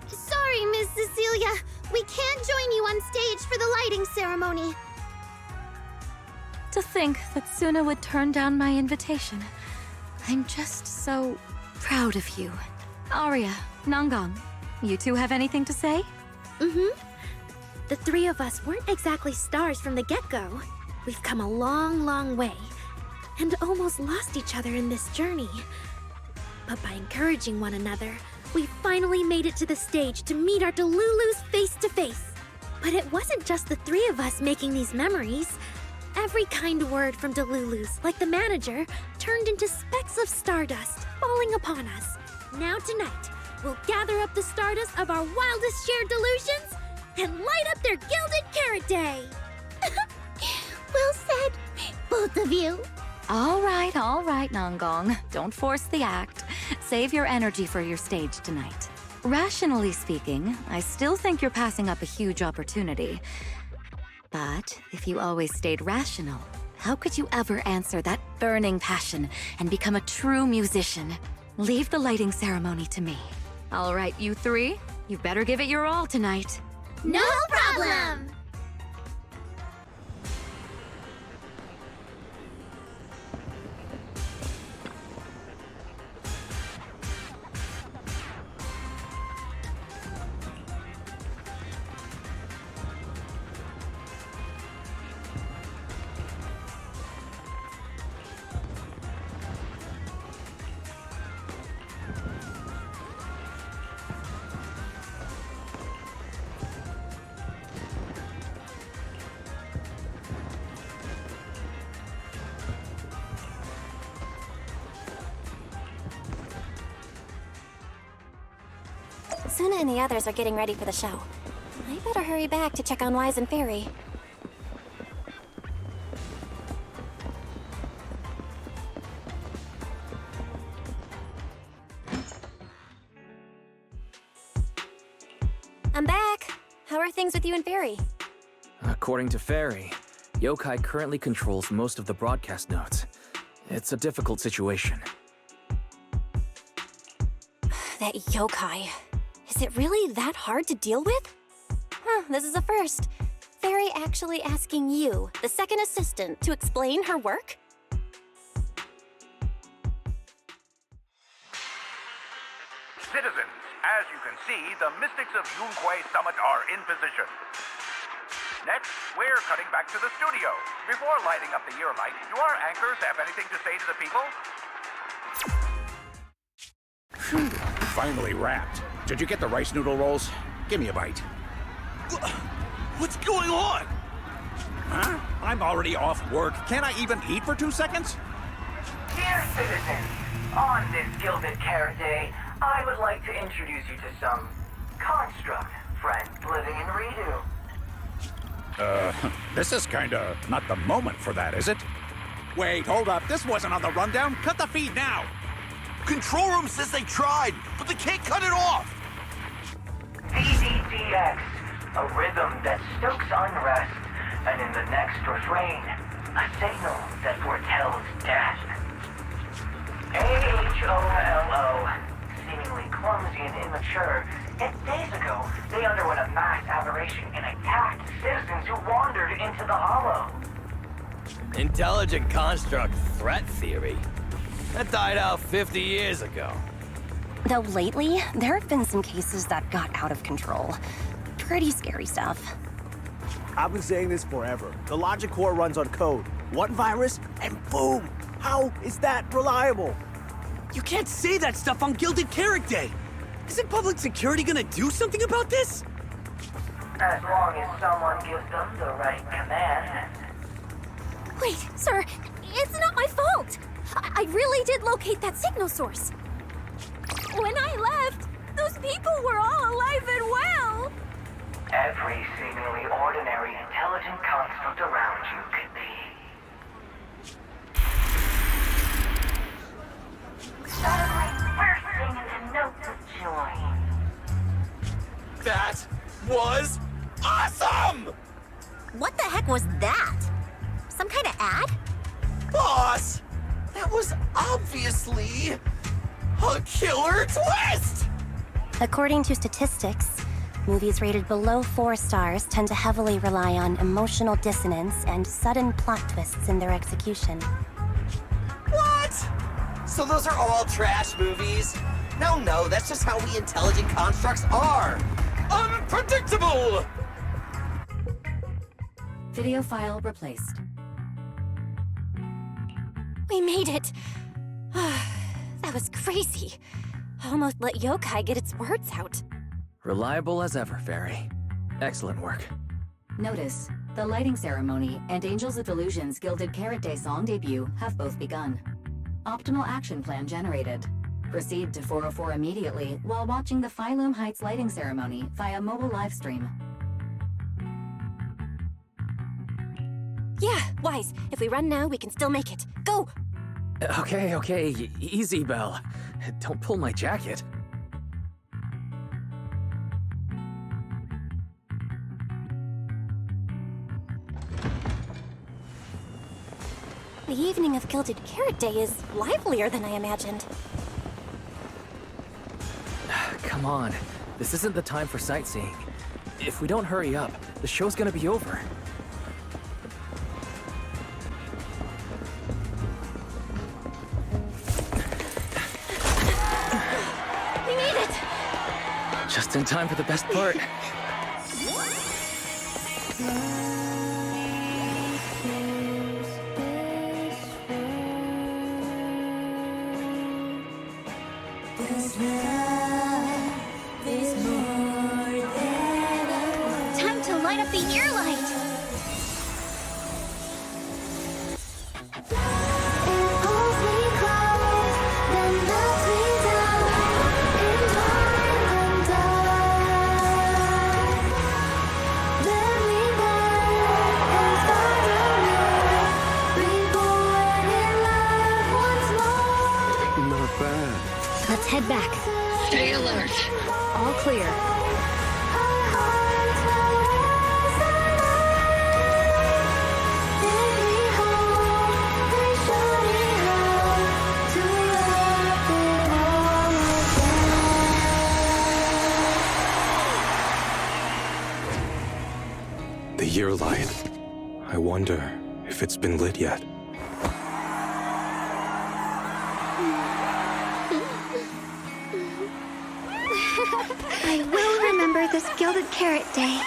sorry, Miss Cecilia, we can't join you on stage for the lighting ceremony. To think that Suna would turn down my invitation. I'm just so proud of you. Arya, Nongong, you two have anything to say? The 3 of us weren't exactly stars from the get-go. We've come a long, long way, and almost lost each other in this journey. But by encouraging one another, we finally made it to the stage to meet our Delulus face to face. But it wasn't just the 3 of us making these memories. Every kind word from Delulus, like the manager, turned into specks of stardust falling upon us. Now tonight, we'll gather up the stardust of our wildest shared delusions and light up their Gilded Carrot Day! Well said, both of you. All right, Nongong. Don't force the act. Save your energy for your stage tonight. Rationally speaking, I still think you're passing up a huge opportunity. But if you always stayed rational, how could you ever answer that burning passion and become a true musician? Leave the lighting ceremony to me. All right, you 3, you better give it your all tonight. No problem! Suna and the others are getting ready for the show. I better hurry back to check on Wise and Fairy. things with you and Fairy? According to Fairy, Yokai currently controls most of the broadcast nodes. It's a difficult situation. That yokai. Is it really that hard to deal with? Huh, this is a first. Fairy actually asking you, the second assistant, to explain her work? Citizens, as you can see, the Mystics of Yunquay Summit are in position. Next, we're cutting back to the studio. Before lighting up the year light, do our anchors have anything to say to the people? Finally wrapped. Did you get the rice noodle rolls? Give me a bite. What's going on? Huh? I'm already off work. Can't I even eat for 2 seconds? Dear citizens, on this Gilded Carrot Day, I would like to introduce you to some construct friends living in Redo. This is kinda not the moment for that, is it? Wait, hold up. This wasn't on the rundown. Cut the feed now. Control room says they tried, but they can't cut it off. VDDX, a rhythm that stokes unrest, and in the next refrain, a signal that foretells death. AHOLO, seemingly clumsy and immature, yet days ago, they underwent a mass aberration and attacked citizens who wandered into the hollow. Intelligent construct threat theory? That died out 50 years ago. Though lately, there have been some cases that got out of control. Pretty scary stuff. I've been saying this forever. The logic core runs on code. One virus, and boom! How is that reliable? You can't say that stuff on Gilded Carrot Day! Isn't public security gonna do something about this? As long as someone gives them the right command. Wait, sir, it's not my fault! I really did locate that signal source. When I left, those people were all alive and well! Every seemingly ordinary intelligent construct around you could be. Suddenly, bursting into notes of joy. That was awesome! What the heck was that? Some kind of ad? Boss! That was obviously a killer twist! According to statistics, movies rated below 4 stars tend to heavily rely on emotional dissonance and sudden plot twists in their execution. What? So those are all trash movies? No, that's just how we intelligent constructs are. Unpredictable! Video file replaced. We made it! That was crazy. Almost let yokai get its words out. Reliable as ever, Fairy. Excellent work. Notice, the lighting ceremony and Angels of Illusion's Gilded Carrot Day song debut have both begun. Optimal action plan generated. Proceed to 404 immediately while watching the Phylum Heights lighting ceremony via mobile live stream. Yeah, Wise. If we run now, we can still make it. Go! Okay, easy, Belle. Don't pull my jacket. The evening of Gilded Carrot Day is livelier than I imagined. Come on, this isn't the time for sightseeing. If we don't hurry up, the show's gonna be over. We made it! Just in time for the best part. Time to light up the ear light! Not bad. Let's head back. Stay alert. All clear. The year light. I wonder if it's been lit yet. I will remember this Gilded Carrot Day.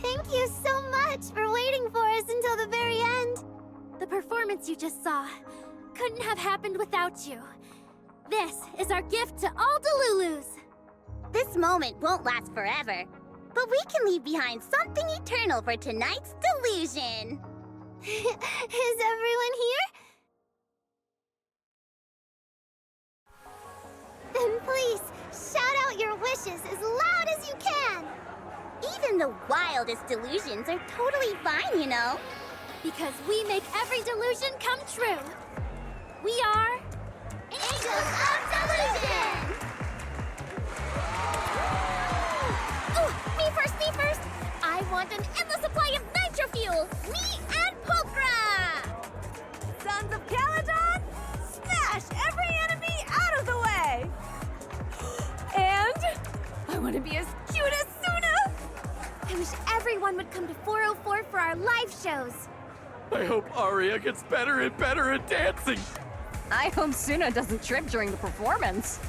Thank you so much for waiting for us until the very end. The performance you just saw couldn't have happened without you. This is our gift to all Delulus. This moment won't last forever, but we can leave behind something eternal for tonight's delusion. Is everyone here? Then please, shout out your wishes as loud as you can! Even the wildest delusions are totally fine, you know. Because we make every delusion come true. We are... Angels of Delusion! Ooh, me first! I want an endless supply of nitro fuel! Me and Pulchra! Sons of Caledon, smash every enemy out of the way! And I want to be as cute as Suna! I wish everyone would come to 404 for our live shows. I hope Aria gets better and better at dancing. I hope Suna doesn't trip during the performance.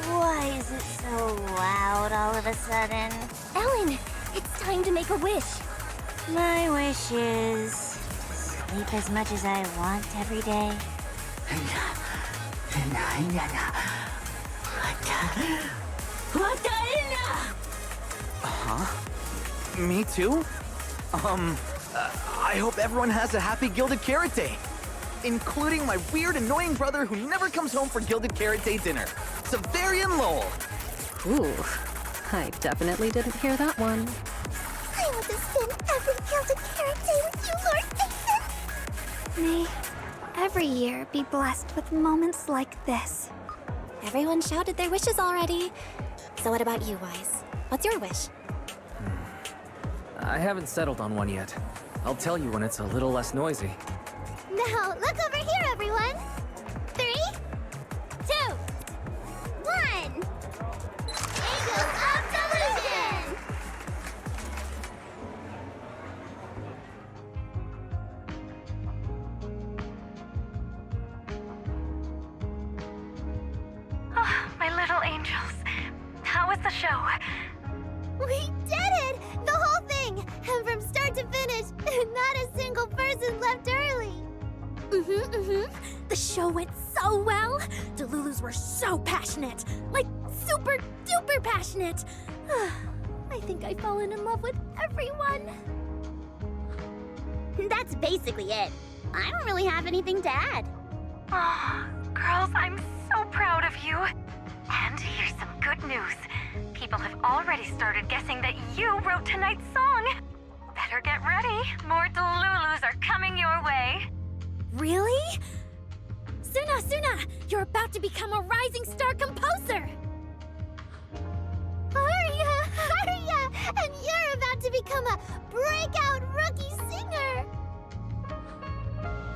Why is it so loud all of a sudden? Ellen, it's time to make a wish. My wish is sleep as much as I want every day. Huh? Me too? I hope everyone has a happy Gilded Carrot Day. Including my weird, annoying brother who never comes home for Gilded Carrot Day dinner. Severian Lowell. Ooh, I definitely didn't hear that one. I want to spend every Gilded Carrot Day with you, Lord Nathan. May every year be blessed with moments like this. Everyone shouted their wishes already. So what about you, Wise? What's your wish? I haven't settled on one yet. I'll tell you when it's a little less noisy. Now, look over here, everyone. 3, 2, 1. Angels of Delusion! Oh, my little angels. How was the show? We did it! The whole thing! And from start to finish, not a single person left early. The show went so well. Delulus were so passionate. Like, super duper passionate. I think I've fallen in love with everyone. That's basically it. I don't really have anything to add. Oh, girls, I'm so proud of you. And here's some good news. People have already started guessing that you wrote tonight's song. Better get ready. More Delulus are coming your way. Really? Suna, you're about to become a rising star composer! Arya! And you're about to become a breakout rookie singer!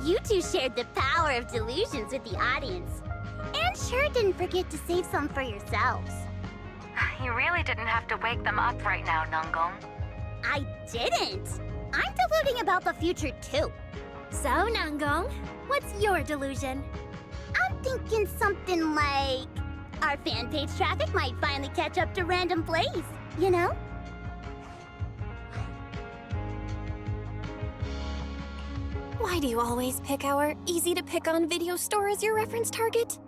You two shared the power of delusions with the audience. And sure didn't forget to save some for yourselves. You really didn't have to wake them up right now, Nungong. I didn't! I'm deluding about the future too. So, Nungong, what's your delusion? I'm thinking something like... our fan page traffic might finally catch up to Random Plays, you know? Why do you always pick our easy-to-pick-on video store as your reference target?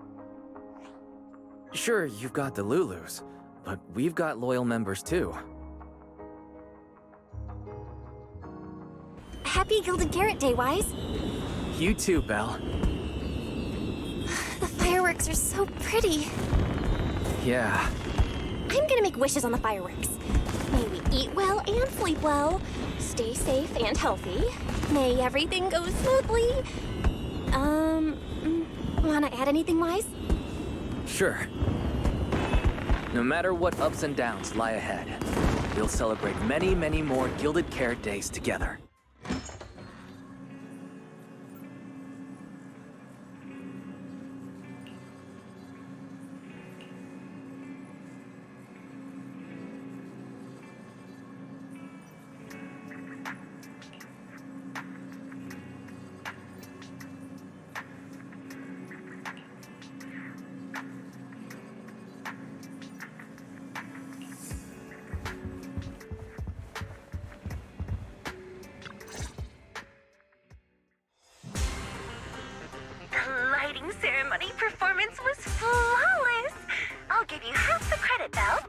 Sure, you've got the Lulus, but we've got loyal members too. Happy Gilded Carrot Day, Wise. You too, Belle. The fireworks are so pretty. Yeah. I'm gonna make wishes on the fireworks. May we eat well and sleep well, stay safe and healthy. May everything go smoothly. Wanna add anything, Wise? Sure. No matter what ups and downs lie ahead, we'll celebrate many, many more Gilded Carrot Days together. Ceremony performance was flawless! I'll give you half the credit, Belle.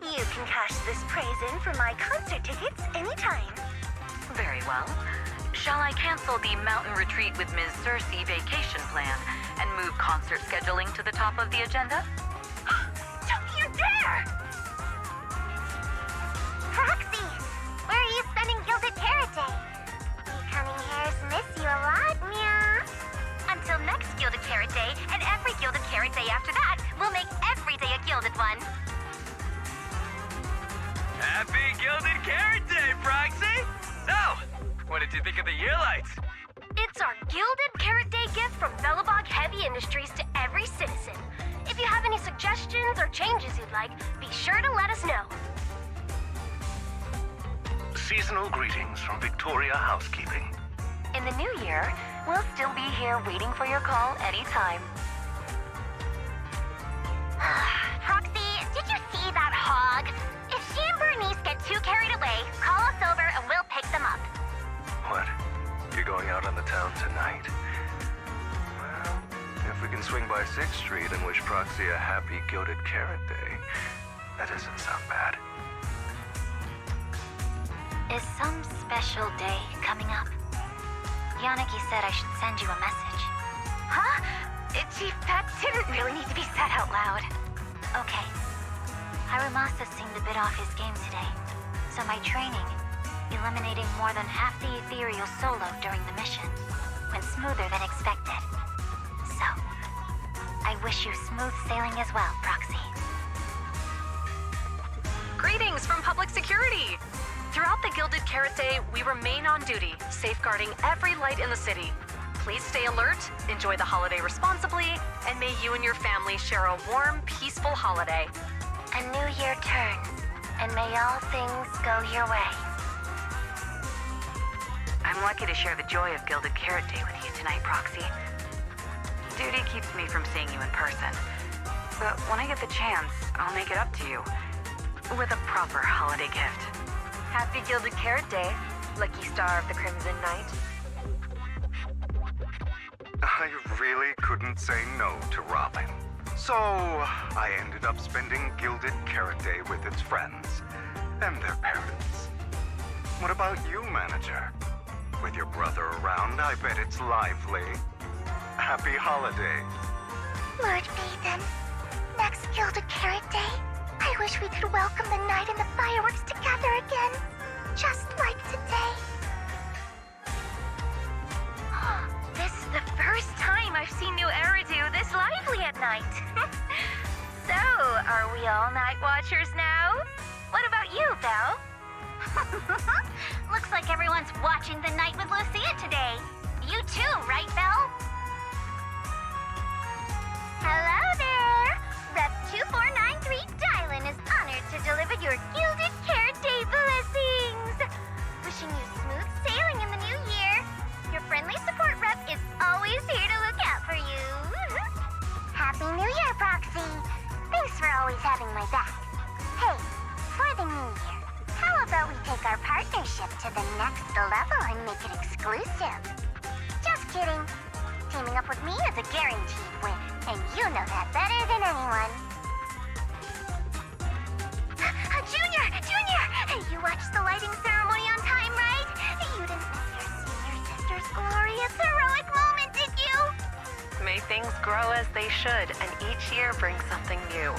You can cash this praise in for my concert tickets anytime. Very well. Shall I cancel the Mountain Retreat with Ms. Cersei vacation plan and move concert scheduling to the top of the agenda? Don't you dare! Proxy! Where are you spending Gilded Carrot Day? You cunning hairs miss you a lot, meow. Until next Gilded Carrot Day, and every Gilded Carrot Day after that, we'll make every day a Gilded one. Happy Gilded Carrot Day, Proxy! So, what did you think of the year lights? It's our Gilded Carrot Day gift from Bellabog Heavy Industries to every citizen. If you have any suggestions or changes you'd like, be sure to let us know. Seasonal greetings from Victoria Housekeeping. In the new year, we'll still be here waiting for your call anytime. Proxy, did you see that hog? If she and Bernice get too carried away, call us over and we'll pick them up. What? You're going out on the town tonight? Well, if we can swing by 6th Street and wish Proxy a happy Gilded Carrot Day, that doesn't sound bad. Is some special day coming up? Yaniki said I should send you a message. Huh? Chief, that didn't really need to be said out loud. Okay. Harumasa seemed a bit off his game today, so my training, eliminating more than half the ethereal solo during the mission, went smoother than expected. So, I wish you smooth sailing as well, Proxy. Greetings from Public Security! Throughout the Gilded Carrot Day, we remain on duty, safeguarding every light in the city. Please stay alert, enjoy the holiday responsibly, and may you and your family share a warm, peaceful holiday. A new year turns, and may all things go your way. I'm lucky to share the joy of Gilded Carrot Day with you tonight, Proxy. Duty keeps me from seeing you in person, but when I get the chance, I'll make it up to you with a proper holiday gift. Happy Gilded Carrot Day, lucky star of the Crimson Knight. I really couldn't say no to Robin. So, I ended up spending Gilded Carrot Day with its friends and their parents. What about you, Manager? With your brother around, I bet it's lively. Happy holidays. Lord Phaethon, next Gilded Carrot Day, I wish we could welcome the night and the fireworks together again, just like today. This is the first time I've seen new Eridu this lively at night. So, are we all night watchers now? What about you, Belle? Looks like everyone's watching the night with Lucia today. You too, right, Belle? Hello there! Rep 2493 Dylan is honored to deliver your Gilded Carrot Day blessings! Wishing you smooth sailing in the new year. Your friendly support rep is always here to look out for you. Happy New Year, Proxy! Thanks for always having my back. Hey, for the new year, how about we take our partnership to the next level and make it exclusive? Just kidding. Teaming up with me is a guaranteed win, and you know that better than anyone. Junior! You watched the lighting ceremony on time, right? You didn't miss your senior sister's glorious heroic moment, did you? May things grow as they should, and each year brings something new.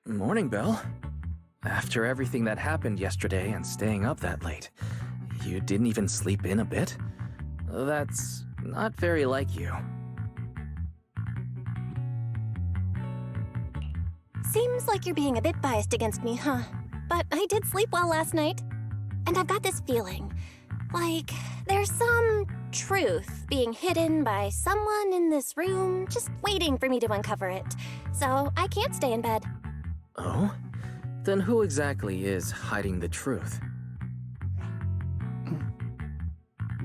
Morning, Belle. After everything that happened yesterday and staying up that late, you didn't even sleep in a bit? That's not very like you. Seems like you're being a bit biased against me, huh? But I did sleep well last night. And I've got this feeling, like there's some truth being hidden by someone in this room just waiting for me to uncover it. So I can't stay in bed. Oh? Then who exactly is hiding the truth?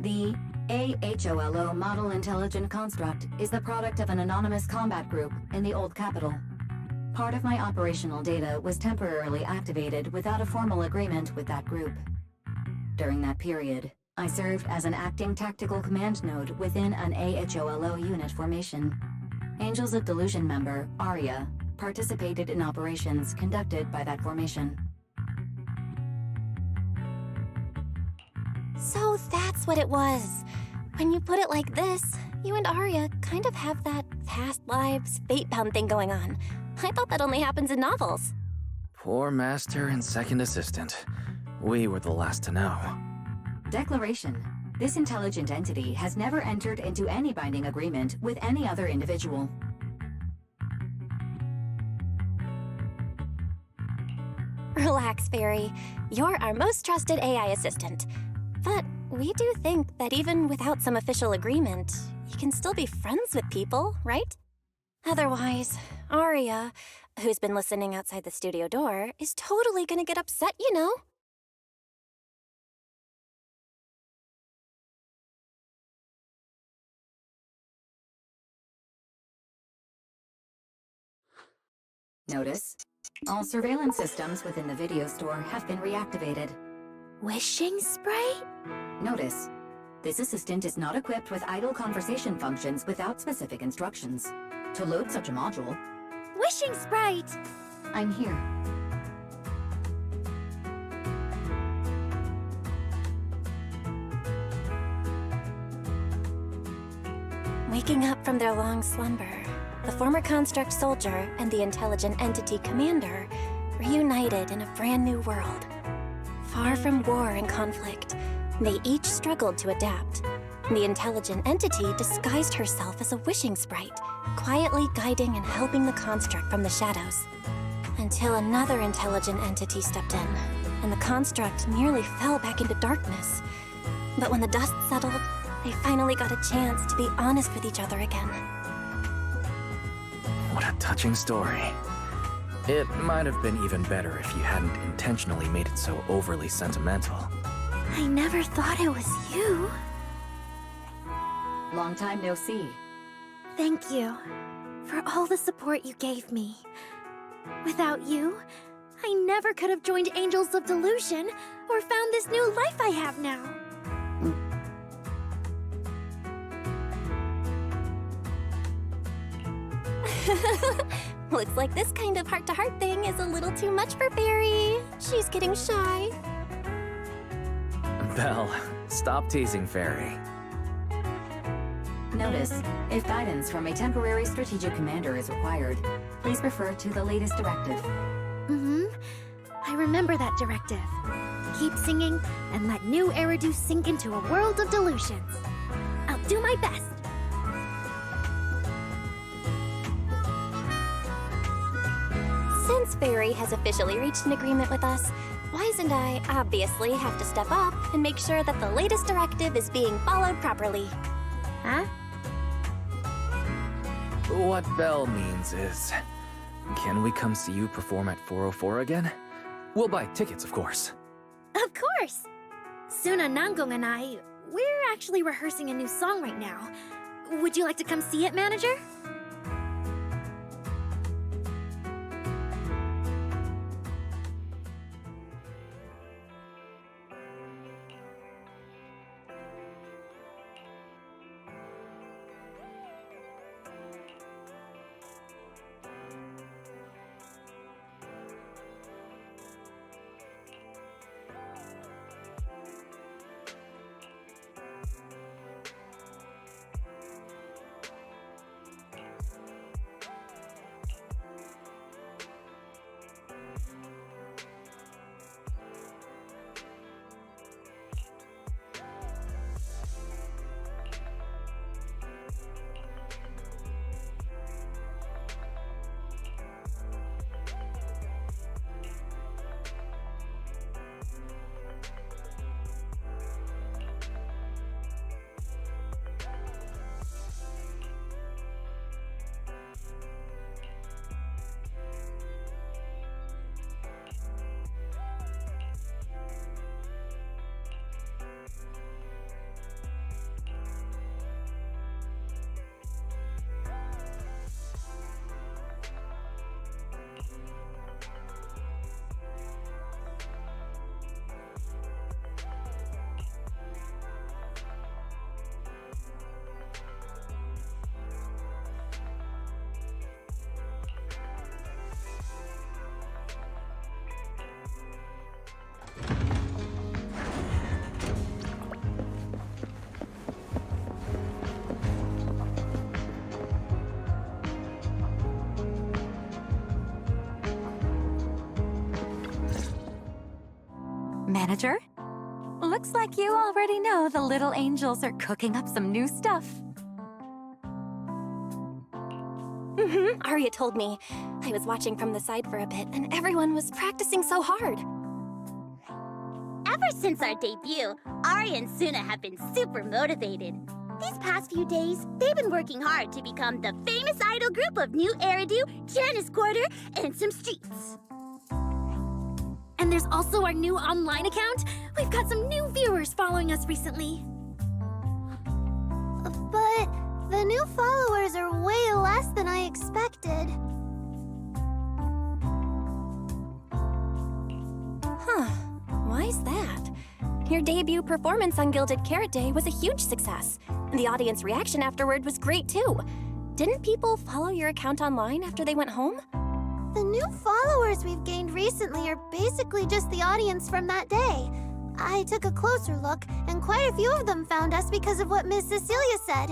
The AHOLO Model Intelligent Construct is the product of an anonymous combat group in the Old Capital. Part of my operational data was temporarily activated without a formal agreement with that group. During that period, I served as an acting tactical command node within an AHOLO unit formation. Angels of Delusion member, Arya, participated in operations conducted by that formation. So that's what it was. When you put it like this, you and Arya kind of have that past lives, fate-bound thing going on. I thought that only happens in novels. Poor master and second assistant. We were the last to know. Declaration. This intelligent entity has never entered into any binding agreement with any other individual. Relax, Fairy. You're our most trusted AI assistant. But we do think that even without some official agreement, you can still be friends with people, right? Otherwise, Arya, who's been listening outside the studio door, is totally gonna get upset, you know? Notice, all surveillance systems within the video store have been reactivated. Wishing Sprite? Notice, this assistant is not equipped with idle conversation functions without specific instructions. To load such a module... Wishing Sprite! I'm here. Waking up from their long slumber, the former construct soldier and the intelligent entity commander reunited in a brand new world. Far from war and conflict, they each struggled to adapt. The intelligent entity disguised herself as a wishing sprite, quietly guiding and helping the construct from the shadows. Until another intelligent entity stepped in, and the construct nearly fell back into darkness. But when the dust settled, they finally got a chance to be honest with each other again. What a touching story. It might have been even better if you hadn't intentionally made it so overly sentimental. I never thought it was you. Long time no see. Thank you for all the support you gave me. Without you, I never could have joined Angels of Delusion or found this new life I have now. Looks like this kind of heart-to-heart thing is a little too much for Fairy. She's getting shy. Belle, stop teasing Fairy. Notice, if guidance from a temporary strategic commander is required, please refer to the latest directive. Mm-hmm. I remember that directive. Keep singing and let new Eridu sink into a world of delusions. I'll do my best. Since Fairy has officially reached an agreement with us, Wise and I obviously have to step up and make sure that the latest directive is being followed properly. Huh? What Belle means is, can we come see you perform at 404 again? We'll buy tickets, of course. Of course! Suna, Nangong, and we're actually rehearsing a new song right now. Would you like to come see it, manager? Manager? Looks like you already know the little angels are cooking up some new stuff. Mm-hmm, Arya told me. I was watching from the side for a bit, and everyone was practicing so hard. Ever since our debut, Ari and Suna have been super motivated. These past few days, they've been working hard to become the famous idol group of New Eridu, Janice Quarter, and some streets. And there's also our new online account. We've got some new viewers following us recently. But the new followers are way less than I expected. Huh. Why's that? Your debut performance on Gilded Carrot Day was a huge success, and the audience reaction afterward was great too. Didn't people follow your account online after they went home? The new followers we've gained recently are basically just the audience from that day. I took a closer look, and quite a few of them found us because of what Miss Cecilia said.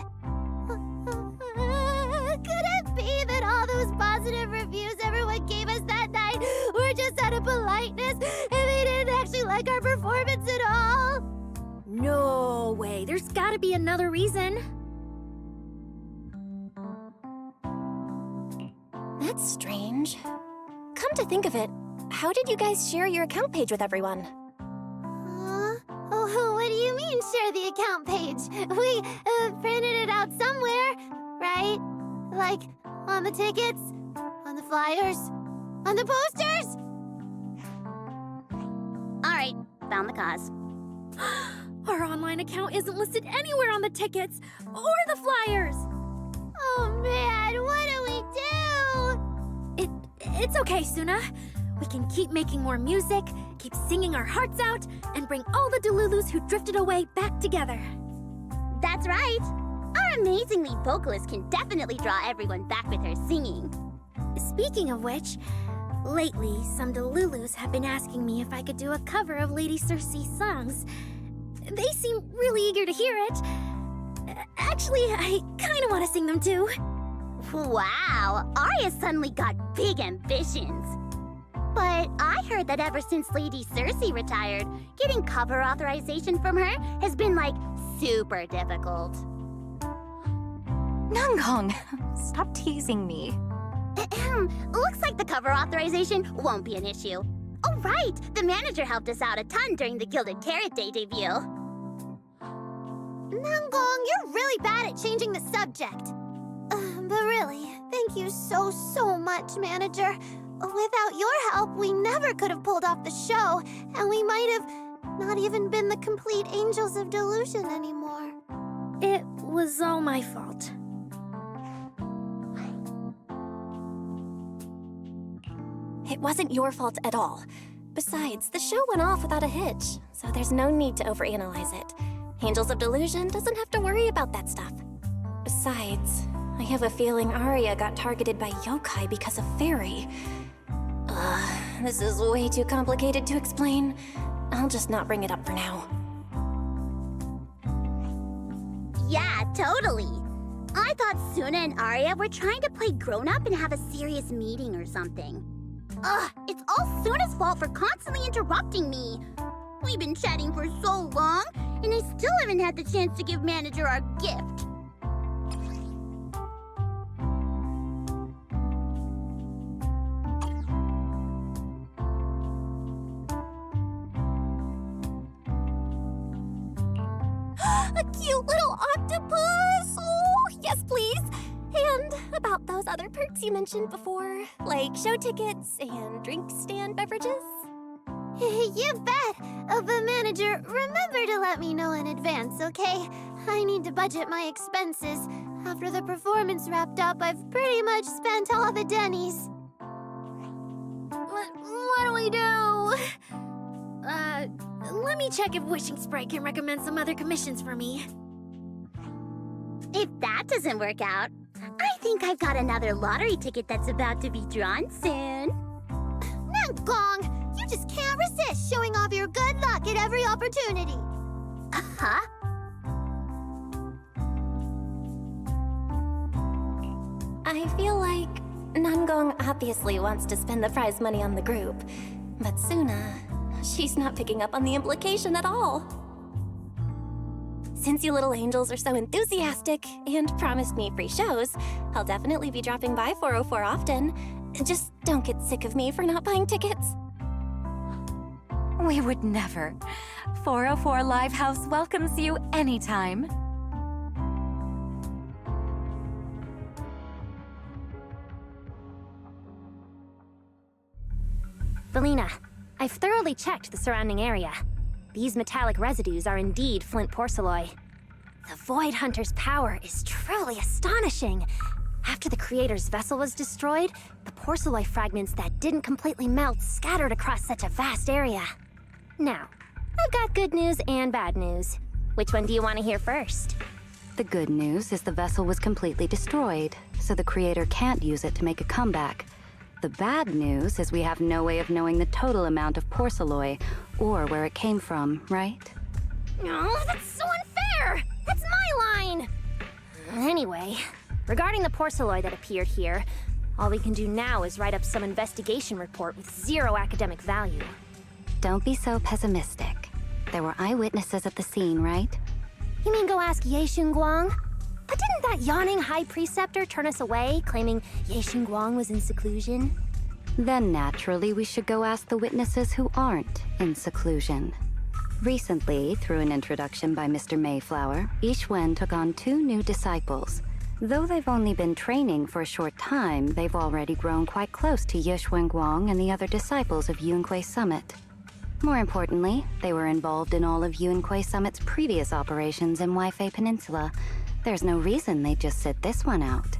Could it be that all those positive reviews everyone gave us that night were just out of politeness, and they didn't actually like our performance at all? No way. There's gotta be another reason. That's strange. Come to think of it, how did you guys share your account page with everyone? Oh, what do you mean, share the account page? We printed it out somewhere, right? Like, on the tickets, on the flyers, on the posters? Alright, found the cause. Our online account isn't listed anywhere on the tickets or the flyers. Oh man, what do we do? It's okay, Suna. We can keep making more music, keep singing our hearts out, and bring all the Delulus who drifted away back together. That's right. Our amazing lead vocalist can definitely draw everyone back with her singing. Speaking of which, lately some Delulus have been asking me if I could do a cover of Lady Circe's songs. They seem really eager to hear it. Actually, I kind of want to sing them too. Wow, Arya suddenly got big ambitions. But I heard that ever since Lady Circe retired, getting cover authorization from her has been, like, super difficult. Nanggong, stop teasing me. Looks like the cover authorization won't be an issue. Oh, right! The manager helped us out a ton during the Gilded Carrot Day debut. Nanggong, you're really bad at changing the subject. But really, thank you so much, Manager. Without your help, we never could have pulled off the show, and we might have not even been the complete Angels of Delusion anymore. It was all my fault. It wasn't your fault at all. Besides, the show went off without a hitch, so there's no need to overanalyze it. Angels of Delusion doesn't have to worry about that stuff. Besides, I have a feeling Arya got targeted by yokai because of Fairy. This is way too complicated to explain. I'll just not bring it up for now. Yeah, totally. I thought Suna and Arya were trying to play grown-up and have a serious meeting or something. It's all Suna's fault for constantly interrupting me. We've been chatting for so long, and I still haven't had the chance to give Manager our gift. A cute little octopus! Oh, yes, please! And about those other perks you mentioned before, like show tickets and drink stand beverages? You bet! But Manager, remember to let me know in advance, okay? I need to budget my expenses. After the performance wrapped up, I've pretty much spent all the Denny's. What do we do? Let me check if Wishing Sprite can recommend some other commissions for me. If that doesn't work out, I think I've got another lottery ticket that's about to be drawn soon. Nanggong, you just can't resist showing off your good luck at every opportunity. Uh-huh. I feel like Nanggong obviously wants to spend the prize money on the group, but Suna, she's not picking up on the implication at all. Since you little angels are so enthusiastic and promised me free shows, I'll definitely be dropping by 404 often. Just don't get sick of me for not buying tickets. We would never. 404 Live House welcomes you anytime. Valina, I've thoroughly checked the surrounding area. These metallic residues are indeed flint porcelloi. The Void Hunter's power is truly astonishing. After the creator's vessel was destroyed, the porcelloi fragments that didn't completely melt scattered across such a vast area. Now, I've got good news and bad news. Which one do you want to hear first? The good news is the vessel was completely destroyed, so the creator can't use it to make a comeback. The bad news is we have no way of knowing the total amount of porcelloi, or where it came from, right? Oh, that's so unfair! That's my line! Anyway, regarding the porcelloi that appeared here, all we can do now is write up some investigation report with zero academic value. Don't be so pessimistic. There were eyewitnesses at the scene, right? You mean go ask Ye Xinguang? But didn't that yawning high preceptor turn us away, claiming Ye Xinguang was in seclusion? Then naturally we should go ask the witnesses who aren't in seclusion. Recently, through an introduction by Mr. Mayflower, Yixuan took on 2 new disciples. Though they've only been training for a short time, they've already grown quite close to Ye Xuanguang and the other disciples of Yunque Summit. More importantly, they were involved in all of Yunque Summit's previous operations in Waifei Peninsula. There's no reason they'd just sit this one out.